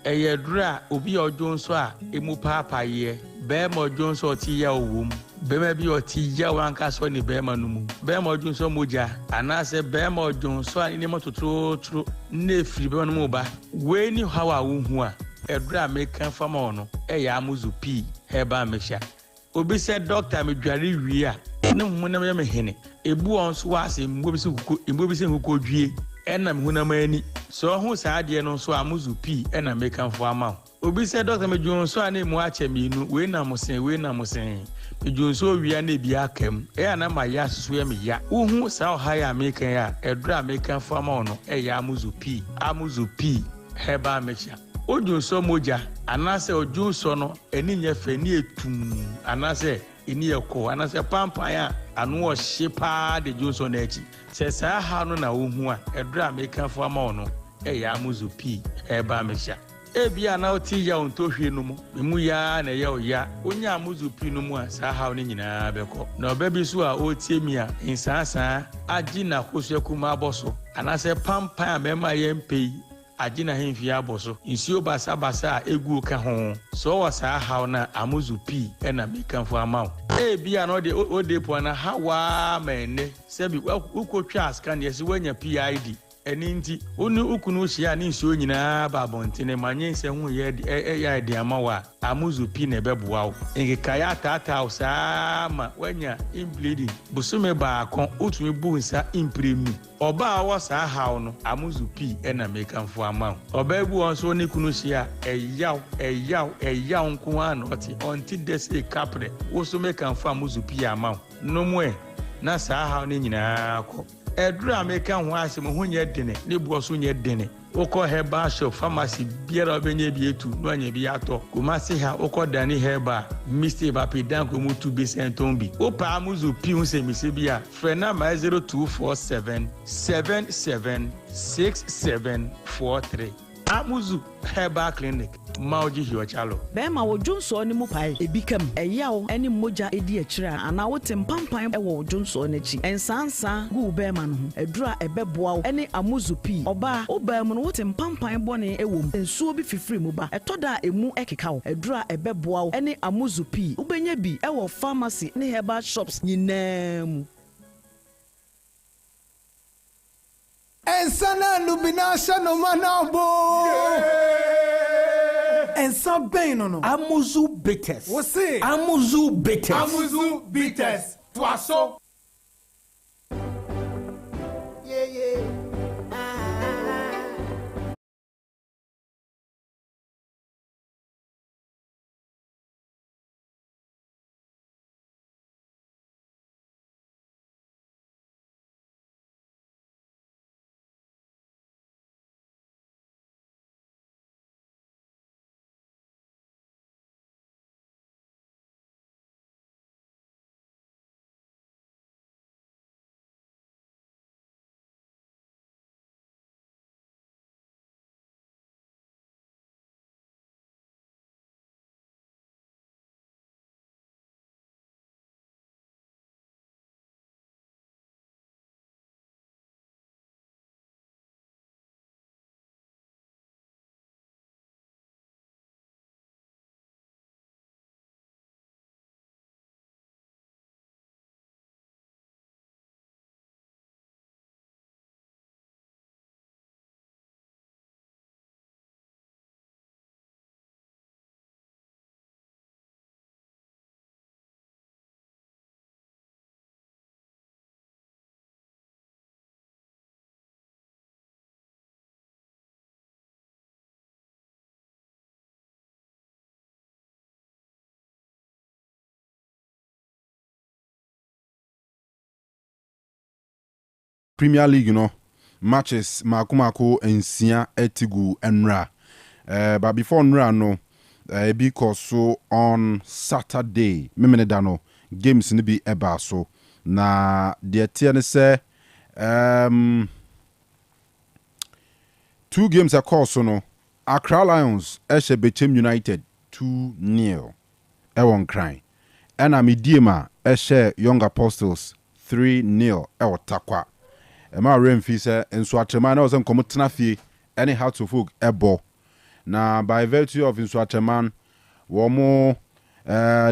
U: Eyedra obi ojo nso a emu papa ye. Bema ojo nso oti ya owum. Bema bi oti ya wanka so ni bema numu. Bema ojo nso moja. Anase bema ojo nso ani motototro na firi bema numu ba. We ni hawa wu a. Edra American farmer ono. Eya Amuzu P Herbal Mesha. Obi said doctor me dware wi a ne hunam ya me hene ebu on so ase mbo bi se huko dwie ena me hunam ani so ho saa de no so Amuzu P ena me kan fo ama obi said doctor me dwon so ana mu ache minu we na mosen me dwon so wi na bi akam na ma ya susu ya me ya uhu saa ha ya American ya edra me kan fo ama ono ya Amuzu P Herbal Mesha. Ojo so moja anase ojo so no eni nya fe ni etum anase eni eko anase pampa ya anu o shepa de jo so na echi se sa ha no na ohu a edra American fo ama ono ya Amuzu P Herbal Mesha. Ebia na oti ya onto hwe no mu ya na ya oya onya Amuzu P no mu a sa ha no nyina beko na obabi so a otie mi a insasa agi na koso kuma aboso anase pampa ya mema yempe ajina hemfi aboso insio basa egu ka ho so wasa haw na Amuzu P na mekanfo amaw bia no de odepo na hawa mene sebi ukotwa scan yesi wanya PID ɛni nti onu ukunu hyia ne nsuo nyinaa ba abɔntene manye nsɛ ho yɛ de ama wa amuzu pi na ɛbɛboa wo nkeka yɛ ataataa wo saa ma wanya bleeding bosome baako wotumi bu nsa impremu ɔba a wɔ saa haw no amuzu pi ɛna mekamfo ama wo ɔbaa bi wɔn so ne kunu hyia ɛyaw nko a na ɔte ɔnti dɛsɛ kapre wo so mekamfo amuzu pi ama wo nomwe na saa haw ne nyinaa kɔ ɛduru a meka ho asɛm ho nyɛ dene ne boɔ so nyɛ dene wokɔ herbal shop pharmacy biara wobɛnya bi etu no anya bi atɔ kumasi ha wokɔ dani herbal mr bapidan ko mu tu bi senton bi wopa amuzu pi hu sɛ mise bi a frɛ na ma 0247 77 6743 amuzu herbal clinic Mauji Hiwachalo.
K: Bema wo Johnson ni mu pai ebikam eyawo eni moja edi akira ana wo tempampan ewo Johnson n'echi ensansa gu bema no edura ebeboa wo eni amuzu pi oba oba mu no wo tempampan bone ewom ensuo bi fifiri mu ba etoda emu ekeka wo edura ebeboa wo eni amuzu pi ubenya bi ewo pharmacy ne herbal shops nyinaa
I: Ensana lubinasha no manabo. Ensa bem no.
J: Amuzu bitters.
I: Você.
J: Amuzu bitters.
I: Amuzu bitters. Poisson. Yeah.
A: Premier League, you know, matches Makumako and Sia Etigu and Ra. But before Nra, no, because so on Saturday, Memenedano games ni bi eba so na the tiene say 2 games are called so no Accra Lions Eshe Bechem United 2-0 Ewon crying and Amidiema Eshe Young Apostles 3-0 Ewo Takwa Ema Remfi se enso atrema na ozem komo tena fie any how to folk ebo na by virtue of enso atreman wo mo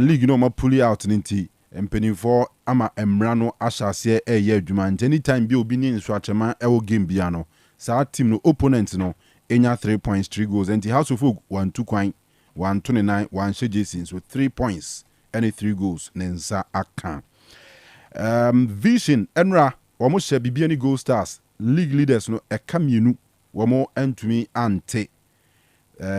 A: league no ma pull out nti empenifo ama emra no ahyase eye adwuma nti anytime bi obi ni enso atreman ewo game bia no sa team no opponent no enya 3 points 3 goals nti how to folk 1-2 kwan 129 1 shejesin so 3 points any 3 goals nensa aka vision enra Wamo she bibiani Gold Stars league leaders no ekamienu wamo entumi ante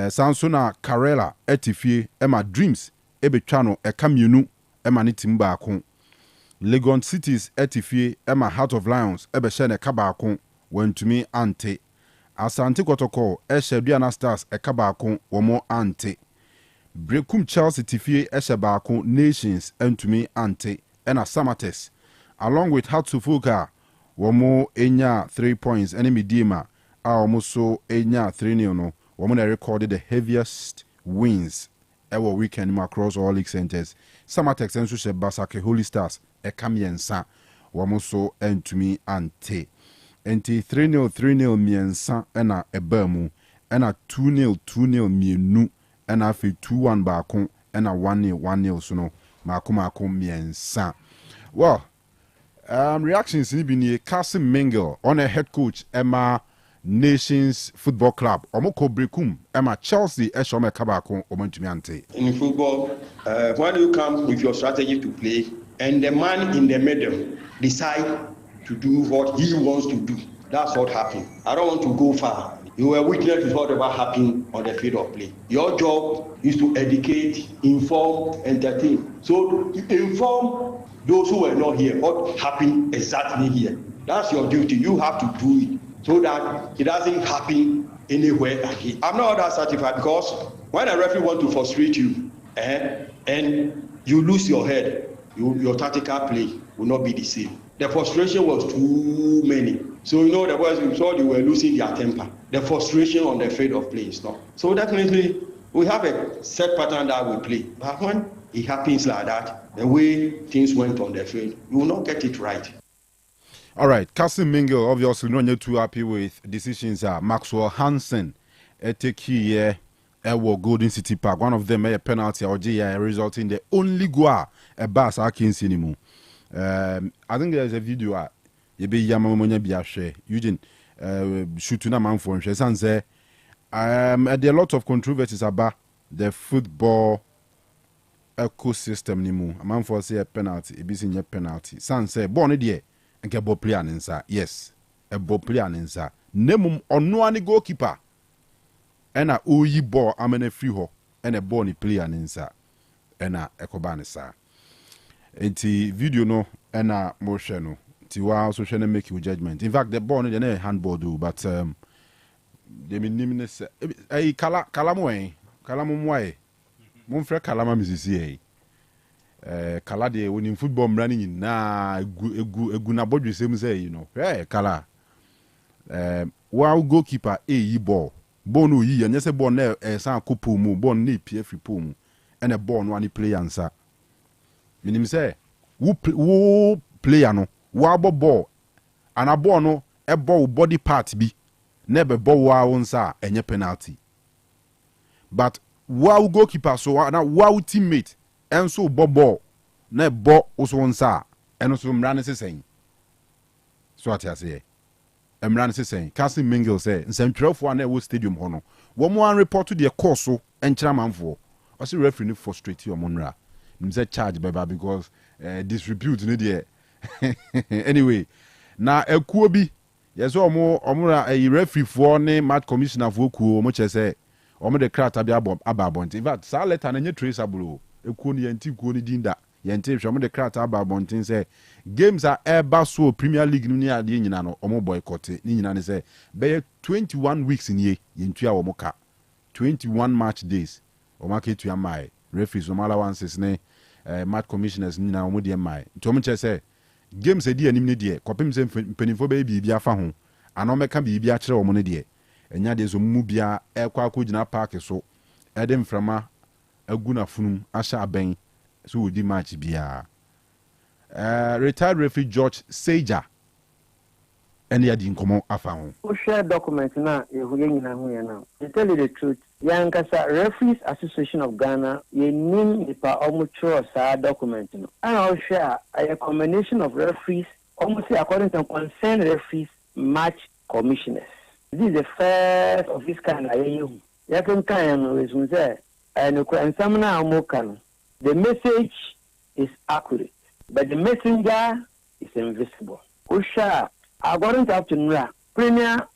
A: Sansona Karela etifie ema Dreams ebetwa no ekamienu ema ne team baako Legon Cities etifie ema Heart of Lions ebehye ne ka baako wantumi ante Asante Kotoko Duana Stars eka baako wamo ante Brekum Chelsea tifie ehye baako Nations entumi ante ena Samates along with Hatsufuka womo enya 3 points enemy Dima womo so enya 3-0 no womo na recorded the heaviest wins ever weekend across all league centers Samatex enso she Basake Holy Stars ekamiensa womo so entumi ante enti 3-0 miensa ena ebamu ena 2-0 mienu ena afi 2-1 baako ena 1-0 so no maako miensa well Reactions in Bini Kasim Mingle on a head coach Emma Nations Football Club. Omoko Brekum Emma Chelsea Eshome Kabako Omontumiante.
C: In football, when you come with your strategy to play, and the man in the middle decide to do what he wants to do, that's what happened. I don't want to go far. You were witness to whatever happened on the field of play. Your job is to educate, inform, entertain. So inform those who were not here what happened exactly here. That's your duty. You have to do it so that it doesn't happen anywhere again. I'm not that certified because when a referee want to frustrate you and you lose your head, your tactical play will not be the same. The frustration was too many. So you know the boys we saw they were losing their temper. The frustration on the field of play is not. So definitely we have a set pattern that we play. But when it happens like that, the way things went on the field, you will not get it right.
A: All right, Kasim Mingle, obviously not too happy with decisions. Maxwell Hansen, take here, Golden City Park. One of them a penalty or resulting in the only goal a bass I can see anymore. I think there's a video. You be Yamamonia Biashe, Eugene, shooting a man for him. There are a lot of controversies about the football ecosystem. Nimu, a man for say a penalty, a busy penalty. San say, born idea. And get ball player inside. Yes, a ball player inside. Nemum on no any goalkeeper. And a oyi ball amene free ho and a ball ni player inside. And a ekobane sa. Enti video no and a motion no. Tiwa also shall make you judgment. In fact, the ball ni a handball do, but they mean nimness. Hey, kalamoe, kalamumwae. Mumfre kalama misisi. Kala de when in football running na egu na bodwe same say you know kala wow goalkeeper ball no yi anya say ball na san kopo mu ball na pie free po mu and a ball no any player ansa minim say wo player no wa ball and a ball no e ball body part bi na be ball wa onsa enye penalty but wow goalkeeper so na wow teammate and so ball na ball also onsa and also mrane se sen so ati ase mrane se sen Kasim Mingle say nsentwerefo na wo stadium hono wo mo an report to the course so enchira manfo o say referee ni frustrate your monra nim say charge baba because disrepute ni there anyway na ekuo bi yes omura referee for ne match commissioner for kuo omo che say omo de krata bi ababont in fact sa letter na nye traceable ekuo ni yanti kuo ni dinda yanti hwe omo de krata ababont say games are eba so Premier League ni ade nyina no omo boycott ni nyina ne say be 21 weeks in ye yentua omo ka 21 match days omo ka etua mai referees omo allowances ne match commissioners ni na omo de mai nti omo che say games edi anim ne de kopem se mpanimfo be bibia fa ho ana omeka bibia kire omo ne de enya de zo mu bia ekwa akogina park so ede mframa aguna funum asha aben so odi match bia retired referee George Seja and ya di nkomo afa ho
V: o share document na ehuye nyina ho ya na to tell you the truth yankasa Referees Association of Ghana ye nim nipa omucho sa document no and o share a combination of referees almost according to concerned referees match commissioners. This is the first of this kind I hear. You can kind of say and some now the message is accurate, but the messenger is invisible. Usha, according to up to Nura, premier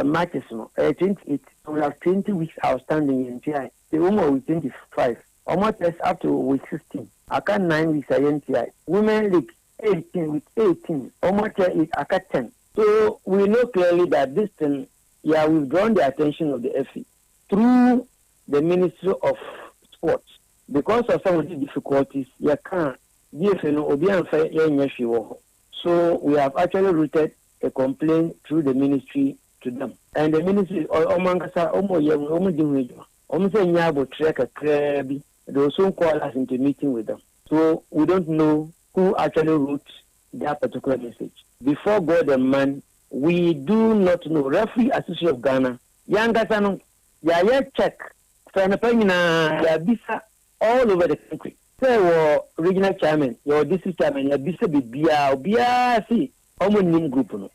V: matches no, I think we have 20 weeks outstanding in TI. The women with 25, almost up to week 16. I got 9 weeks in TI. Women League 18 with 18, almost I got 10. So we know clearly that this thing, we've drawn the attention of the FE through the Ministry of Sports. Because of some of the difficulties, you can't so we have actually routed a complaint through the ministry to them. And the ministry they also call us into meeting with them. So we don't know who actually wrote that particular message. Before God and man, we do not know. Referee Association of Ghana, check, visa all over the country. say regional chairman, your district chairman, your district BIA, see, almost group. No?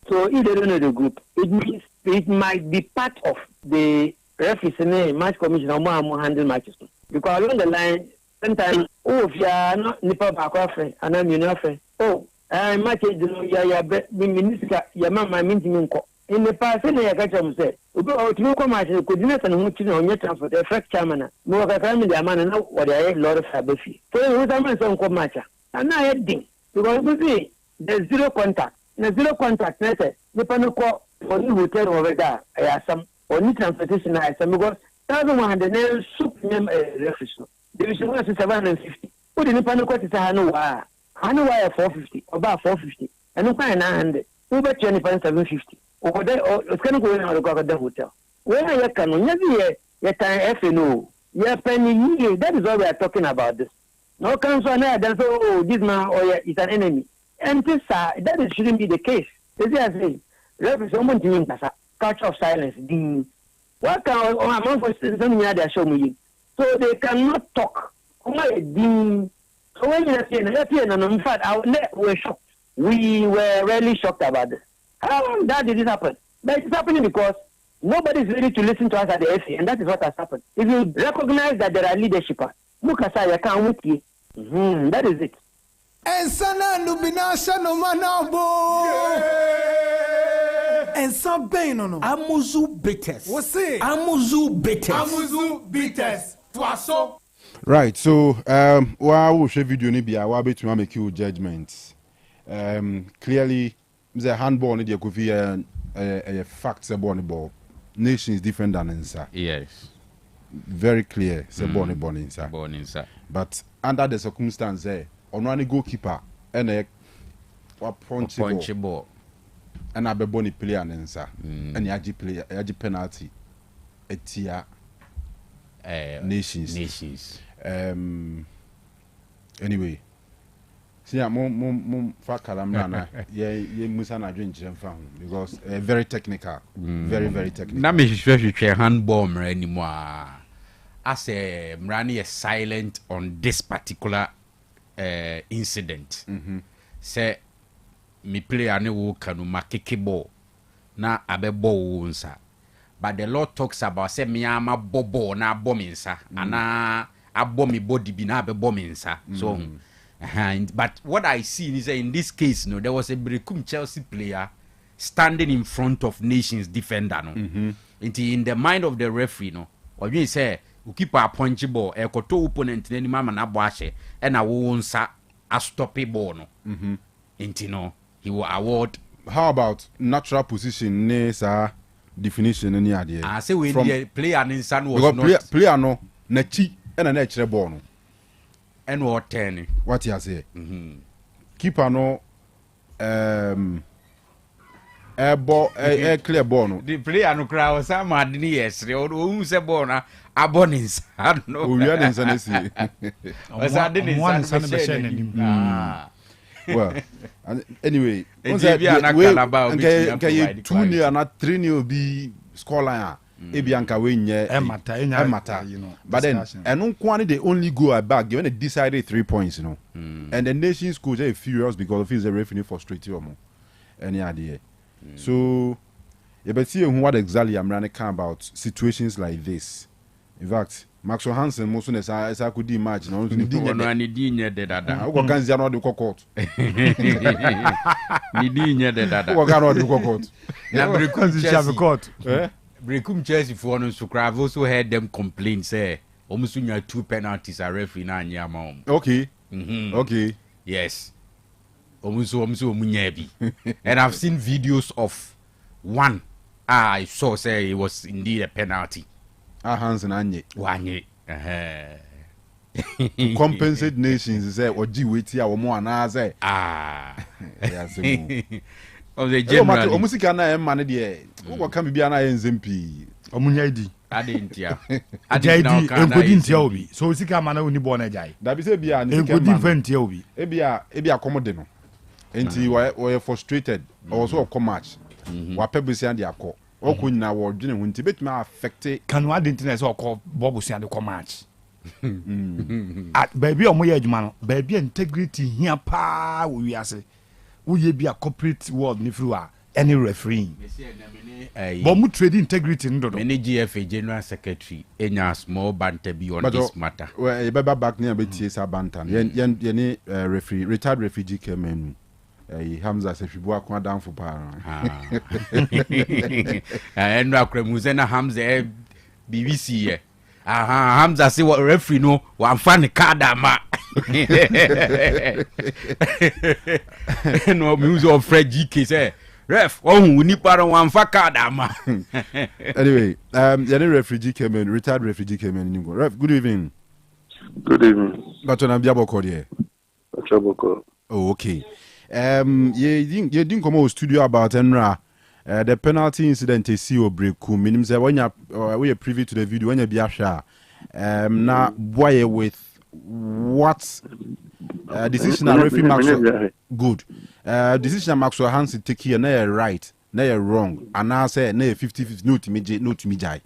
V: So if they don't know the group, it means it might be part of the referees and match commission or more handle matches. Because along the line, sometimes, if you are not Nipa Bakwa and I'm your friend, match minister, your mamma meeting in the past, I catch them say, to come out and could not and on your transfer, the effect chairman, no other family, the man, and what I had lot of Sabafi. So it was a man some come match. And I had thing, because we see there's zero contact. In a zero contact method, the Panuco or you hotel over there, I have some or new transportation, I have some because 1,100 nails soup name reference. Division 1 is 750. Put in the Panuco is a Hanuwa 450, about 450, and no kind 900. Over 750. Over there, it's going to go in out of the hotel. Where are you coming? Your time FNO, your penny, that is what we are talking about this. No comes on there, then so, this man or is an enemy. And this, that shouldn't be the case. This is a reference, someone doing culture of silence. What can among for something they show me? So they cannot talk. So when you're saying, and in fact, we're shocked. We were really shocked about this. How that did it happen? But it's happening because nobody is ready to listen to us at the FA, and that is what has happened. If you recognize that there are leadership, look aside, you can't with you. That is it.
D: And sana nubinasha no manabo. And some pain no.
G: Amuzu bitters.
D: What's it?
G: Amuzu bitters.
D: Amuzu bitters. Twaso.
A: Right, so we'll show video ni bia we betu make you judgments. Clearly the handball ni dey go be a fact say ball. Nation is different than inside.
E: Yes.
A: Very clear say ball inside.
E: Born inside.
A: But under the circumstances on one goalkeeper and a punch ball and a bony player inside and yaji player yaji penalty etia nations anyway see mom fa kalamra na ye musa na dwen fa because very technical very technical
E: na me hwehwehwe handball mra anymore as a mrani is silent on this particular incident. Say me player ne wo Kanu makeke ball na abe ball unsa. But the law talks about say me ama bobo na abominsa ana abomi body bi na abe bominsa. So but what I see is that in this case no there was a Brekum Chelsea player standing in front of Nations defender no. In the mind of the referee no or you say we keep a punchy ball Akoto opponent ni mama na boache and a wonsa a stoppy ball no no he will award.
A: How about natural position ne sa definition any idea
E: I say when the player in san was not
A: player no na chi and na chere ball no
E: and what 10
A: what you say keeper no clear ball no
E: the player no crowd some mad ni yes who say ball na abonins no
A: we are in sanesi well anyway okay 2-0 and 3-0 be scoreline ebianka we nye emata
F: you know
A: but then and they only go back when they decided 3 points you know and the Nations coach are furious because of his referee frustrated or any idea so you better see what exactly I'm running about situations like this. In fact, Maxwell Hansen most of as I could imagine. I
E: go
A: can see another court.
E: Brekum Chelsea for no so I've also heard them complain say almost 2 penalties are referee na anya ma.
A: Okay. Okay.
E: Yes. Almost munyabi. And I've seen videos of one I saw say it was indeed a penalty.
A: Hansen anye.
E: Wanye.
A: Compensate Nations say oji weti a wo mo ana say yes
E: of the general
A: omusika na e ma ne de wo ka bibia na enzempi
F: omunya idi
E: adentia
F: adentia enkodi ntia obi so osika ma na oni bo na jai
A: da bi se bia
F: ni enkodi ntia obi
A: ebia komode no enti we frustrated also come match wa pebisi and akọ okọ nyina wo dwene hu nti betuma affect
F: Kanu adentia so okọ bobo si and come match Baby omo ye adwuma no baby integrity here pa wo wiase wo ye bi a corporate world ni free a any referee but mu trade integrity ndo do
E: many GFA general secretary enya small banter be on this matter
A: well e beba back near betie sa banter ye referee retired refugee came in Hamza se fibu akwa down for pa
E: enu akremu ze na Hamza BBC ye Hamza say what referee no wan fan card ama no music of Fred GK say ref we need para wan fa card ama
A: anyway the refugee came in retired refugee came in ref good evening but on Biaboko there oh okay you didn't come out studio about Enra the penalty incident is see or break meaning say when we are privy to the video when you be sure now boy with what decision referee Maxwell good decision Maxwell Hansi take here na right na wrong and now say na 50-50 no to me jai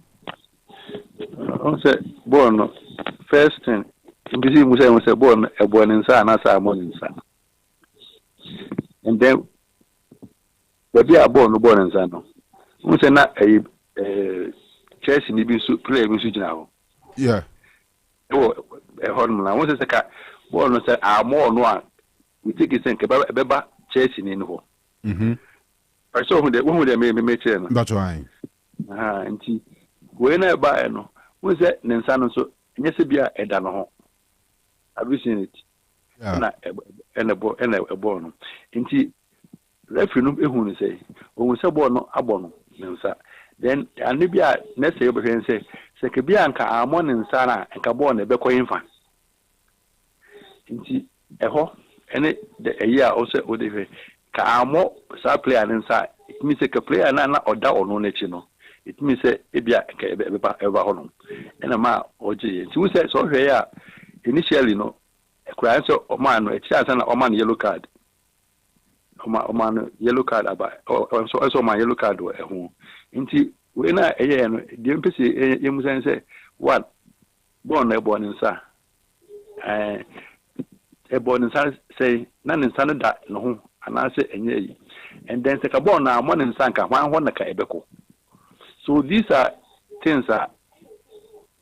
H: say born first thing busy we say born e born inside na say born inside and then baby are born inside no we say na Chelsea ni bi so play bi so gina ho
A: yeah
H: hormona we say ka born say more no a we take it think beba Chelsea ni ho I saw who they me chair
A: that's why
H: nti we na ba no we say nensa no so nyese bia eda no ho have you seen it na ene ball no nti referee no ehun ni say o se ball no abo no nensa then ane bia na say be hwen say ke bia nka amo nensa na nka ball na be koyin fa nti eho ene the year also o de ka amo sa player nensa it means ke player na oda ono na chi no it means say e bia ka e ba ho no ena ma oje nti we say so hwe ya initially no cry so man no it's na man yellow card man yellow card aba so man yellow card we ho nti we na eye no de mpese yemu say one born na born nsa e born nsa say na nsa no da no ho ana say enye yi and then say ka born na mo nsa nka hwan ho na ka ebeko so these are things that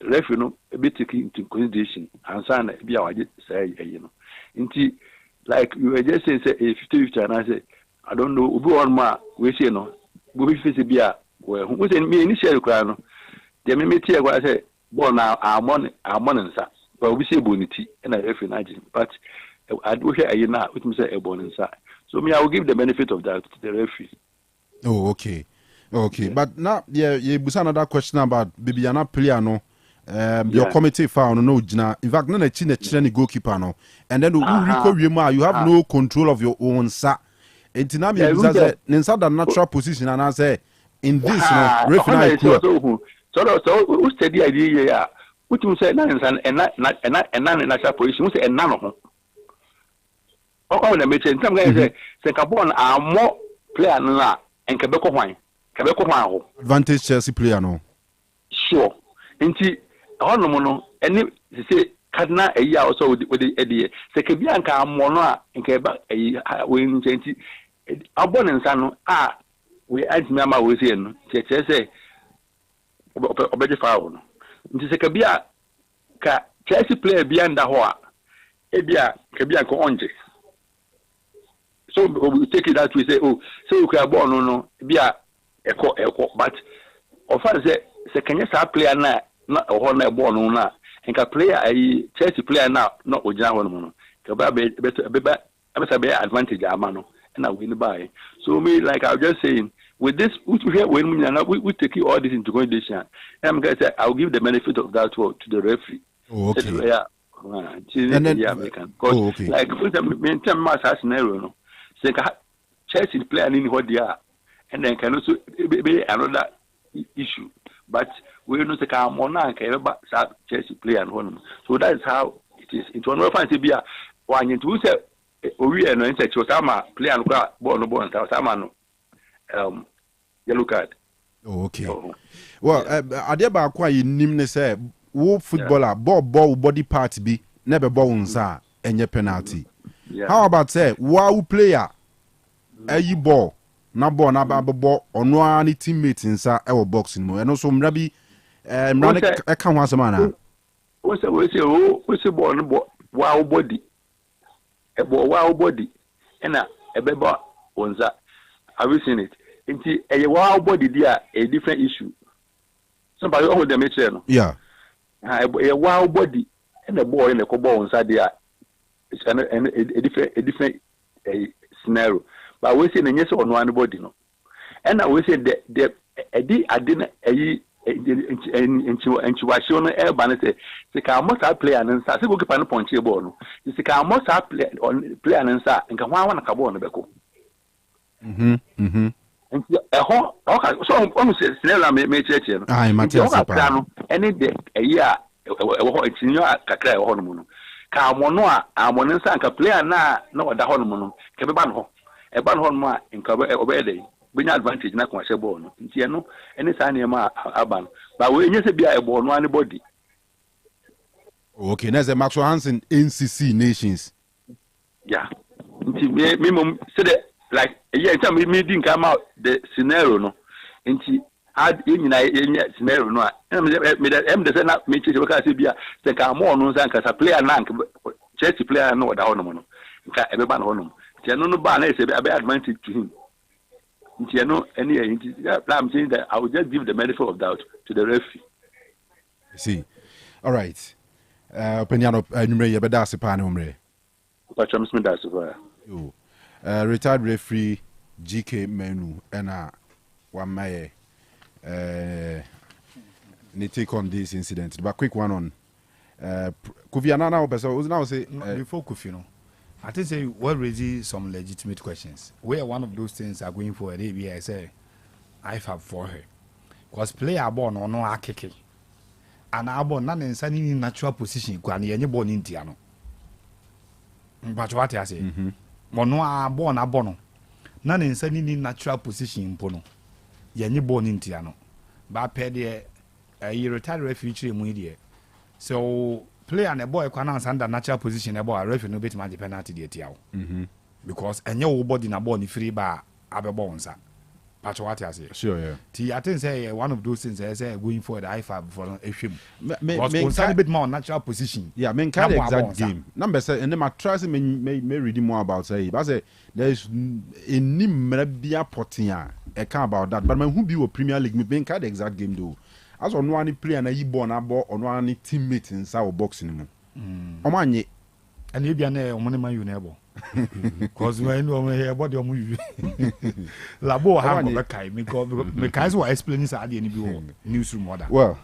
H: referee no be taking into consideration and sana bia waje say you nti like you were just saying say 50-50 and I say I don't know obi on ma we say no we face bia we say me initially kra no de me tie kwa say born na amon nsa but we say boniti and I referee na but I do hear you now with me say e born nsa so me I will give the benefit of that to the referee.
A: Oh okay but now you busa another question about Bibiana player no your committee found no jina in fact na chi na chire ni goalkeeper no and then you have no control of your own sa entina me busa say the natural position and I say in this no referee
H: so who study idea ya what you say na natural position we say na no ho o na me chen tam ga say ka born more player na enka be ko hwan ho
A: advantage Chelsea player no
H: sure nti hono no eni say kadna eyi a also with the say ke bia nka amono a nka ba eyi we nti abon nsa no a we antimi ama we say no che say obeje foul no nti say ke bia ka Chelsea player bia nda ho a e bia ke bia nka onje so we take it that we say so we can born no bia eko but offer say kenya sa player na ho na ball no na nka player ai Chelsea player na ojina ho no no ka ba be advantage ama no na win by so me like I was just saying with this we take all this into consideration I'm going to say I'll give the benefit of that to the referee.
A: Okay.
H: Yeah.
A: And then,
H: okay. Like for the match scenario no say Chelsea player in what they are and then can also be another issue but we know say ka mo na ka Chelsea player and one so that is how it is it one fancy be a one into say owi no say Chelsea player no ball sama no yellow card.
A: Okay. Well, ade ba kwa yinim ne say wo footballer ball body part bi never ball unsa enye penalty. How about say wow player ayi ball na ball na ba ball ono ani teammate nsa e wo boxing mo eno so mra bi mra e ka ho asema na
H: we say ball no wow body e ball wow body na e be ball unsa. Have you seen it? Inti a wow body dia a different issue. Somebody all them no.
A: Yeah.
H: A wow body and a boy in a cobble inside there. It's a different scenario. But we say yes on one body no. And I will say that I didn't intuition air banner say the must have play and answer. Say go keep an punch your ball. The must have play and answer and can one cabo on the beko. And so almost scenario may church.
A: I imagine
H: any day a year it's in your kakra hormone. Kamonoa, Amonensa and player na no the hormone. Kebanho, a ban hormone in cover obey. Bring advantage na kwa shebo no. Nti no any sign ma aban. But we nyese bia e bo no anybody.
A: Okay, there's a Maxwell Hansen NCC Nations.
H: Yeah. Nti me mom say like yeah, time me didn't come out the scenario no. Nti add in scenario no. Me the na me chese ka say bia say ka mo no san ka player na Chelsea player no da hono no. Nka e be ban hono. Nti no ba na say be advantage to him. I'm saying that I will just give the benefit of doubt to the referee.
A: See, all right. Opinion of number yebeda sepane umre. Retired referee GK Menu and Wamaye ni take on this incident. But quick one on Kofi Anana was now say
F: before Kofi no. I think say we're raising some legitimate questions. Where one of those things are going for a day, I say, I have for her. Because player born or no akeke. And I born none in natural position, Kwani any born in Tiano. But what I say, Mono are born a bono. None in natural position in Pono. Yenny born in Tiano. But per a retired refugee media. So player and a boy can answer under natural position about a referee no bit man the penalty the tiao. Because and your body na born free by abebonsa. That's what I say.
A: Sure, yeah.
F: I think say one of those things I say going forward I have for a film. Was a bit more natural position.
A: Yeah, men kind of exact game. Number say and then my try may read more about say. But say there's a nimebia potia I can't about that. But when who be a Premier League me kind of exact game though. As on one player na born abo on one teammate in our boxing mo. Omanye
F: and you be an money man you never. Cause when you hear about your movie Labo have a kai me guys were explaining sa ade ni bi wo newsroom order.
A: Well,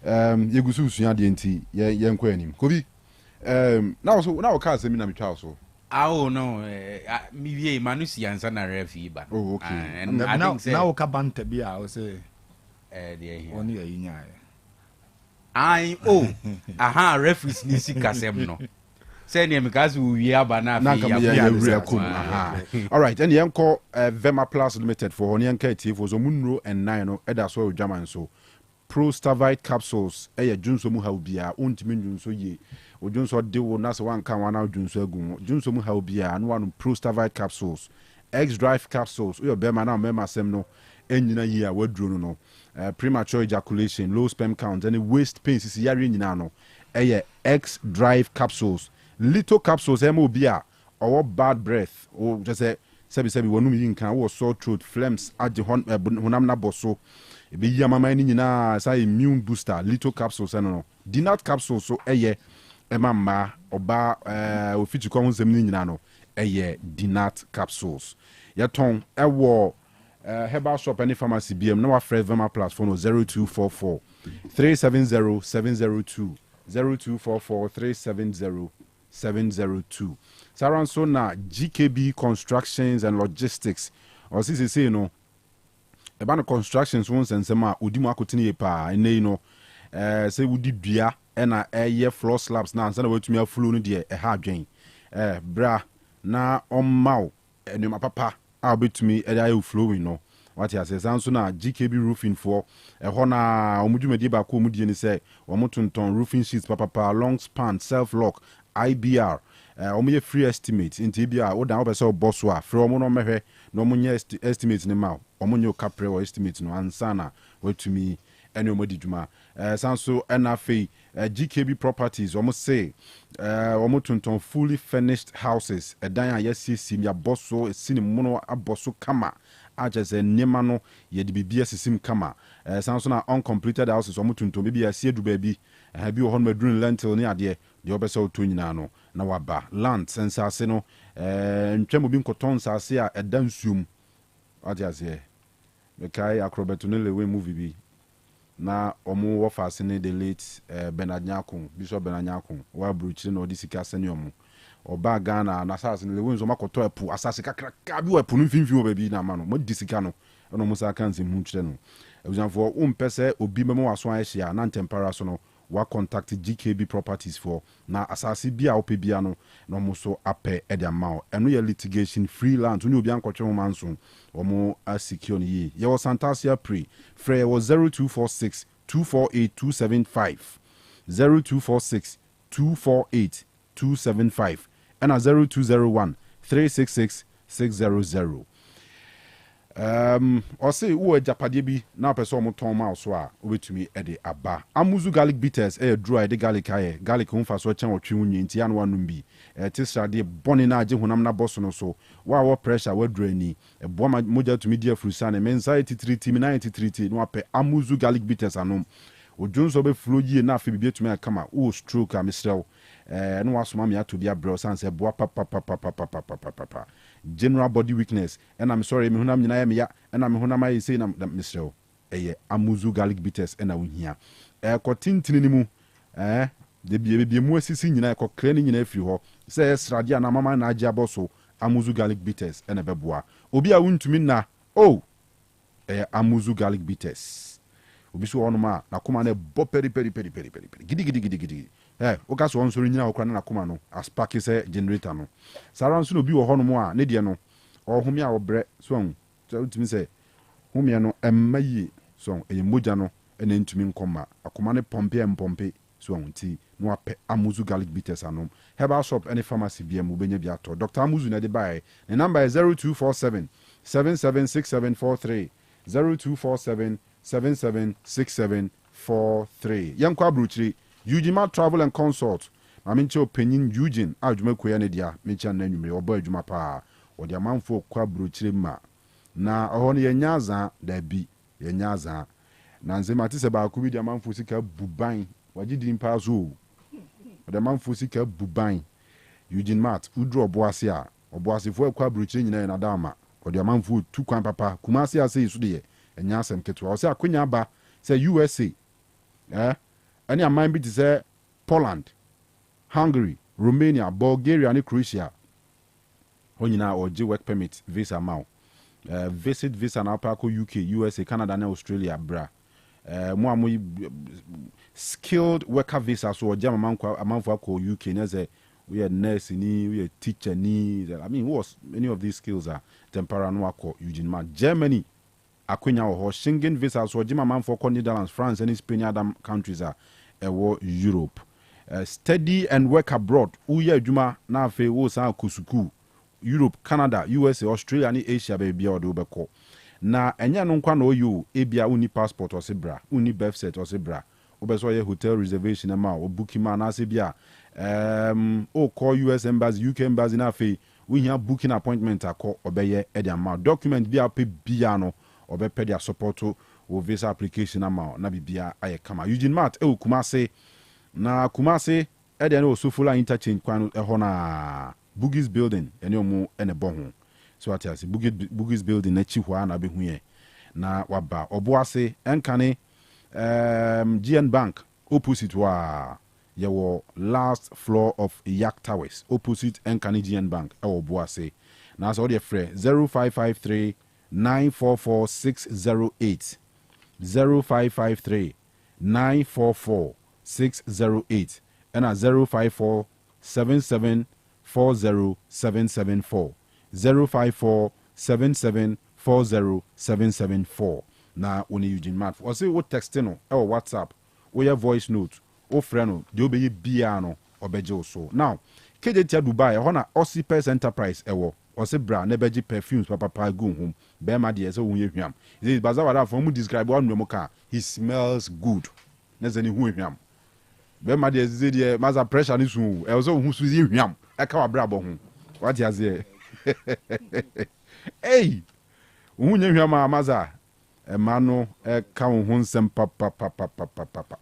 A: you go sua de nti ye nkwa anim. Kobi now ka se mi na me twa so.
E: Oh no, me vie manusi ansa na refi ba.
A: Oh okay.
F: And now ka banta bi a say
E: only a yinya. Aha, referees ni si kasem no. Send him because we are bana.
A: All right, and yanko Vema Plus Limited for Onyanka TV for Zomunro and Nino, Edaso German so. Pro Stavite capsules, Junso Muhaubia, Untimin Junso ye, or Junso Dewo Nasa one can one out Junso Gum, Junso Muhaubia, and one Pro Stavite capsules, X Drive capsules, your Bemana Mema Semno, Engineer year, word druno. Premature ejaculation, low sperm count, and waist pains is yari nano. X Drive capsules, little capsules, MOBA, or bad breath, or just a sebi one in can or sore throat, phlegms, at the honamna bosso, be yamama nina, say immune booster, little capsules, and no. Dinat capsules, so mama, or bar, or fit to come some nano, dinat capsules. Yaton, war. Herbal shop any pharmacy BM no afraid Vema Plus phone 0244 370 702 0244 370 702. Saran so na GKB Constructions and Logistics or say you know about constructions once and some udimu akotini pa ene you know say wudi dua na air floor slabs na answer we tumi aflo no de e ha adwen bra na ommaw enuma papa a betumi eda you flowing no what ya says so na GKB roofing for ɛhɔ na omudwumadi ba ko omudie ni sɛ omotonton roofing sheets papa long span self lock IBR omoye free estimate nti bia wo dan wo pese boss wa frɛ omo no mehwɛ na omo nye estimate ni ma omo nye kapre or estimate no ansa na watumi ɛne omo di dwuma sanso NFA GKB properties omo say omo tonton fully furnished houses ɛdan a yɛsiesie ya bosso esini mono aboso kama agese nyema no ye de bibia sisim kama sanso na uncompleted houses omo tonton bibia asie du baabi bi wo hon madrun lentil ne ade de obese oto nyina no na waba land sensase no ntwam obi nkoton sase a ɛda nsuom ade ase mekai acrobat no lewe movie bi na omo wo fase ne the late Bernard Nyakun Bishop Bernard Nyakun wa bruchire na odi sika sene omo oba Ghana na sase ne lewe nzo makoto epu asase kakraka bi wa epu no mfimfim oba bi na ma no mo di sika no no mo sa kan sim hu kire no ebuzanfo umpese obi memo waso ahia na ntempara so no wa contact GKB properties for na asase bia opebia no no mo so apɛ e dia mawo eno ye litigation free land uni obi ankɔtwe ho manso omo asecure no ye ye was Santasia pre frɛ was 0246 248 275 0246 248 275 and 0201 366 600 Osei wo japade bi na pese o moton ma so a obetumi e de aba amuzu garlic bitters dry de garlic ho fa so chen otwe unyi nti an wanum bi tisrade boni na age honam na boso no so wa pressure wa drani ebo moja tumi dia frusa na anxiety treat mi 93 no apɛ amuzu garlic bitters anom odwonso be flow yie na afi bibia tumi akama o stroke a misrel no wasoma me ato bia bro sanse boa papa general body weakness and I'm sorry me honam nyina ya me ya and I'm honam ayi say na misrel amuzu garlic bitters na wohia kotintini ni mu de bie mu asisi nyina kokre ni nyina afiri ho say srade na mama na age aboso amuzu garlic bitters na beboa obi a wuntumi na amuzu garlic bitters obi so onoma na koma na bo peri gidi oka so onso nyina okra na koma no aspark se generator no saran so no bi wo hono a ne de no ohumi a obre so an tumi se humi no emmayi so moja no ene ntumi nkoma akoma ne pompe so an ti no apɛ amuzu garlic bitters anom herbal shop any pharmacy bia mu benya bia to Dr. Amuzu na de buy the number is 0247 776743 0247 776743 yankwa abruchiri Eugene Travel and Consult aminche opinion Eugene adwuma koya ne dia mecha na nwumre obo adwuma pa odi amanfo kwa abruchiri ma na oho ne yenyaza da bi yenyaza na nzema tise ba ku bi dia amanfo sika buban wagidi mpa zo odi amanfo sika buban Eugene Mart udro oboase a oboasefo kwa abruchiri nyina na dama odi amanfo tu kwan papa kumase ase isu de enyasem ketwa o se akonya ba se USA any a mind be to say Poland, Hungary, Romania, Bulgaria, and Croatia. When you now or work permit visa now. Visit visa now Paco UK, USA, Canada, and Australia, bra. More skilled worker visa so German amount for UK. We are nurse we are teacher ni. I mean, what's many of these skills are temporary no Eugene Man. Germany, Akwenya or Schengen visa so German man for Netherlands, France, and Spain, other countries are. Europe study and work abroad uye adwuma na afi wo san kusuku Europe, Canada, USA, Australia and Asia baby or do beko na enya no nkwa na oyo ebia uni passport or sebra uni birth cert or sebra obeso ye hotel reservation ma o book ma na se bia o call US embassy UK embassy na afi we here booking appointment akọ obeye e dia ma document bia pe bia no obepe dia support o visa application ama na bibia aye kama Eugene Mart Kumase na Kumase e de na Osofula interchange kwano e ho na Bugis building ene omo ene bo ho so atiase Bugis building na chi hwa na be hu ye na waba oboase enkane GN Bank opposite wa yewo last floor of Yak Towers opposite enkane GN Bank e oboase na so de frɛ 0553 944 608 0553 944 608 and 054 77 40 774 054 77 40774 na oni Eugene Mat o say wo text no e WhatsApp wo your voice note o frɛ no de obeye bia no obeje so now KJT Dubai ho na Osei Enterprise ewo o say bra na beji perfumes papa go home be ma de say wo hwam is bazawara for mu describe one no ka he smells good na zani hu hwam be ma de say de maza pressure ni su e so hu su yi hwam e ka wa bra bo ho what you say hey hu nya hwam maza emano e ka wo hu nsem papa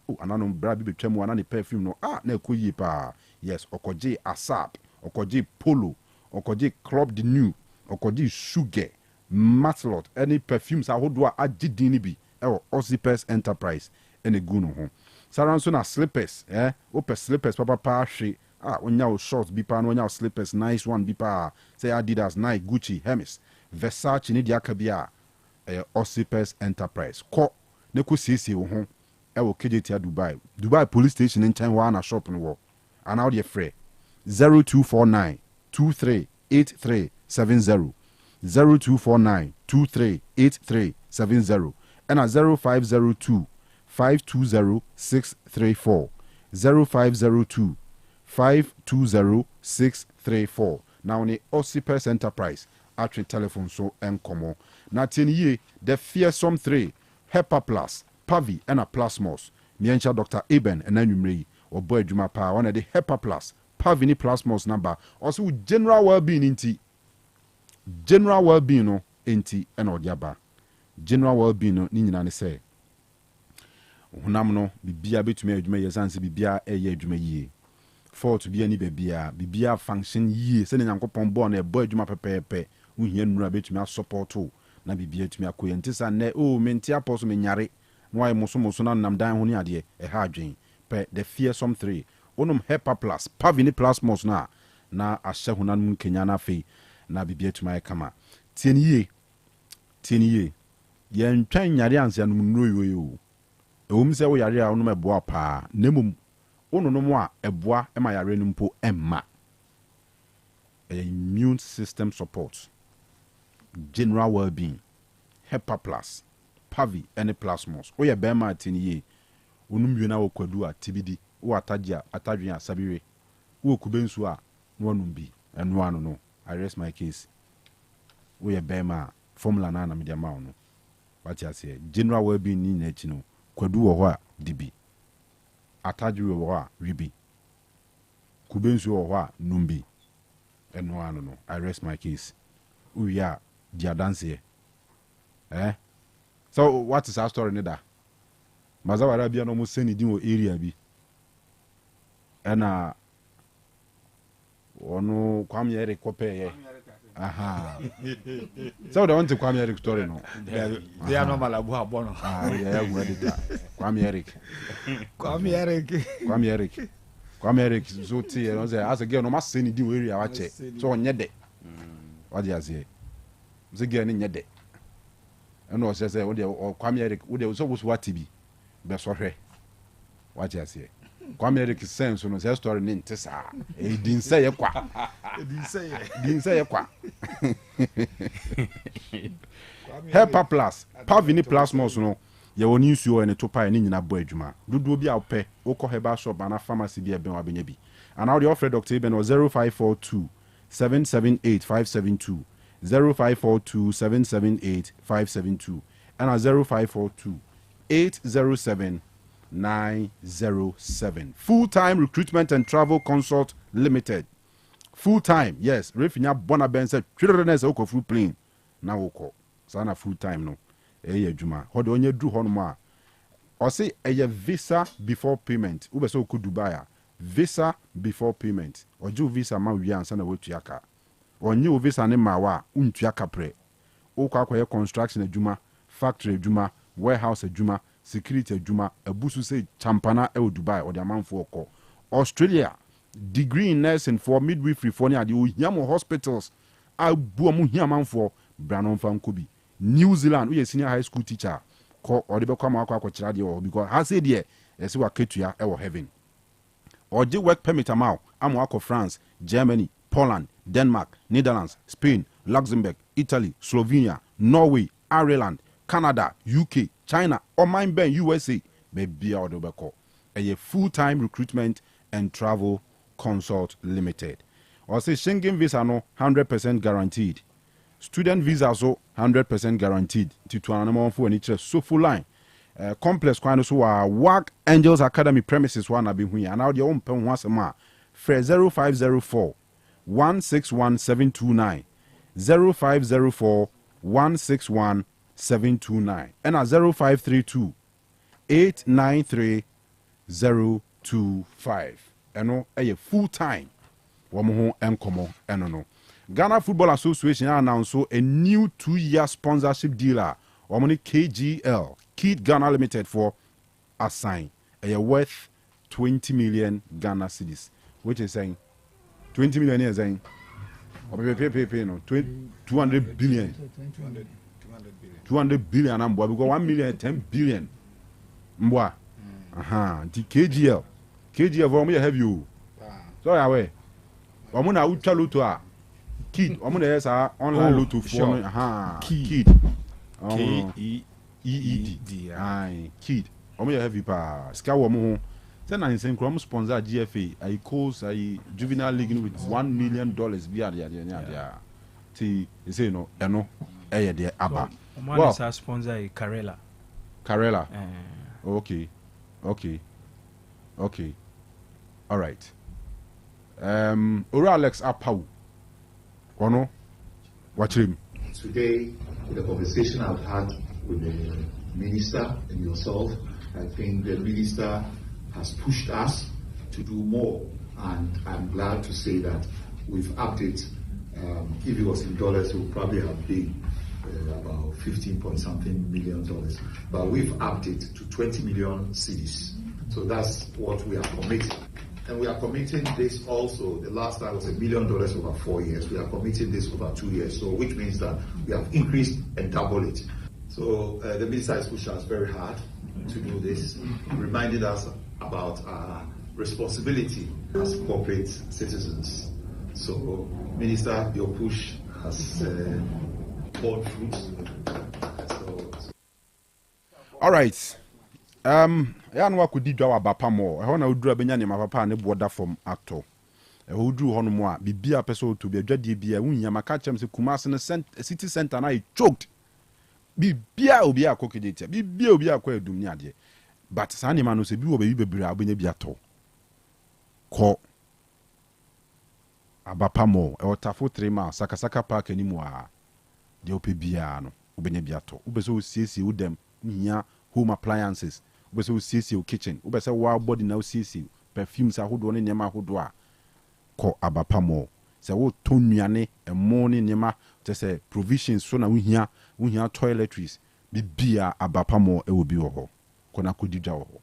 A: o anano bra bi betwa mu anane perfume no na ekoyi pa yes okoje asap okoje polo okoje club de new okoje sugar matlot any perfumes ahodo agidin ni bi e Osei Enterprise ene gu no ho saranso na slippers ope slippers papa hwe onya o shorts bi pa no onya o slippers nice one bi pa say Adidas, Nike, Gucci, Hermes, Versace ni dia ka bia Osei Enterprise ko ne ko siesie wo ho e wo KJT Dubai police station in time wa na shop no wo and how dey free 0249 238370 0249238370 and 0502 520634 0502 520634 now ni Osei Enterprise at telephone so enkomo na tieniye the fearsome 3 Hepa Plus Pavi and a Plasmos miencha Dr. Eben and anumre or boy adwuma pa one the Hepa Plus Pavi ni Plasmos number also general well-being inti general well-being no inti and odiaba general well-being no ni nyina ne say honam no bibia betumi adwuma yesanse bibia eye adwuma yie for to be any bibia function yie se ne nyankopon bo na ebo adwuma pepepe wohia nnura betumi support na bibia tumi akoye ntisa ne menti aposo me nyare no ay muso na nam dan ho ne ade ha adwen pe the fearsome 3 onum Hepa Plus Pavini Plasmos na ahye honam nkenya na fe na bibia tumi ay kama tieniye ye ntwan nyare anse anum nnuro yoyo ewum se wo yare a onum eboa pa nemum ononom a eboa ema yare no mpo emma immune system support general well-being Hepa Plus Pavi any Plasmos o ye bema atiniye onum na wo kwadu a tibidi wo atagya atadwen asabire wo kubensu a no onum bi eno ano no I rest my case wo ye bema formula na media ma no what you say general well-being ni na chi no kwadu wo ho a dibi atadwe wo ho a ribi kubensu wo ho a numbi eno ano no I rest my case we are dia dance so what is our story nida mazawara bia no mo seni din o area bi ena ono kwam yere kopeye aha so they want to kwam yere story no
F: they are normal abu abono
A: yeah we did that kwam yere so ti no say as again no ma seni din o area wa che so onye de what you say zige ni nyede eno o say wo de Kwame Eric wo de so wo swati bi be so hwe what you say Kwame Eric sense no say story ni ntesa e din say ye kwa Hepa Plus Pavini Plasmos no ye woni nsuo ene topa ni nyina bo adwuma dodo bi a opɛ wokɔ heba shop ana pharmacy bi ebe wa benya bi and now the offer Dr. Eben 0542 778572 0542-778-572 and 0542-807-907. Full-time Recruitment and Travel Consult Limited. Full-time, yes. Refinya bona ben said, "Children's oko full plane." Na oko. Sana full-time no. Eye juma. Hodo onye du honma. Ose eye visa before payment. Ube so ku Dubai. Visa before payment. Oju visa ma wi ansa na wetu yaka. Onye visa ne mawa untua kapre okwa akoye construction adwuma factory adwuma warehouse adwuma security adwuma abusu say champana e Dubai or the amanfo okọ Australia degree in nursing for midwifery for ne ade ohiam hospitals abu amu hiam amanfo branon fankobi New Zealand we senior high school teacher ko ode be kwa akwa kira de o because ha say de ese wa ketua e wo heaven oje work permit amount amu akọ France Germany Poland, Denmark, Netherlands, Spain, Luxembourg, Italy, Slovenia, Norway, Ireland, Canada, UK, China, Oman Ben, USA, baby out of the a full-time recruitment and travel consult limited. Or say Schengen visa no 100% guaranteed. Student visa so 100% guaranteed. To an amount for any so full line. Complex kind of so WAC Angels Academy premises one have been here. And now the own pen once a month. Fre 0504 161729 0504 161729 and at 0532 893 025 eno a full time womo ho enkomo eno no Ghana Football Association announced a new 2-year sponsorship deal womo KGL Kid Ghana Limited for assign a worth 20 million Ghana cedis, which is saying 20 million is saying no 200 billion 200 billion and because 1 million 10 billion mbwa the KGL for me have you so away omuna ucha luto a kid omuna yes online luto for kid KEED kid omuna have you pa ska wo mo then I say Chrome sponsor GFA I calls I juvenile league with $1 million via the you say no there abba
B: well sponsor Karela
A: okay all right Ora Alex Apau Ono watch him
L: today with the conversation I've had with the minister and yourself. I think the minister has pushed us to do more, and I'm glad to say that we've upped it. If it was in dollars, it would probably have been about 15-point-something million dollars, but we've upped it to 20 million cedis. So that's what we are committing. And we are committing this also. The last time was $1 million over 4 years. We are committing this over 2 years, so which means that we have increased and doubled it. So the minister has pushed us very hard to do this, reminding us about our responsibility as corporate citizens. So, Minister, your push has borne fruits.
A: All right. Ya no akodi dwa wa bapa mo. E ho na odura benya ne papa ne border from actor. E ho duru ho no mo a bibia pese to be adwade bia wunya maka chem se Kumasi ne city center na e choked. Bibia obi akokidete. Bibia obi akwa edum ni ade. But sani ma no se bi wo be bebre abenya bia to. Ko abapa mo e otafo 3 ma sakasaka park animu a de ope bia no obenya bia to. Ubese o siesie udem nya home appliances. Ubese o siesie o kitchen. Ubese wa body na o siesie perfumes ahodo ne nyama ahodo a ko abapa mo. Se wo tonuane emo ne nyama te se provisions so na wo hia toiletries bibia abapa mo e obi wo ho. Kona kodidwa wo ho.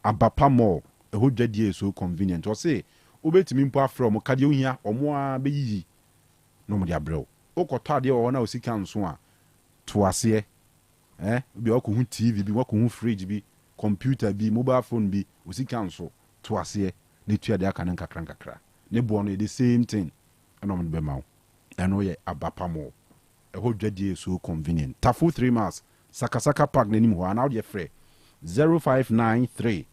A: Abapa mo e ho dwadie so convenient. O say obetimi mpo afro mo kade ohia omo a beyiyi no mo de abrɛw okɔtɔ ade wo na osika nso a to ase bi ɔkɔ TV bi wɔkɔ hu fridge bi computer bi mobile phone bi osika nso to ase ne tua de aka ne nkakra ne bo no the same thing ɛno mo be ma wo ɛno yɛ abapa mo e ho dwadie so convenient Tafo 3 miles sakasaka park n'anim ho ana wo de frɛ 0593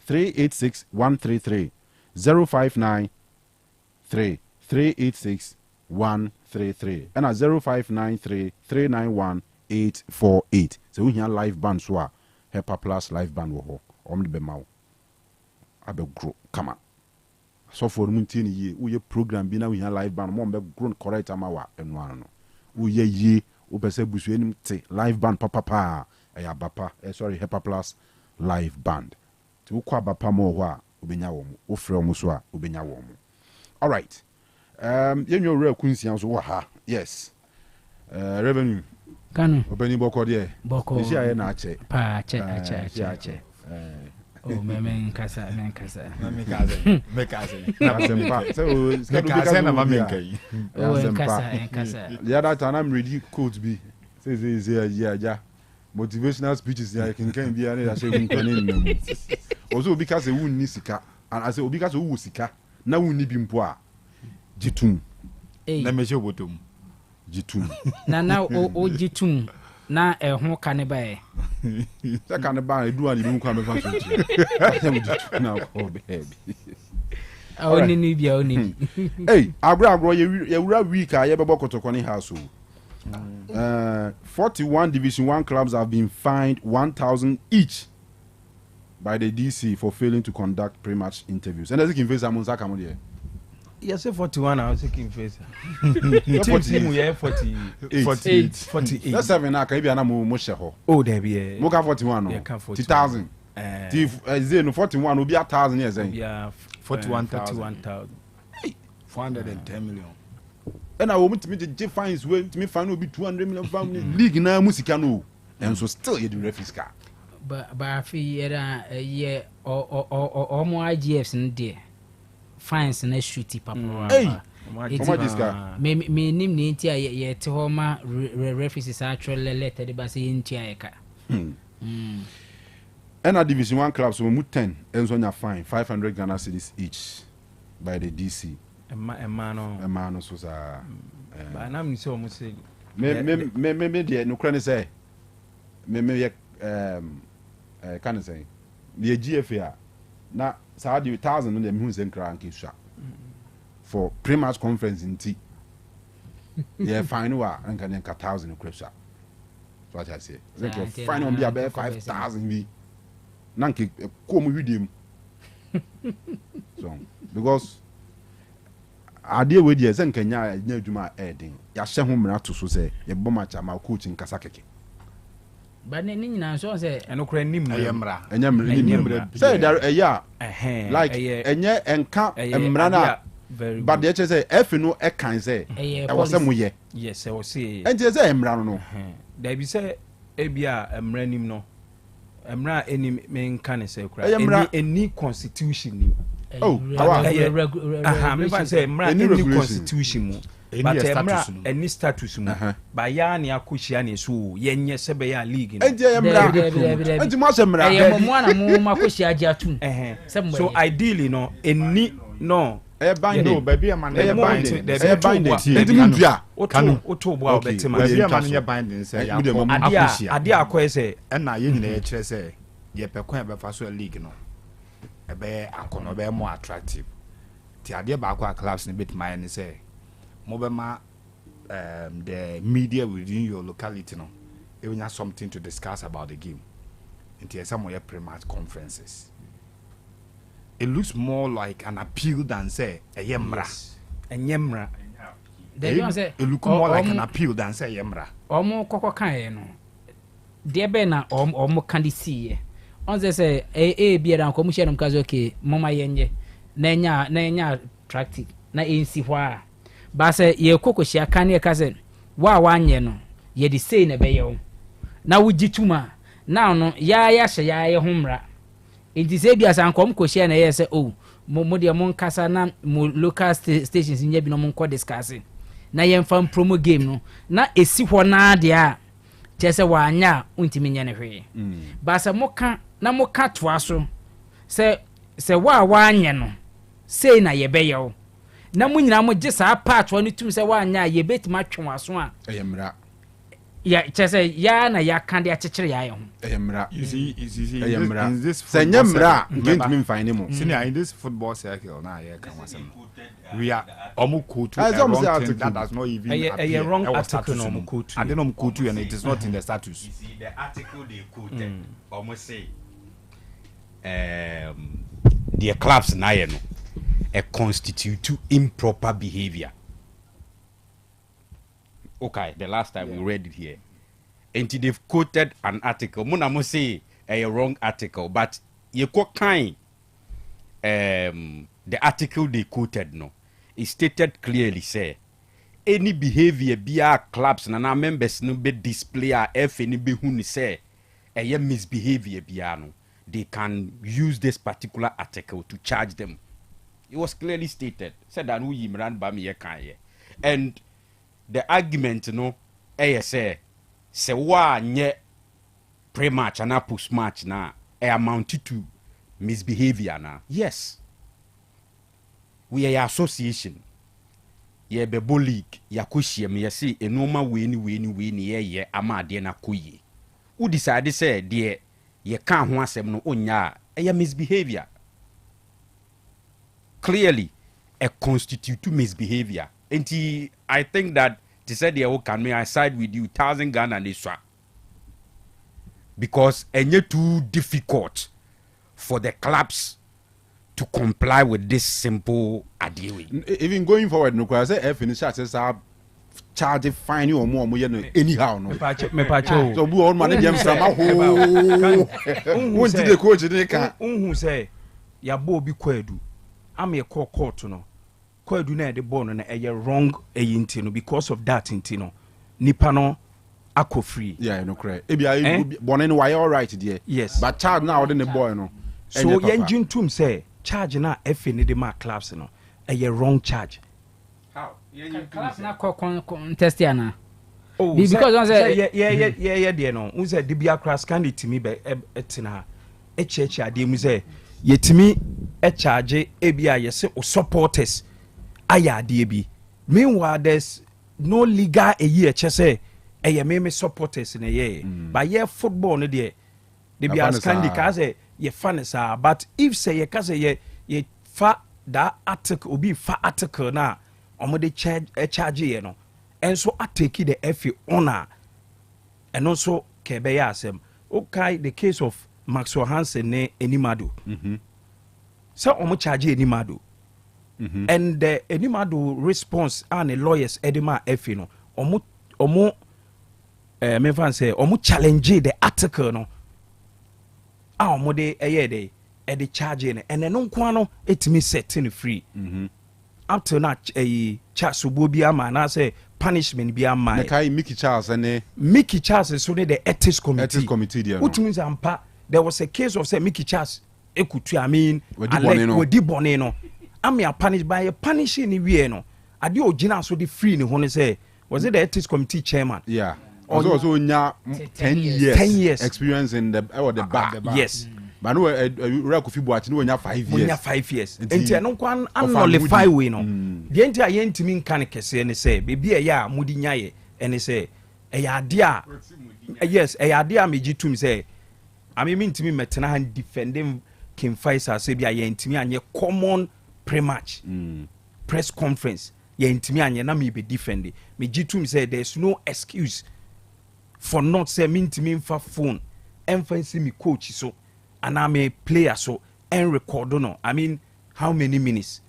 A: 386 133 0593 386 133 and at 0593 391 848. So we hear live band so a Hepa Plus live band wo ho. Omde be mawo. Abe grow kama. So for munti ni ye, we program bi na we hear live band mo be grow correct amawa eno ano no. We ye wo pese busu enim te live band papa ya bapa. Sorry Hepa Plus live band. Ti wo kwa bapa mo ho a obenya wo mo ofre wo so a obenya wo mo. All right. Yenyo re kunsia so wo ha. Yes. Revenue
M: Kanu
A: obeni boko de
M: boko
A: isi aye na ache
M: pa ache oh men kasa
A: sempa so
F: kasa na mama nkai
M: oh kasa
A: the other time I'm ready quotes be say yeah motivational speeches ya can be any that say nkwane also obi ka say wunni sika and I say obi ka say wu sika na wunni bi mpo a jitum
F: na meje botom
A: Jitum.
M: Na o jitum na ho kaneba
A: That kaneba do and you come back to. Now oh baby.
M: Oni ni bia oni.
A: Hey, agro you week I be Kotokoni house. 41 Division 1 clubs have been fined 1,000 each by the DC for failing to conduct pre-match interviews. And as you can face Amunza Kamodi.
U: Yes, 41 I was taking face.
A: 48. That's 7 now can be an Mosheho.
U: Oh, there be
A: Moka 41 no. 2,000. Zeno 41 will be 1,000 years.
U: Yeah, 41 31,000. 410 million.
A: And I want to meet the J fines when to me find will be 200 million family league now Musikano. And so still you do refuse car.
M: But I feel yeah or more IGFs in there. Fines and a shooty papa.
A: Hey, me
M: name the entire yet to Homa references actually letter the Bassi in Tiaika.
A: And our Division 1 clubs will move 10 and on your fine 500 Ghana cedis each by the DC. A man was a.
U: But I'm so much say.
A: Me no can say. Me can say. The GFA now. So I do 1,000 on them who's in cranky shop for pre-match conference in T. Yeah, fine wa and can 1,000 in crib shop. So what I say. Fine on be about 5,000 we. Nanki come with him. So because I deal with yes and Kenya Juma adding. Ya share home na to so say ye bomber chama coach in Kasakeke.
M: But then so say
U: eno kra nim
A: emra say there yeah like enye enka emra na but they say if no e kan say e was say moye
U: yes I was say
A: and they say emra no
U: there be say e bia emra nim no emra eni men kan say kra any constitution nim
A: oh
U: me say emra any constitution mu but emra any status mu ba ya na akohia na so yenye sebe ya league no
A: enti mo semra
M: mo na mo makohia agiatum
U: so ideally no any no
F: no baby man binding
A: enti mundua
U: Kanu oto bo betima
F: baby man ye binding say ya
U: akohia ade akoye say
F: na ye nyina ye kire say ye pekwan be fa so league no ebe akono be more attractive ti ade ba akwa clubs ni betima ni say Mobema, the media within your locality, no, even have something to discuss about the game. Into some of your pre-match conferences, it looks more like an appeal than say a yemra.
U: A yemra.
F: It look more like an appeal than say yemra.
M: Omo koko kan no. Dear Bena omo kandi see. On say be around commission mkazo okay, mama yenye. Na practice na ensi hwa. Base ye kokohia kan ye kaze wa wanye no ye de sei na beyew na wugituma na no ya hye ya ye homra enti se bia san kom kohia na ye se oh mo de mo nkasa na mo local stations nya bi no mo nko discuss na ye mfam promo game no na esi ho na de a chese wa anya untimi nya ne hwe base mo ka na mo ka toa so se wa wanye no sei na ye beyew na munyina mo gisa part woni tum se wa anya ye betima twenwaso a
A: eyemra
M: ya chese ya na ya kan de akekere ya ho
A: eyemra
F: you see
A: in this senyemra ngent me find him
F: in this football circle na ya kan wasem we are omukutu that does not even
U: a wrong article no omukutu
F: and then omukutu and it is not in the status
E: you see the article they quoted almost say the clubs na ye no constitute improper behavior. Okay, the last time we read it here. And they've quoted an article. Muna mo say a wrong article, but you quote kind. The article they quoted no. It stated clearly say any behavior be our clubs and our members no be display our F any be who say a misbehavior be no. They can use this particular article to charge them. It was clearly stated. Said that we ran by me and the argument, say wa nye pre-match and post-match na amounted to misbehavior na. Yes. We are association. ye bebo league yakohiem ye se enoma we ni ye ama ade na koye wo decide say de ye kan ho asem no onya a misbehavior clearly a constitute misbehavior and I think that they said they can me I side with you 1,000 Ghana and this because it's too difficult for the clubs to comply with this simple idea.
A: Even going forward, no, because I finish as charge fine you or more anyhow. No, so we all manage them somehow. Who did the coach?
F: Who say ya Bobby Kwedu? I'm a court no. Kwedu na the born and a wrong a intino because of that intino. Nipano ako free.
A: Yeah, no correct. I born anyway, all right, dear.
F: Yes,
A: but charge now than the boy no.
F: So engine tum say charge na F in the mark clubs no. A wrong charge.
M: How? Class na contest yana.
F: Oh, because I say yeah dear no. Who said the bia class can it me be etina. Echechi ade mu say yetimi e charge ebia yese o supporters aya ade bi. Meanwhile there's no legal a year say me supporters na ye. But yeah football no there. The bia scandi ka say ye fans are but if say ye ka say ye fa that article obi fa article na omo de charge ye no enso atake the FA honor and also kebe ya asem okay the case of Maxwell Hansen ne Enimado so omo charge Enimado and the Enimado response and the lawyers edema FA no omo me fan say omo challenge the article no omo de the charge and then no kwano etimi setting free up to now a chasubo bi ama na say punishment bi ama
A: kai Mickey Charles
F: is so the ethics committee
A: there
F: which means ampa there was a case of say Mickey Charles ekutu I mean we bone no am ya punished by a punishing ni we no ade ogina so the free ni ho ne say was it the ethics committee chairman
A: yeah also nya 10 years experience in the bar
F: yes.
A: But no, Rakufi Boat, no, 5 years.
F: 5 years. And no one nullify we no. The entire yen to mean can say and say, baby a ya moody nyaye, and they say, a idea. Yes, a idea me jitum say. I mean to me, Metana and defending Kim Faisal say, be a yen to me and your common pre-match press conference. Yen to me and your name be defended. Me jitum say, there's no excuse for not say mean to me for phone. Emphasis me coach so. And I'm a player so and record no. I mean, how many minutes?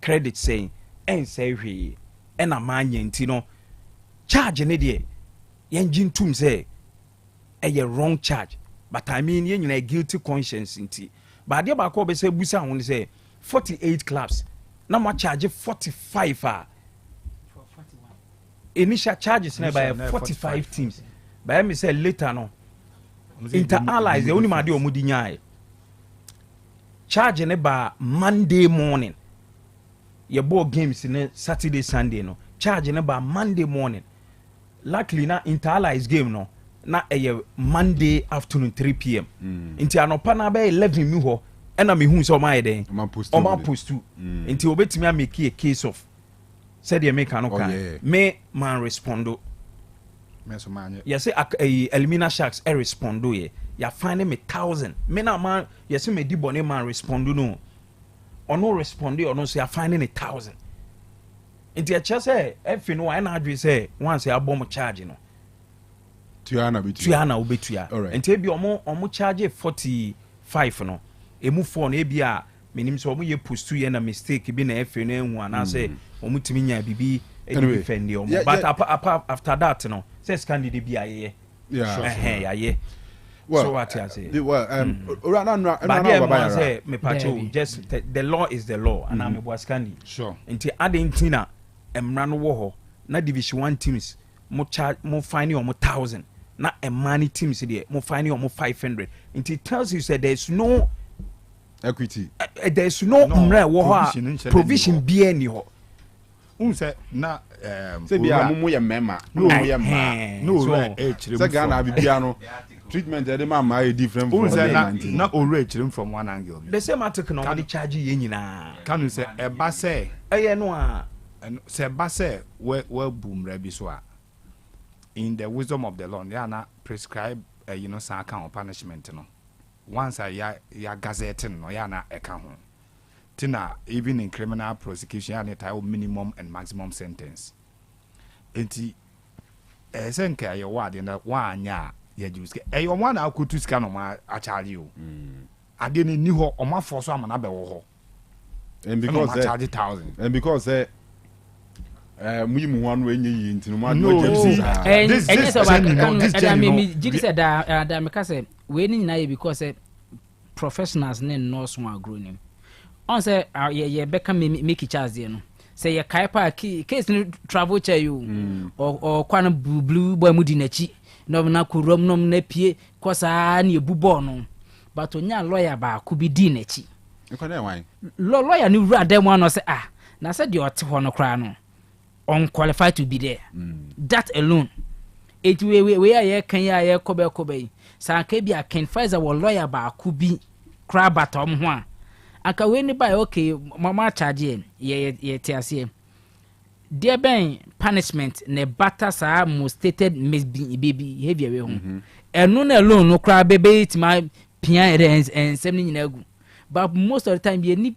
F: Credit saying and say we and a man yentino charge an idiot. Engine tum say a wrong charge. But I mean yen a guilty conscience in tea. But the Bakobe say Busa only say 48 clubs. Now my charge 45 for 41. Initial charges by 45 teams. But me say later no. Inter-allies, the only madi omudi nyae. Charge ba Monday morning. Your ball games in Saturday, Sunday no. Charge ba Monday morning. Luckily na inter-allies game no. Na a Monday afternoon 3 p.m. Inti anopa na be 11 mi ho. Ena me hu so my den. Oma post 2. Inti obetimi make a case of. Said you make an okay. Me man respondo. Yes, Elimina Sharks respondo ye. Ya find me 1,000. Me na man, yes, me di bone man respondo no. Or no respondo or no say I finding 1,000. Inti a chance if you know I na adwi say once ya bomb charge no.
A: Tuana
F: obetua. Inti bi omo charge 45 no. Emu 4 na bia menim so omo ye post to ye na mistake bi na efe no ehu ana say omo timi nya bibi defend you. But after that no. Says candidate be a yeah.
A: Well,
F: so what I say? Just the law is the law, and I'm a boss candy.
A: Sure.
F: Until adding Tina and Rano Woho, not Division 1 teams, more charge, more fine or more 1,000, not a money teams there, more fine or more 500. Until it tells you that there's no
A: equity,
F: there's no provision be any ho.
A: Say be a mumu ya mema no ya ma no say Ghana bibiano treatment the man my different from
F: na already from one angle the same article no dey charge ye nyina
A: Kanu say eba say
F: no and say base we boom rebi so in the wisdom of the law they are not prescribe some kind of punishment no once ya gazette no ya na eka ho tina even in criminal prosecution ya na minimum and maximum sentence enti esenka ya word na wa anya ya juice yo one akutu sika no ma achali o ade ni ho o ma force amana be wo ho
A: and because muyimu one way nyi ntinu ma
M: da me ka say we ni na because professionals ne nurse one grow nim on say ye be ka make charge no say ye kai pa case ni travel chair you or kwan blue boy mu di na chi no na kurom no na pie kosa na ebubo no but onya lawyer ba ku bi di na chi lawyer ni wura dem one no say na say the ote ho no kra no unqualified to be there. That alone. It we are can ya kobe sa ke bia Ken Pfizer wo lawyer ba ku bi kra batom ho a aka we ni ba okay mama charge ye tiase there ben punishment ne bata sa most stated behavior we ho eno na alone no kra bebe it my pia and semni nyina gu but most of the time ye ni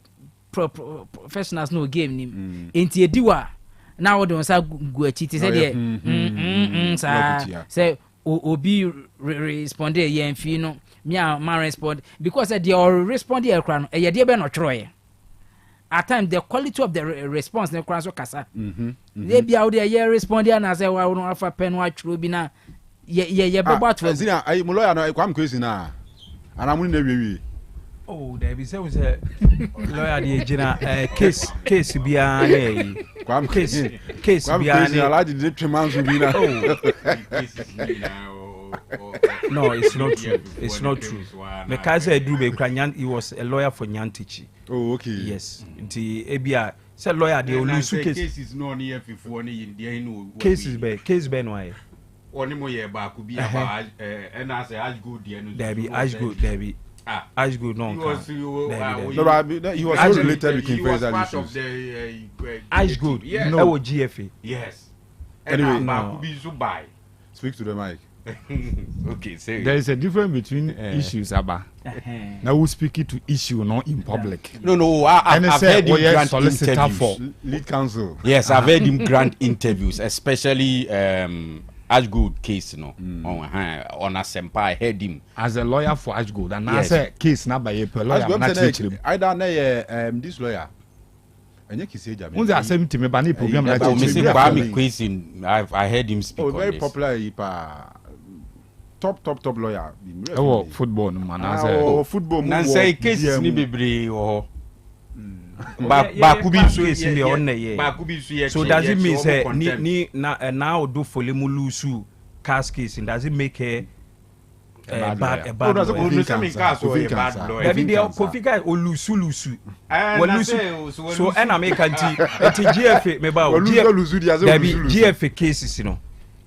M: professionals no game ni enti ediwa now we don't say go chiti say there say obi respond ye mfi no me man respond because they all respond here kran e dey be no tro at time the quality of the response ne kran so kasa they be out there ye respond here na say wa no afa pen wa tro bi na ye be bot for
A: zina ai mo lawyer no kwam kwesi na ana mu na wiwi
O: oh there be say we say lawyer dey gina case bia na
A: kwam
O: case
A: bia na la di tremanzo bi na
O: no it's not true because Drew Bekranyan he was a lawyer for Nyantichi.
A: Oh okay
O: yes nti ebia say lawyer dey olusu
E: cases no near fifo ni india no
O: case be no why
E: oni mo ye ba ku bia ba and as ash go there no
O: there be ash go no
A: he was so related with King Faisal
E: part of the
O: ash go no GFA
E: yes
A: anyway
E: ba ku bi so buy
A: speak to the mic.
E: Okay, say
F: there is a difference between issues aba now we speak it to issue not in public.
E: No I've heard him grant interviews
A: for lead counsel.
E: Yes, I've heard him grant interviews, especially Ashgood case on a sempa. I heard him
F: as a lawyer for Ashgood and I say case na by a lawyer
A: I don't know this lawyer enye kiseja me.
F: Who's the same to me ba program like
E: Mr. question I heard him speak on
A: very
E: this.
A: Popular top lawyer.
F: Football no man
A: as football
E: na say case ni bebre o ba ku bi so
O: case ni on ye so does it mean say ni now do folemu lusu cast case does it make a bad lawyer David Kofika olusu so and American GFA me ba GFA cases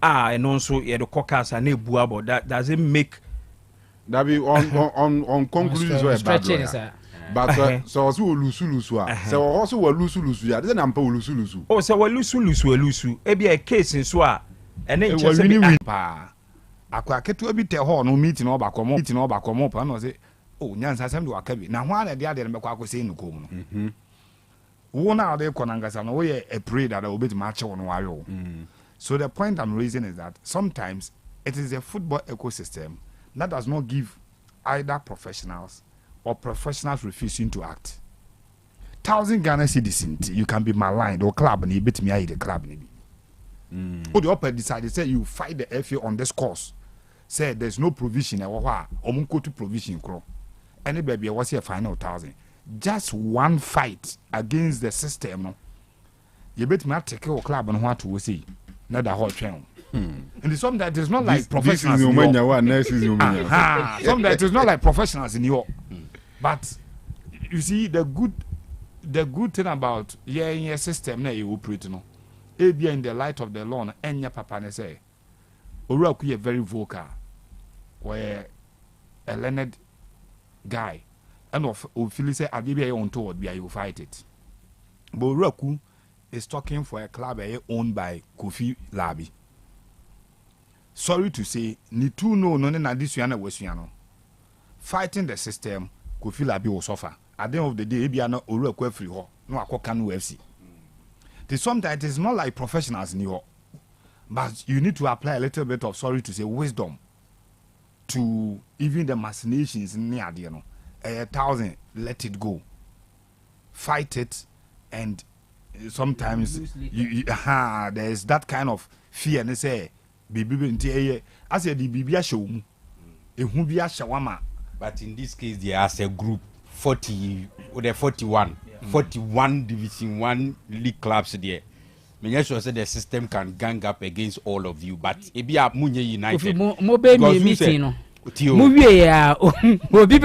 O: and also the caucus and ebu about that doesn't make
A: that be on conclusions or bad lawyer. But so also olusu so also olusu ya dey na mpa olusu
O: oh so olusu e be a case so a and then just
F: pa akwa ketu bi te ho no meeting no ba komo pa no say oh nyansa sam de waka bi na ho ana de ade no be kwa kwese no kom no wo na de konangasa no we a pray that obet ma che no wayo. So the point I'm raising is that sometimes it is a football ecosystem that does not give either professionals or professionals refusing to act. 1,000 Ghana citizens, you can be maligned or club and you beat me the club. Or the upper decided say you fight the FA on this course. Say there's no provision or go to provision crow. Any baby was here final 1,000. Just one fight against the system. No, you bet me take your club and what to say. Not the whole channel. And sometimes it's not like professionals in sometimes it's not like professionals in Europe. But you see the good thing about your system na you operate no. In the light of the law and your papa ne say Oraku very vocal where a learned guy and of feel say Abibia on told be you fight it. But Oraku is talking for a club owned by Kofi Labi. Sorry to say, ni two no na this yana wesiano. Fighting the system, Kofi Labi will suffer. At the end of the day, Ebiano Uru Kwefri ho, no Ako Kanu FC. Sometimes it is not like professionals in York, but you need to apply a little bit of, sorry to say, wisdom to even the machinations near the 1,000. Let it go, fight it, and sometimes there is that kind of fear. And they say, "Bibi, I said the Bibi show me, shawama."
E: But in this case, they are as a group 40 or the 41. 41 Division 1 league clubs there. Me sure say the system can gang up against all of you, but Ebia Munye United.
M: Mo be me meeting no. Mo wie ya obi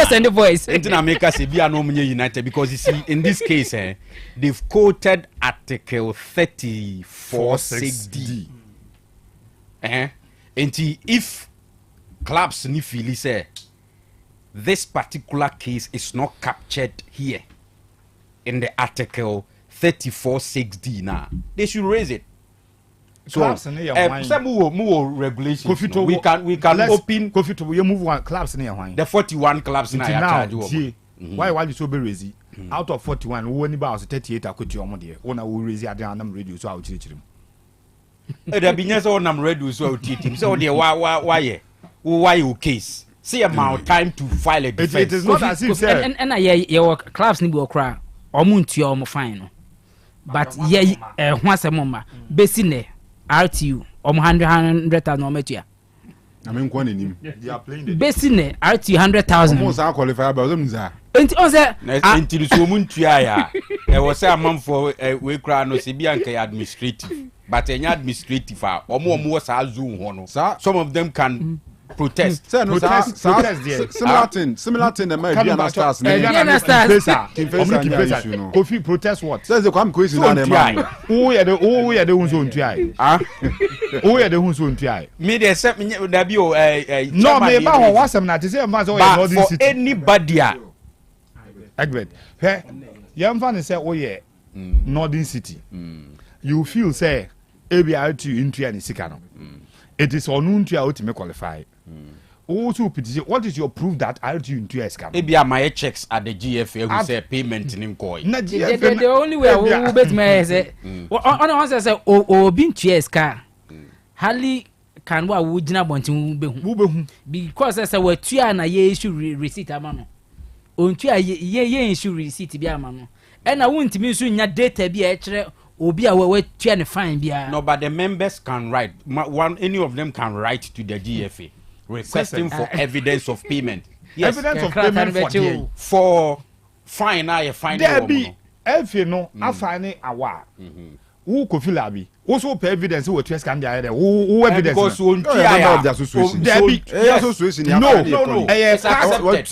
M: send the voice.
E: Entina make us Ebia no Munye United because you see in this case they've quoted Article 34(6)(d). And if clubs ni feel say this particular case is not captured here in the Article 34(6)(d) now, they should raise it. So some more regulations. We can open
F: you move one clubs near wine.
E: The 41 clubs now.
F: Why you so be raising? Out of 41, who only about 38 I could your money. One I will raise the other radio so I'll teach him.
E: There be no on radio so I'll teach him. So dear why you case? See amount time to file a defense.
F: It is not as if
M: and your clubs need to cry. Omunti omo fine. But ye once a mama besine RTU omo 100,000 ometua.
A: I mean kwa nim.
F: They are playing the
M: besine RTU 100,000.
A: Almost are qualified by them za.
M: Enti on say
E: until so muntua ya. E was say amam for we cry no se bia nka administrative. But enya administrative omo was azu ho no. Some of them can protest.
A: Similar thing the American stars.
F: Kofi protest what?
A: Says the come question na man.
F: Who are the ones on TI? Who are the ones on TI?
E: Me dey say me da bi o
F: no me ba ho wasam na te say man so northern city.
E: Anybody
F: Egbert. He yam fan say oye northern city. You feel say ABR to into any sika no. It is on to out to qualify. Also, what is your proof that I'll do into a scam?
E: Maybe my checks at the GFA who say payment in coin.
M: The only way we bet me say, on one say, oh, been to a car. Hardly can what would not want to because as I were 2 and a year issue receipt a man. On 2 year issue receipt be a man. And I won't mean soon your data be a Obi awe trying to find bia.
E: No, but the members can write. Any of them can write to the GFA requesting for evidence of payment.
F: Yes, evidence of payment
E: for fine. I find
F: there be if you know I find it awa. Who could feel abi? Also pay evidence who will scan there. Who evidence?
E: Because on
A: the association.
F: There be
A: association.
F: No.
E: It's accepted.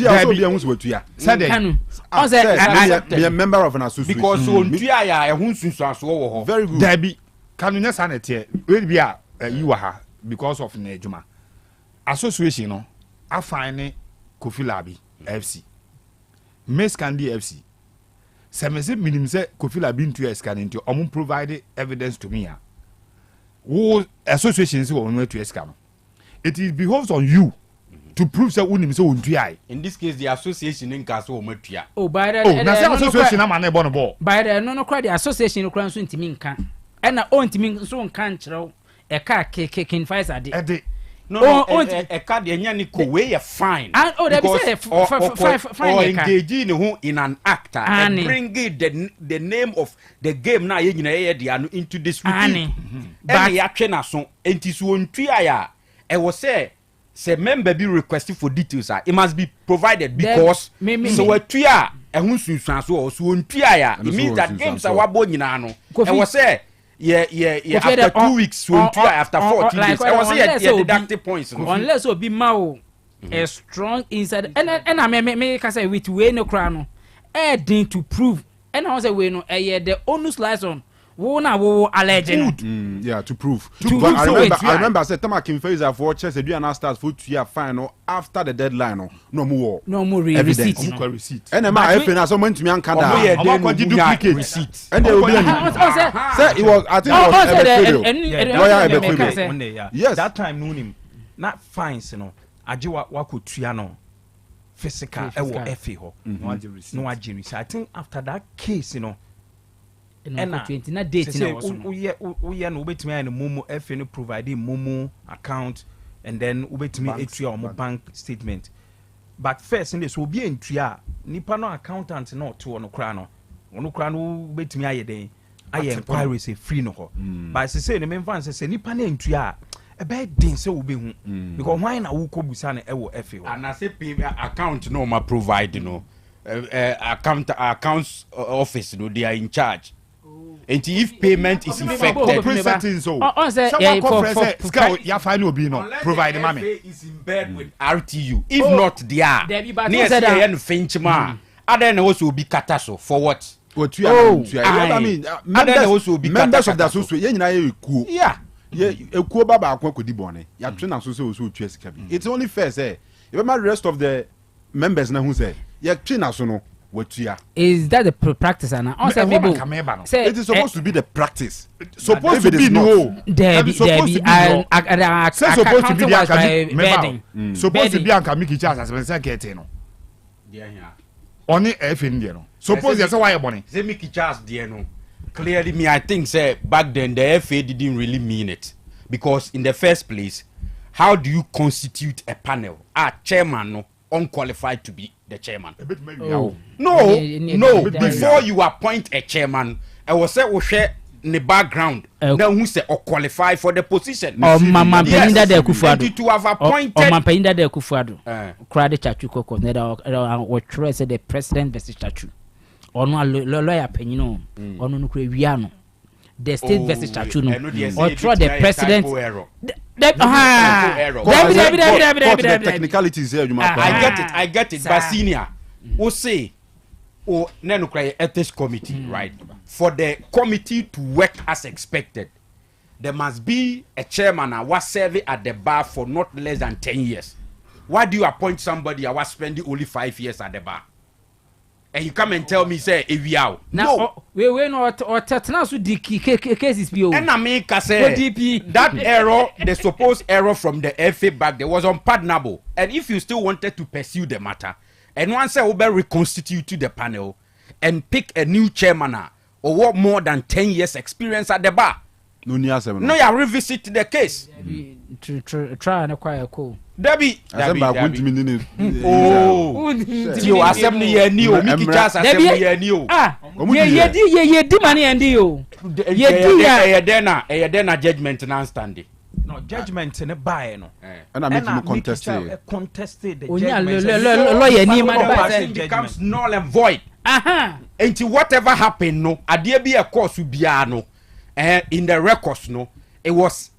M: Kanu.
A: Be a member of an association.
E: Because on TIA,
A: very good.
F: There be Kanu na sanete. We be you are because of Nejuma. Association no. I find Kofi Labi FC. Miss Candy FC. Semese minim say Kofi Labi into scan into omo provide evidence to me. Who associations will not to scam. It is behoves on you to prove say unim say untua.
E: In this case the association in Kaso Ometua.
M: Oh, by the
F: association am na born ball.
M: By the no cry the association no cry so ntimi nka. E na o ntimi so nka nkyerɛw e ka kin files ade.
E: No, a card the ko way a fine.
M: Oh, they say fine.
E: Or engage in an actor and bring the name of the game now into this routine. But action so entisu was say member be requesting for details. It must be provided because so a tuya a hunsu so it means that games are wabo nyina no. I was say after 2 weeks so after 14 days I was say deductive points
M: unless obi mao a strong inside and I me can say with we no cry no din to prove and I say we no the onus lies on wo alleged.
A: Yeah, to prove.
O: But
A: I remember I said Tama Kimfeza for Chelsea do an start for 2 year fine after the deadline no more
M: receipt.
A: And my FA so went to me and Canada
O: duplicate receipt.
A: And they will be say it was I think it was lawyer. Yes,
O: that time no him not fines no ajewa wakotua no physical e wo FA ho no agiri. I think after that case
M: and 20 na date na was no
O: we no betimi and momo FA no providing momo account and then ubetimi etua on bank statement. But first in this will be entua nipa no accountant no to no kra no ubetimi aye den aye inquiry say free no ho. But say no memfa say nipa na entua a bad din say obehu because why na wo kobusa na e wo FA ho.
E: And I say account no ma provide accounts office they are in charge. And if payment is effected,
O: provide the money.
E: Is in bed with RTU. If not, they are near the Finchma. Then also be catastrophe for what?
A: I mean, members of the association. Yeah, it's only fair say. If the rest of the members now who say,
M: is that the practice? And
A: it is supposed to be the practice. Supposed to be no.
O: Supposed to be Ankamiki Charles as Mr. Ketino. Only F in there. Suppose that's why you're born.
E: Say Mickey Charles, dear no. Clearly, me, I think, say back then the FA didn't really mean it because in the first place, how do you constitute a panel? Chairman no unqualified to be the chairman. No. Before you appoint a chairman, I was say we share in the background. Now who say or qualify for the position?
M: Mama Penda de Kufuado.
E: To have appointed.
M: Mama Penda de Kufuado. Crowd Chachu Koko. What try say the president versus Chachu. Or no lawyer penino. Or no Viano. The state versus Chachu no. Or try the president.
A: Technicalities here,
E: I get it. But senior, who say, oh, no cry ethics committee, right? For the committee to work as expected, there must be a chairman who was serving at the bar for not less than 10 years. Why do you appoint somebody who was spending only 5 years at the bar? And you come and tell me, say, if we out.
M: No, we not or tetanus with the cases.
E: And I make say that error, the supposed error from the FA back there was unpardonable. And if you still wanted to pursue the matter, and once I will reconstitute the panel and pick a new chairman or what more than 10 years experience at the bar. No, you revisit the case.
M: Try and acquire a call.
E: Debbie.
A: Oh,
E: you assembly year new. Mickey Charles assembly year new.
M: Yeah, money and you.
E: Then a judgment now standing.
O: No judgment in a buy no.
A: And I make him contested.
O: Contested the
M: lawyer
E: person becomes null and void. Until whatever happened no, there be a course will be no. In the records no, it was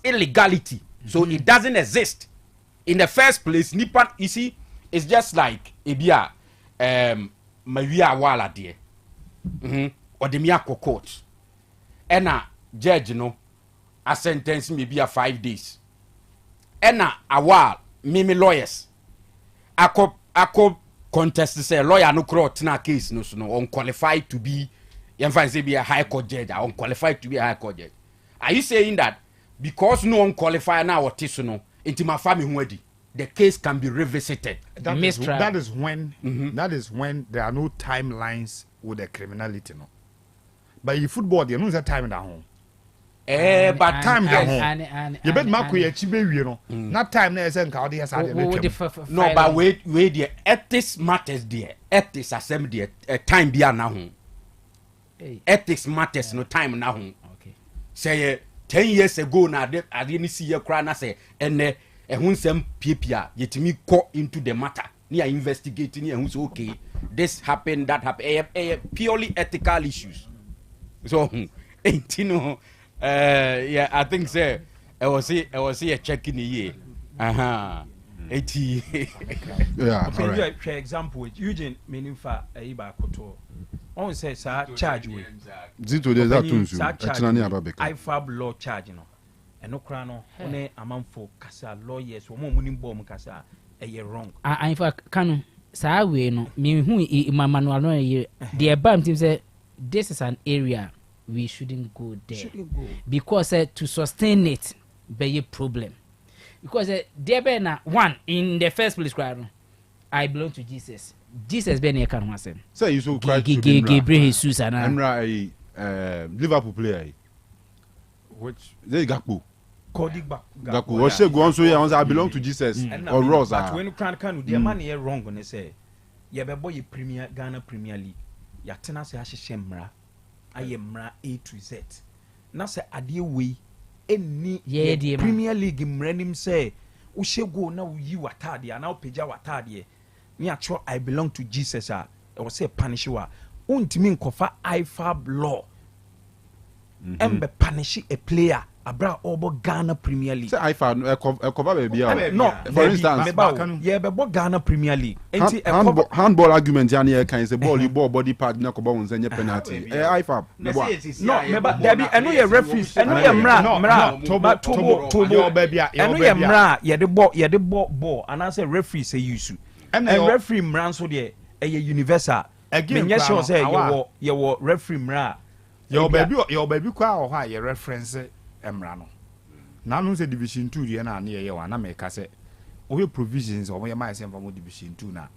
E: illegality. So it doesn't exist. In the first place, Nippon, you see, it's just like Ibia Maria Wala dear. Or the Miyako court. And a judge, a sentence maybe 5 days. And a while, Mimi lawyers. Ako contest say lawyer no court na case no unqualified to be be a high court judge, unqualified to be a high court judge. Are you saying that because no one qualified now or no into my family the case can be revisited?
O: That is when there are no timelines with the criminality no. But in football there no time at home.
E: But
O: time at home. You bet Marco Chibe no. Not time na say nka dey say
E: no, but wait the ethics matters there. Ethics assembly time be na home. Ethics matters no time na home. Okay. Say 10 years ago na I didn't see your cry na say and ehun pia yetimi go into the matter near investigating ehun say okay this happened that happened purely ethical issues. So yeah, I think say I was see a check in the year. Yeah,
O: all right. For example, Eugene meaning for Osei Akoto on say sa charge we
A: zito de za tunsu echina ni ababeka
O: IFAB law charge no eno kra no one amanfo kasa lawyers wo mo ni bom kasa eye wrong
M: in fact Kanu sa we no me hu manual no the bam team say this is an area we shouldn't go there because to sustain it be a problem because there be na one in the first place I belong to Jesus be na kan wasem
A: say you so Christ
M: Gabriel Jesus and
A: Liverpool player
F: which
A: they Gakpo
F: Gakpo
A: what say go on so here I belong to Jesus or Rosa
O: but when you can the man here wrong on say ye be boy Premier Ghana Premier League ya tena se ahye mra ayemra A to Z na se ade we eni Premier League mranim say wo shego na wo yi watade na wo peja watade me acho I belong to Jesus e wo say punish wa untimi nkofa IFAB law embe punish a player abra obo Ghana Premier League
A: say IFAB cover baby
O: no
A: for instance
O: ye be Ghana Premier League enti
A: handball argument ya na can say ball you ball body part na ko ba won say penalty IFAB
O: no meba debi eno ye referee eno ye mra tobo baby eno ye mra ye de ball and I say referee say use and referee mra so de e universal again yes sure say you referee mra
F: your baby kwa o ha ye reference emra no na no say division 2 ye na ye wa na me ka say o provisions o ye ma say from division 2 na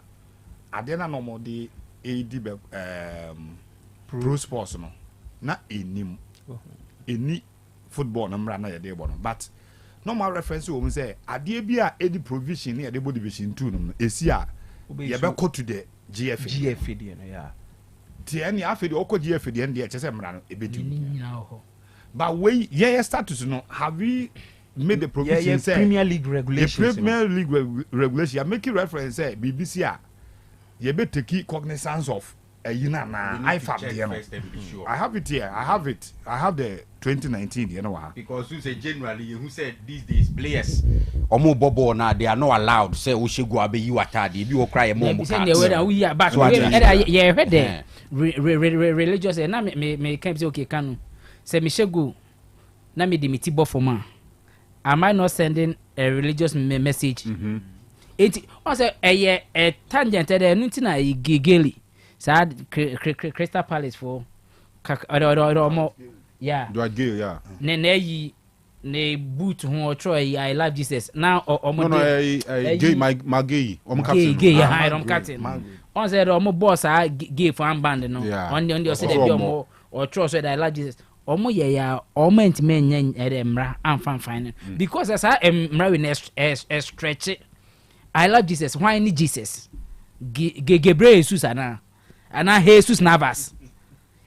F: ade na no mo de AD pro sports no na enim eni football na mra na ye de bo no but normal reference o say ade bi a AD provision na ye de bo division 2 no esi a ye be go to the GFA
O: de no ya
F: ti any afi de okọ GFA de e chese mra no ebedu but we status no have we made the provision say
O: Premier League regulations
F: the Premier League regulation you make reference say BBC a you be take cognizance of yina na IFAB there no I have it here I have the 2019 you know
E: because you say generally who said these days players omo bobo na they are not allowed say o shegu abeyi watade bi o cry mo mo
M: ka so we but yeah heard there religious na me can say okay Kanu say me shegu na me dimiti bo for man am I not sending a religious message it o say a tangent there ntina gigeli sad Crystal Palace for or yeah
A: do I go yeah
M: ne ne boot who try I love Jesus now
A: no gay my gay
M: gay I don't captain on said omo boss a gay for band no on the say dey omo or trust that I love Jesus omo ye ya omo ntime nya emra amfan fine because as I emra we stretch it I love Jesus why ni Jesus Gabriel Jesus ana Jesus Navas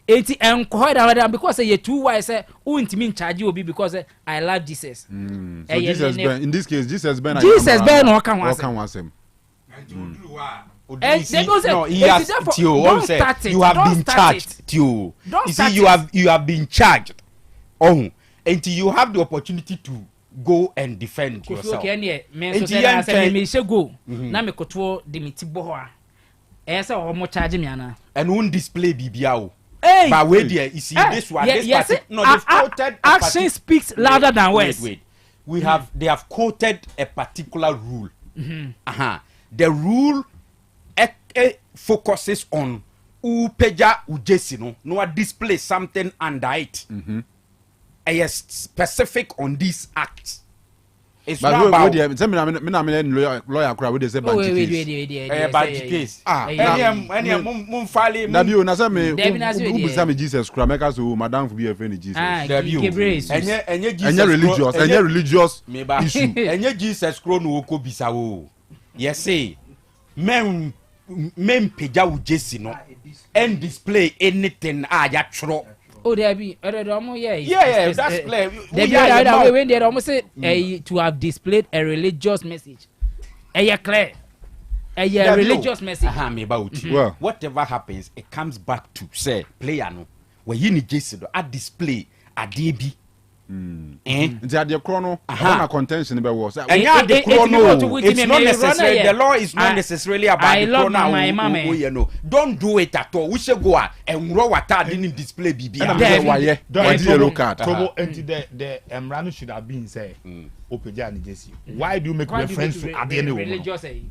M: eti enko da because you too wise say untimi charge obi because I love Jesus
A: so Jesus ben in this case Jesus ben
M: no kan
A: wasem
E: no, he has Tio. You have been charged, Tio. You see, you have been charged. Oh, until you have the opportunity to go and defend yourself.
M: Okay, me say go. Na me koto de mitibo ho a. Esa o mo charge me ana.
E: And won't display BBAO. But wait there, you see this one.
M: Yes, no, they've quoted action speaks louder than words.
E: Wait. They have quoted a particular rule. The rule focuses on upeja ujesino no display something under it. A specific on this act. It's not about
A: lawyer crowd they say
E: bad case.
A: Me Jesus crowd make us madam for be a friend Jesus. Religious issue.
E: Enye Jesus crowd no ko bisa wo. Yes say men peja ujesi no and display anything ya tro.
M: Oh, there be
E: yeah, that's clear.
M: When they almost say to have displayed a religious message. Clear. A religious message.
E: Well, whatever happens, it comes back to say player no. Where you need Jason a display a DB
A: Nti ade chrono na contention be was.
E: It's not necessary. The law is not necessarily about the chrono. You know, don't do it at all. We should go and row what didn't display BB.
A: Why yellow card?
F: The Emrano should have been say Opeja and Jesse. Why do you make reference to Adene?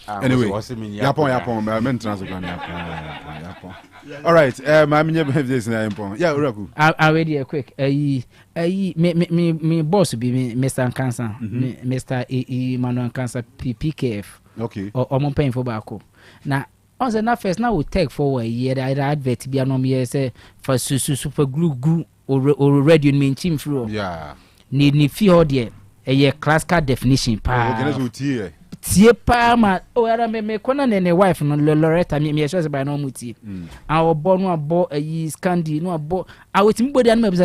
A: Anyway, Yapon, men transgran Yapon. All right, my this na Yapon. Yeah, Uraku.
M: I ready quick. Me boss be Mr. Cancer, Mr. Emmanuel Cancer PPKF.
A: Okay.
M: Or more painful backo. Now, on the first now we take for a year. I advert be an say for super glue or radio mean team through.
A: Yeah.
M: Need feel dear a year class card definition. Tie pa ma o era me kona ne wife no Loretta me sure by no muti our born no abo yi scandi no abo awetimi body an me be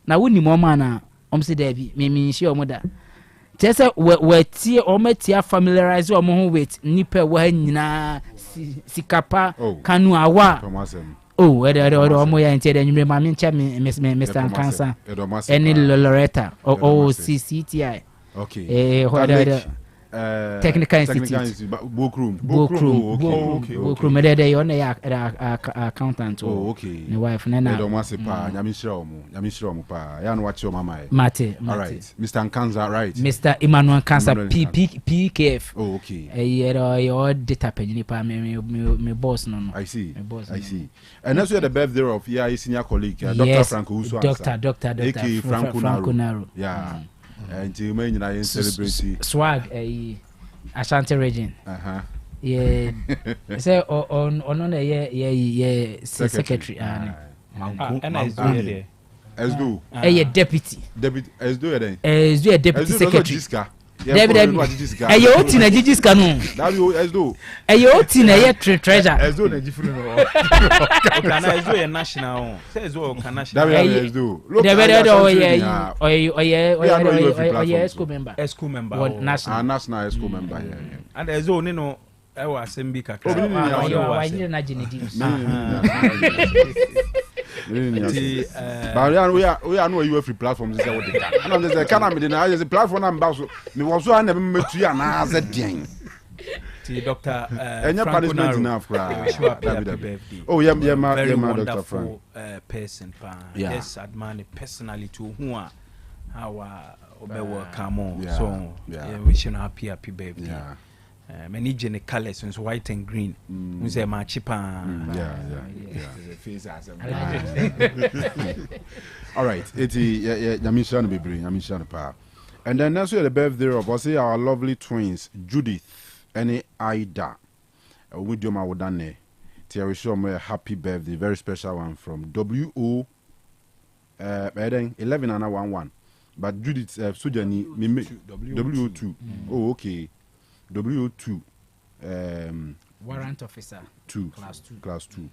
M: na woni mo ma na say there be me sure mo da tese we tie o matia familiarize o mo ho with nipa wa nyina sikapa kanu awa o mo ya ntie de nyime ma me ncha me Mr. Cancer any Loretta o CCTI
A: okay
M: Technical Institute.
A: Bookroom.
M: They on accountant.
A: Okay.
M: My wife, Nana.
A: Don't want to pa. Yamishromu pa. Yan watch your mama.
M: Mate.
A: All right. Mr. Nkanza, right?
M: Mr. Emmanuel Cancer, PKF.
A: Oh, okay.
M: Your data penny pa me boss no.
A: I see. I see. And that's where the birthday of senior colleague, Dr. Franco Uso.
M: Dr.
A: Franco Naro. Yeah. And you may not celebrate
M: swag Ashanti region. Yeah. Say on secretary
O: and as do
M: a deputy
A: as do a
M: deputy secretary. Ayo tina jijis kanu.
A: As do
M: tina treasure.
A: As do na different.
O: Kana as do national. Say as do kana national.
A: As do.
M: Look, school member.
A: National school member.
O: And as do no I was sembi kakra.
A: But we are no UEFA platforms. And I'm just a Canada. There's a platform. I'm about to. Me was so I never met you and I said, "Dang."
O: Dr.
A: And your punishment enough. Oh yeah, Dr. Frank.
O: Person, yes, admire personally to who are our welcome. So wishing happy birthday. Yeah. Many gene colors and white and green. We say machipa.
A: All right. Yamishan be bring Yamishan pa. And then that's where the birthday of Osei our lovely twins Judith and Ida. We do my wodane. Tia show me a happy birthday, very special one from WO 11 But Judith Sujani WO2. Oh okay. W2
M: warrant officer
A: 2 class 2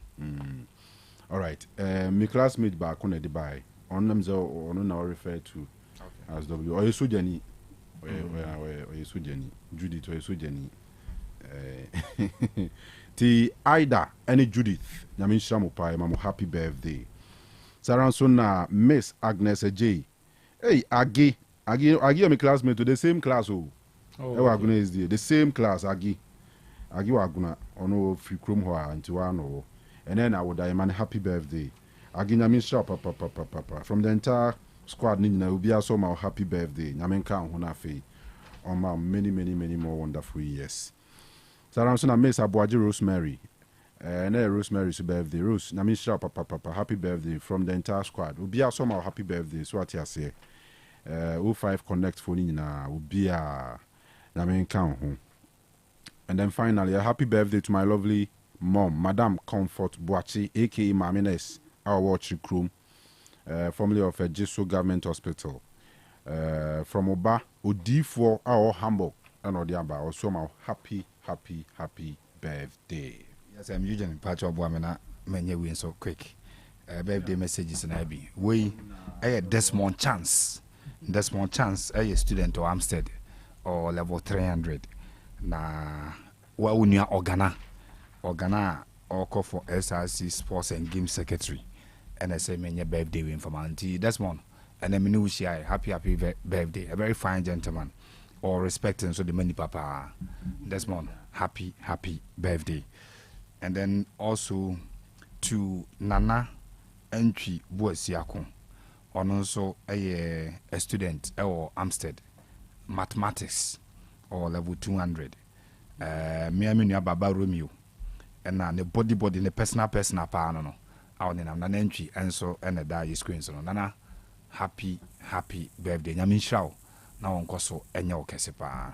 A: all right my classmate back on the buy on them so on now refer to as W or Sujani or Sujani Judith or Sujani T Ida any Judith Yamin Shamupai mamu happy birthday Saransona Miss Agnes J hey Agi my classmate to the same class is the same class Agi Waguna ono free chrome hoa into one and then I would man happy birthday Agi Nyamin shop papa from the entire squad nina will be also my happy birthday Nyamin kan hona fe on my many more wonderful years. So I'm saying Miss Abuaji Rosemary and Rosemary's birthday Rose Nyamin shop papa happy birthday from the entire squad will be also my happy birthday so what you say 05 connect phone nina will be a and then finally, a happy birthday to my lovely mom, Madame Comfort Boachi, aka Mamines, our watching crew, formerly of a Jesu Government Hospital. From Oba, Odi4, our Hamburg, and Odiamba, also my happy birthday.
F: Yes, I'm using Pacho Boamena, many win so quick. Birthday messages and I be. We, Desmond Chance, a student to Amstead. Or level 300 na wa unia organa or call for SRC Sports and Games Secretary and I say many birthday information that's one and then Minushia, happy birthday, a very fine gentleman, or respecting so the many papa Desmond, happy birthday. And then also to Nana Entry Boesiako, and also a student or Amstead mathematics or level 200. Me Baba Romeo, and the body the personal pa no. Out in an entry and so and a die screen so Nana happy birthday. Nyamin Shao now on Koso and your Casepa.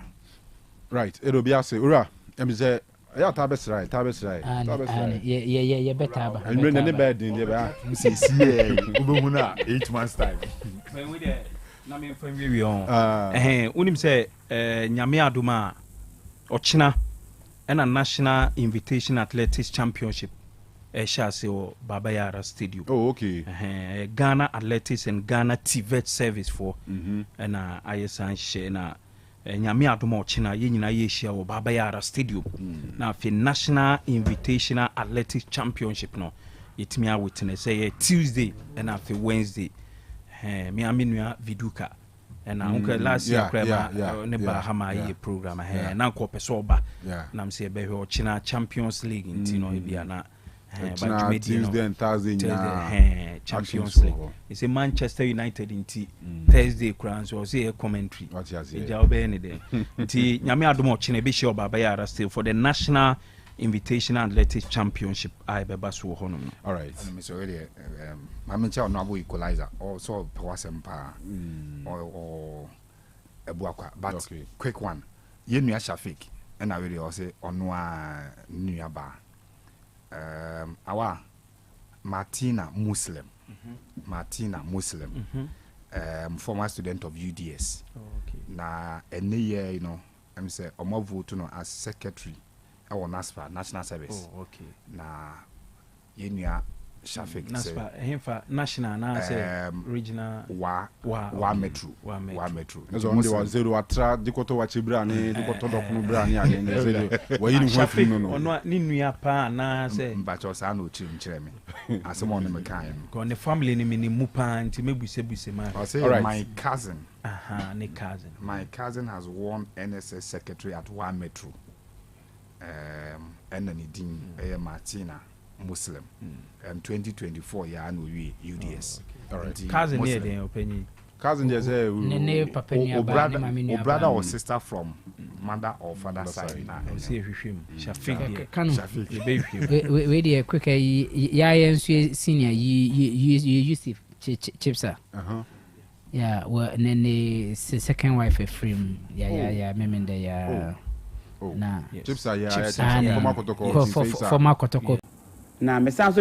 A: Right, it'll be us. Ura, I'm say, yeah, Tabas right.
M: Yeah, better.
A: And when any bed in the back,
F: Ubuna 8 months time.
O: When we there, Namin from Vivian, Unim say, Nyamia Duma, Ochina, and a National Invitation Athletics Championship. Shase or Babayara Stadium.
A: Oh, okay.
O: Ghana Athletics and Ghana TVET service for and ISN Shena Nyami Adumo China Yina Yesha or Babayara Stadium. Now for National Invitational Athletics Championship no. It me a witness say Tuesday and after Wednesday. Me aminua Viduka. And uncle last year Neba Hama program and uncle Pesoba. Nam say Beho China Champions League in Tino Ibiana.
A: Tuesday and Thursday
O: Champions League. It's a Manchester United in Thursday crowns or say a commentary.
A: What you say?
O: Nyame adomo chine be sure Babayara still for the National Invitational Athletics Championship. I be basu honum.
A: All right.
F: Mr. Already, Mama Chow no equalizer or so Pawasempa or Ebuakwa. But quick one. Yenu Shafik and I really also onwa Nuyaba. Our Martina Muslim, former student of UDS. Na any year, you know, I'm say Omo vote no as secretary or NASPA National Service.
O: Oh, okay.
F: Na Yenya Shafik
O: NASPA hemfa national na say regional
F: wa metro.
A: Ezo onde wa zero atra dikoto wa chibra ni dikoto dokunu bra ni ade zero wa yini ho afiri no
O: ono ni nua pa na say
F: mbacho sa na ochirim kire me asemo no me kan
O: ko ne family ni mu pa nti mebuse ma.
F: My cousin my cousin has won NSS secretary at Wa Metro and then din Martina Muslim 2024 year and we UDS.
A: All right.
O: Cousin near the opinion.
A: Cousin just say
F: brother or sister from mother or father side.
O: See him. Shafik.
M: Kanu. Wait there quick ya senior you Chipsa. Yeah, well then the second wife of frame. Yeah, remember yeah.
A: Chipsa
M: for Makotoko. Na me sound